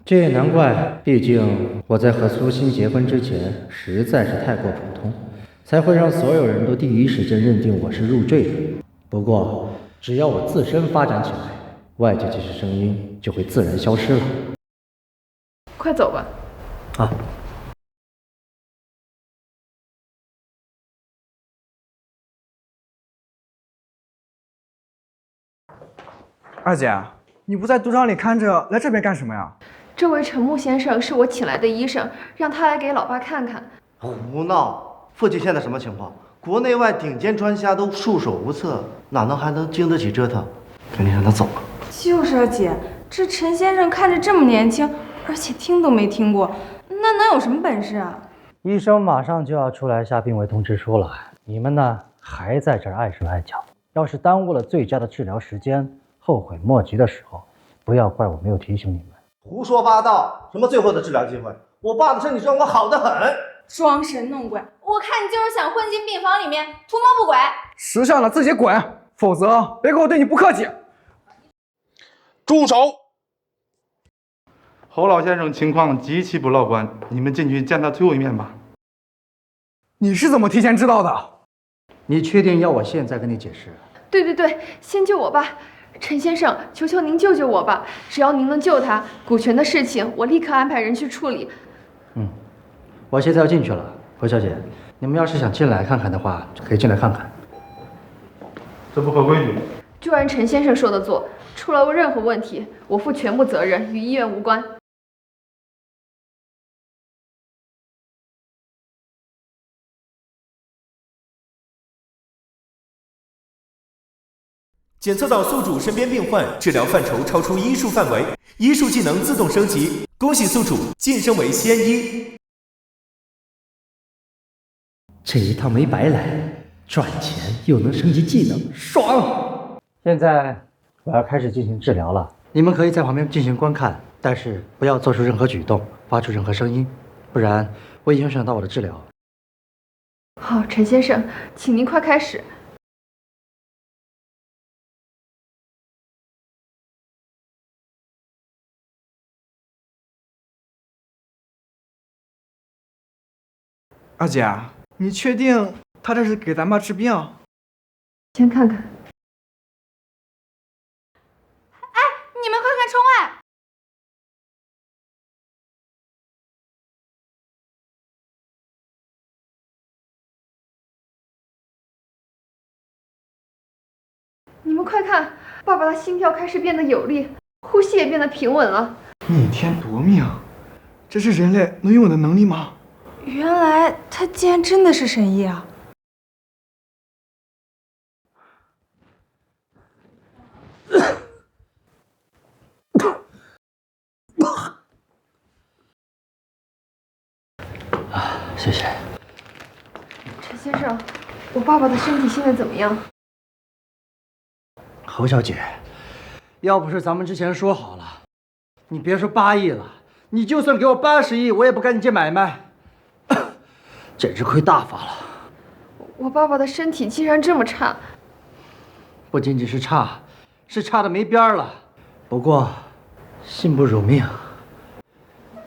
这也难怪，毕竟我在和苏欣结婚之前实在是太过普通，才会让所有人都第一时间认定我是入赘的。不过，只要我自身发展起来，外界这些声音就会自然消失了。快走吧。啊。二姐，你不在赌场里看着，来这边干什么呀？这位陈木先生是我请来的医生，让他来给老爸看看。胡闹！父亲现在什么情况？国内外顶尖专家都束手无策，哪能还能经得起折腾？赶紧让他走吧。就是啊，姐，这陈先生看着这么年轻，而且听都没听过，那能有什么本事啊？医生马上就要出来下病危通知书了，你们呢还在这儿碍手碍脚，要是耽误了最佳的治疗时间，后悔莫及的时候，不要怪我没有提醒你们。胡说八道！什么最后的治疗机会？我爸的身体状况好得很。装神弄鬼！我看你就是想混进病房里面图谋不轨。识相了自己滚，否则别给我对你不客气。住手！侯老先生情况极其不乐观，你们进去见他最后一面吧。你是怎么提前知道的？你确定要我现在跟你解释？对，先救我吧。陈先生，求求您救救我吧！只要您能救他，股权的事情我立刻安排人去处理。我现在要进去了，侯小姐，你们要是想进来看看的话，可以进来看看。这不合规矩。就按陈先生说的做，出了任何问题，我负全部责任，与医院无关。检测到宿主身边病患治疗范畴超出医术范围，医术技能自动升级，恭喜宿主晋升为仙医。这一趟没白来，赚钱又能升级技能，爽！现在我要开始进行治疗了，你们可以在旁边进行观看，但是不要做出任何举动，发出任何声音，不然会影响到我的治疗。好，陈先生，请您快开始。二姐，你确定他这是给咱爸治病？先看看。哎，你们快看窗外！你们快看，爸爸的心跳开始变得有力，呼吸也变得平稳了。逆天夺命，这是人类能拥有的能力吗？原来他竟然真的是神医啊！谢谢。陈先生，我爸爸的身体现在怎么样？侯小姐，要不是咱们之前说好了，你别说8亿了，你就算给我80亿，我也不跟你接买卖。简直亏大发了！我爸爸的身体竟然这么差，不仅仅是差，是差的没边了。不过，信不如命。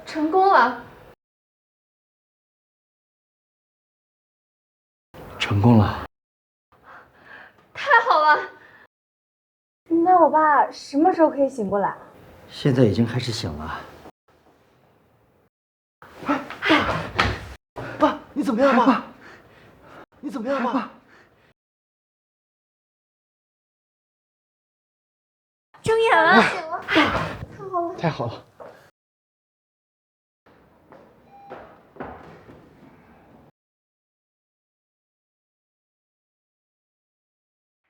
成功了！成功了！太好了！那我爸什么时候可以醒过来？现在已经开始醒了。爸，你怎么样，爸？你怎么样，爸？睁眼了！太好了！太好了！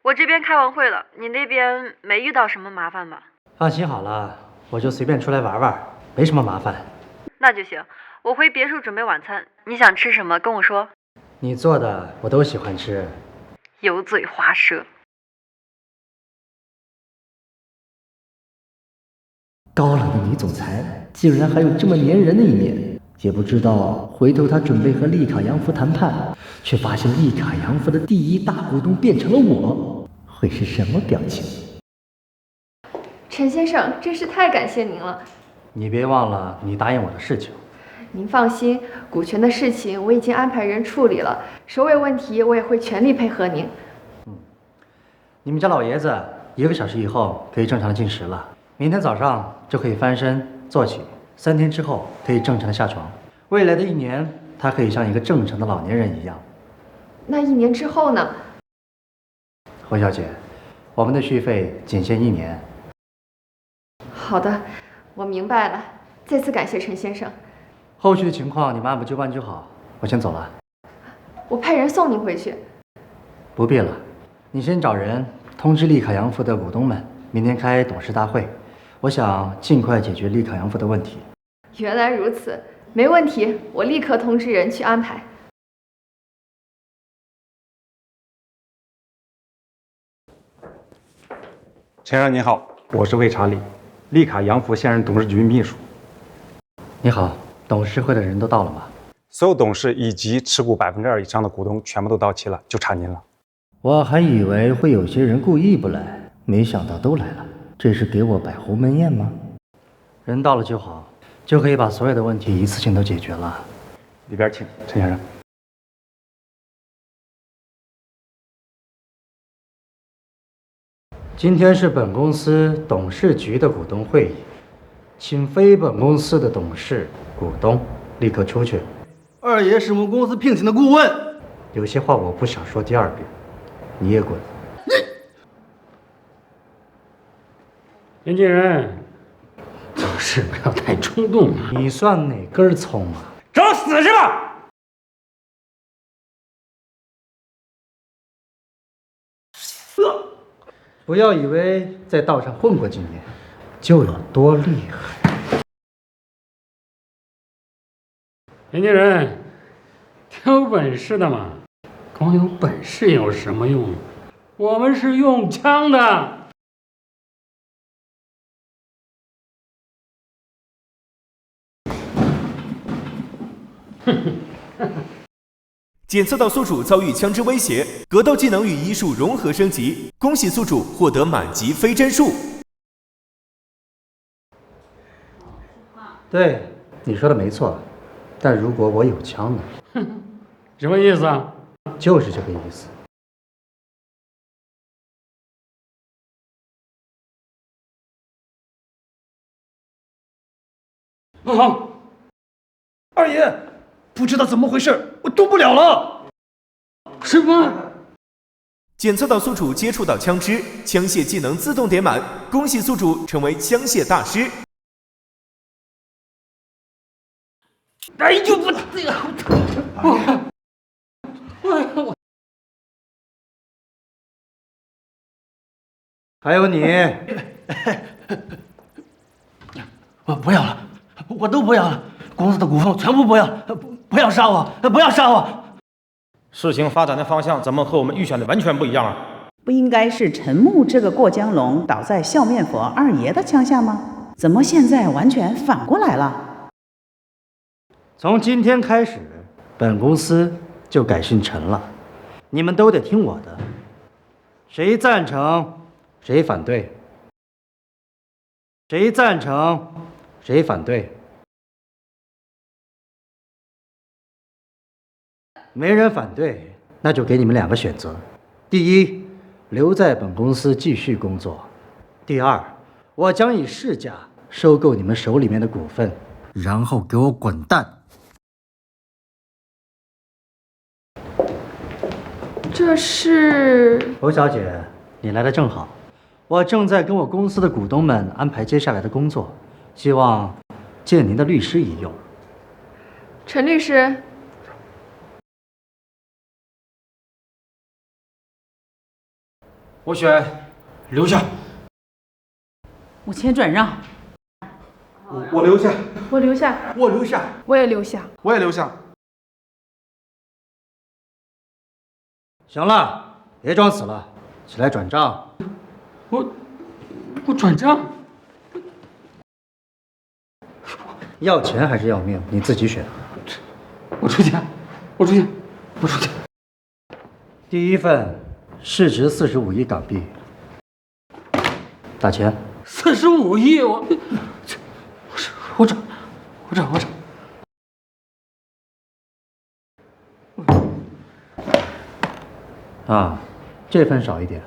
我这边开完会了，你那边没遇到什么麻烦吧？放心好了，我就随便出来玩玩，没什么麻烦。那就行，我回别墅准备晚餐，你想吃什么跟我说。你做的我都喜欢吃。油嘴滑舌。高冷的女总裁竟然还有这么粘人的一面，也不知道回头她准备和利卡扬夫谈判，却发现利卡扬夫的第一大股东变成了我，会是什么表情？陈先生，真是太感谢您了。你别忘了你答应我的事情。您放心，股权的事情我已经安排人处理了，首尾问题我也会全力配合您。你们家老爷子1个小时以后可以正常的进食了，明天早上就可以翻身坐起，3天之后可以正常的下床。未来的1年，他可以像一个正常的老年人一样。那1年之后呢？侯小姐，我们的续费仅限1年。好的，我明白了。再次感谢陈先生。后续的情况你们按部就班就好。我先走了。我派人送您回去。不必了，你先找人通知利卡扬夫的股东们，明天开董事大会。我想尽快解决利卡扬夫的问题。原来如此，没问题，我立刻通知人去安排。陈先生您好，我是魏查理，利卡扬夫现任董事局秘书。你好，董事会的人都到了吗？所有董事以及持股2%以上的股东全部都到齐了，就差您了。我还以为会有些人故意不来，没想到都来了。这是给我摆鸿门宴吗？人到了就好，就可以把所有的问题一次性都解决了。里边请，陈先生。今天是本公司董事局的股东会议，请非本公司的董事、股东立刻出去。二爷是我们公司聘请的顾问，有些话我不想说第2遍，你也滚。年轻人，做事不要太冲动啊！你算哪根葱啊？找死是吧？不要以为在道上混过几年就有多厉害。年轻人，挺有本事的嘛！光有本事有什么用？我们是用枪的。检测到宿主遭遇枪支威胁，格斗技能与医术融合升级，恭喜宿主获得满级飞帧数。对，你说的没错，但如果我有枪呢？什么意思啊？就是这个意思。不好，二爷，不知道怎么回事，我动不了了。什么？检测到宿主接触到枪支，枪械技能自动点满，恭喜宿主成为枪械大师。哎呦我！还有你，我不要了，我都不要了，公司的股份我全部不要，不要杀我，不要杀我！事情发展的方向怎么和我们预想的完全不一样啊？不应该是陈木这个过江龙倒在笑面佛二爷的枪下吗？怎么现在完全反过来了？从今天开始，本公司就改姓陈了，你们都得听我的，谁赞成，谁反对。谁赞成，谁反对。没人反对，那就给你们两个选择：第一，留在本公司继续工作；第二，我将以市价收购你们手里面的股份，然后给我滚蛋。这是侯小姐，你来的正好，我正在跟我公司的股东们安排接下来的工作，希望借您的律师一用。陈律师，我选留下。我签转让。我留下。我留下。我留下。我也留下。我也留下。行了，别装死了，起来转账。我转账？要钱还是要命？你自己选。我出钱，我出钱，我出钱。第一份市值45亿港币，打钱。45亿，我涨。啊，这份少一点。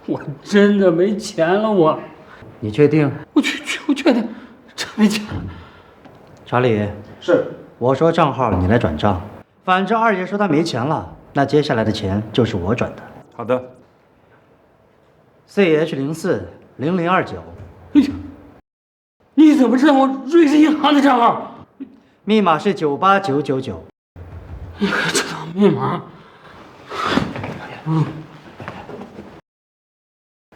我真的没钱了，我。你确定？我确定，真没钱了。查理，是。我说账号，你来转账。反正二爷说他没钱了，那接下来的钱就是我转的。好的。CH040029。哎呀，你怎么知道我瑞士银行的账号？密码是98999。你还知道密码？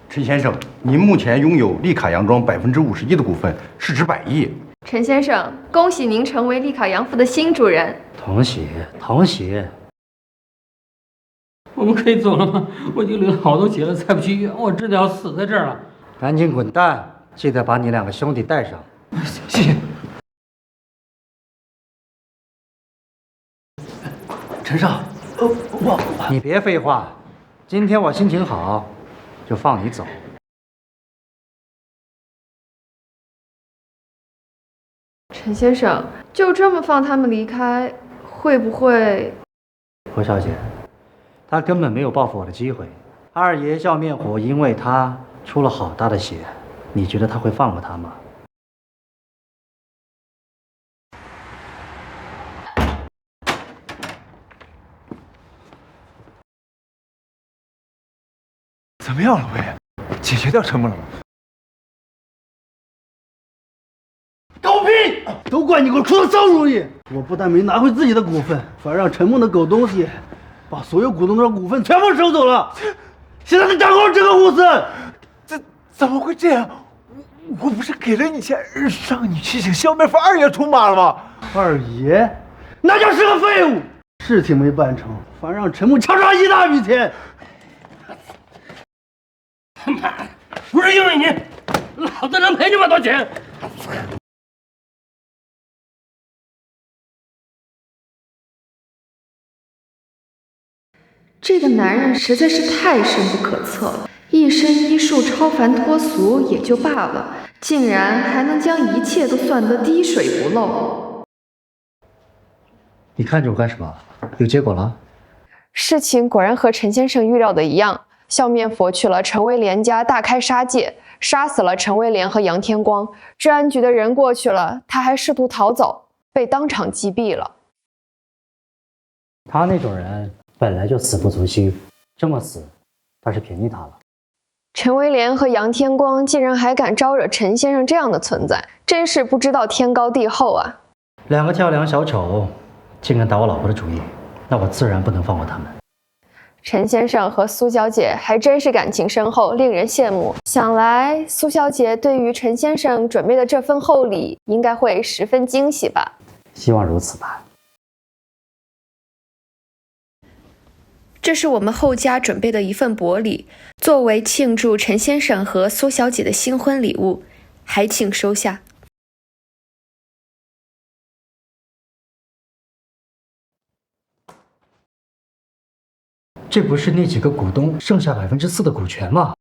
陈先生，您目前拥有利卡洋庄51%的股份，市值100亿。陈先生，恭喜您成为利卡洋服的新主人。同喜。我们可以走了吗？我已经领了好多钱了，再不去医院，我真的要死在这儿了。赶紧滚蛋！记得把你两个兄弟带上。谢谢。陈少，你别废话，今天我心情好，就放你走。陈先生，就这么放他们离开，会不会？侯小姐，他根本没有报复我的机会。二爷笑面虎因为他出了好大的血，你觉得他会放过他吗？么样了，魏？解决掉陈木了吗？狗屁！都怪你给我出的馊主意！我不但没拿回自己的股份，反而让陈梦的狗东西把所有股东的股份全部收走了。现在他掌控了整个公司。怎么会这样？我不是给了你钱，让你去请消灭府二爷出马了吗？二爷，那就是个废物，事情没办成，反而让陈木敲诈一大笔钱。他妈的，不是因为你，老子能赔这么多钱？这个男人实在是太深不可测了，一身医术超凡脱俗也就罢了，竟然还能将一切都算得滴水不漏。你看着我干什么？有结果了？事情果然和陈先生预料的一样，笑面佛去了陈威廉家大开杀戒，杀死了陈威廉和杨天光。治安局的人过去了，他还试图逃走，被当场击毙了。他那种人本来就死不足惜，这么死，倒是便宜他了。陈威廉和杨天光竟然还敢招惹陈先生这样的存在，真是不知道天高地厚啊！两个跳梁小丑竟然打我老婆的主意，那我自然不能放过他们。陈先生和苏小姐还真是感情深厚，令人羡慕。想来苏小姐对于陈先生准备的这份厚礼，应该会十分惊喜吧？希望如此吧。这是我们后家准备的一份薄礼，作为庆祝陈先生和苏小姐的新婚礼物，还请收下。这不是那几个股东剩下4%的股权吗？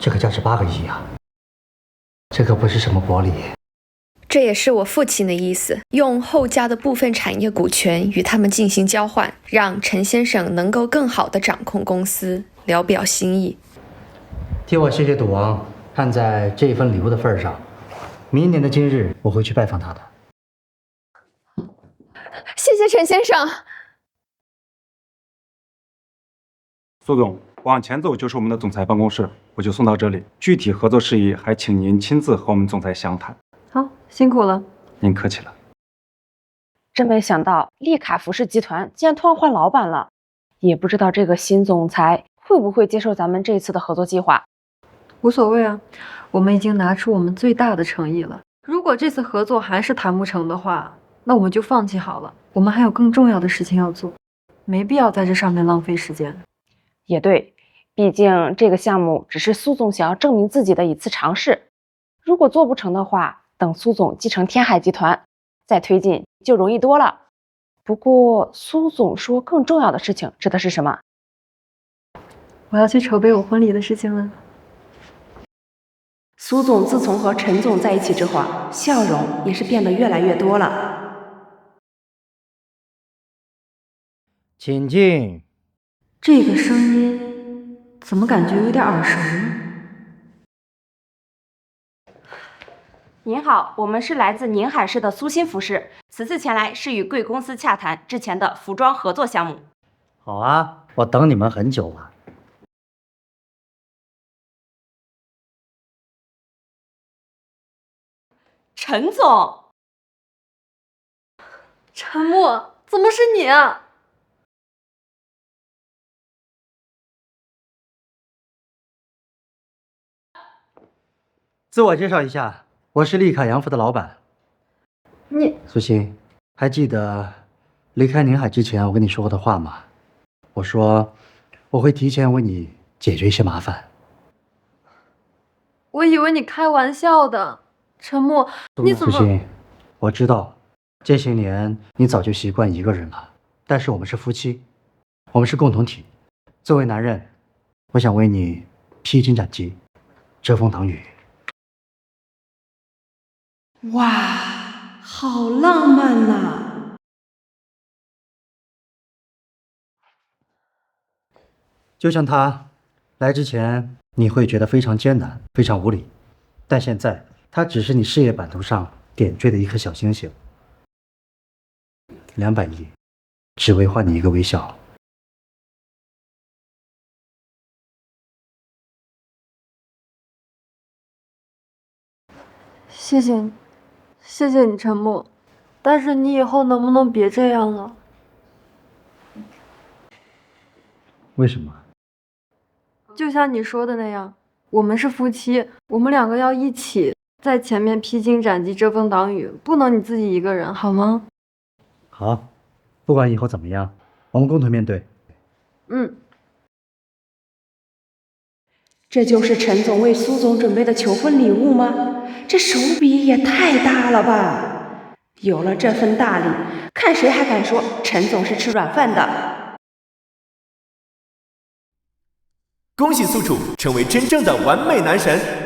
这个价值8个亿啊！这可不是什么薄礼。这也是我父亲的意思，用后家的部分产业股权与他们进行交换，让陈先生能够更好地掌控公司，聊表心意。替我谢谢赌王，看在这一份礼物的份上，明年的今日我会去拜访他的。谢谢陈先生。苏总，往前走就是我们的总裁办公室，我就送到这里。具体合作事宜还请您亲自和我们总裁详谈。好，辛苦了。您客气了。真没想到丽卡服饰集团竟然突然换老板了，也不知道这个新总裁会不会接受咱们这次的合作计划。无所谓啊，我们已经拿出我们最大的诚意了。如果这次合作还是谈不成的话，那我们就放弃好了。我们还有更重要的事情要做，没必要在这上面浪费时间。也对，毕竟这个项目只是苏总想要证明自己的一次尝试。如果做不成的话，等苏总继承天海集团，再推进就容易多了。不过苏总说更重要的事情指的是什么？我要去筹备我婚礼的事情了。苏总自从和陈总在一起之后，笑容也是变得越来越多了。请进。这个声音怎么感觉有点耳熟呢？您好，我们是来自宁海市的苏新服饰，此次前来是与贵公司洽谈之前的服装合作项目。好啊，我等你们很久了。陈总，陈木，怎么是你啊？自我介绍一下，我是丽卡洋服的老板。你苏欣，还记得离开宁海之前我跟你说过的话吗？我说我会提前为你解决一些麻烦。我以为你开玩笑的，陈木，你怎么？苏欣，我知道这些年你早就习惯一个人了，但是我们是夫妻，我们是共同体。作为男人，我想为你披荆斩棘，遮风挡雨。哇，好浪漫呐！就像他来之前，你会觉得非常艰难，非常无理，但现在他只是你事业版图上点缀的一颗小星星。200亿，只为换你一个微笑。谢谢你，谢谢你，陈木。但是你以后能不能别这样了？为什么？就像你说的那样，我们是夫妻，我们2个要一起在前面披荆斩棘、遮风挡雨，不能你自己一个人，好吗？好，不管以后怎么样，我们共同面对。嗯。这就是陈总为苏总准备的求婚礼物吗？这手笔也太大了吧！有了这份大礼，看谁还敢说陈总是吃软饭的。恭喜宿主成为真正的完美男神。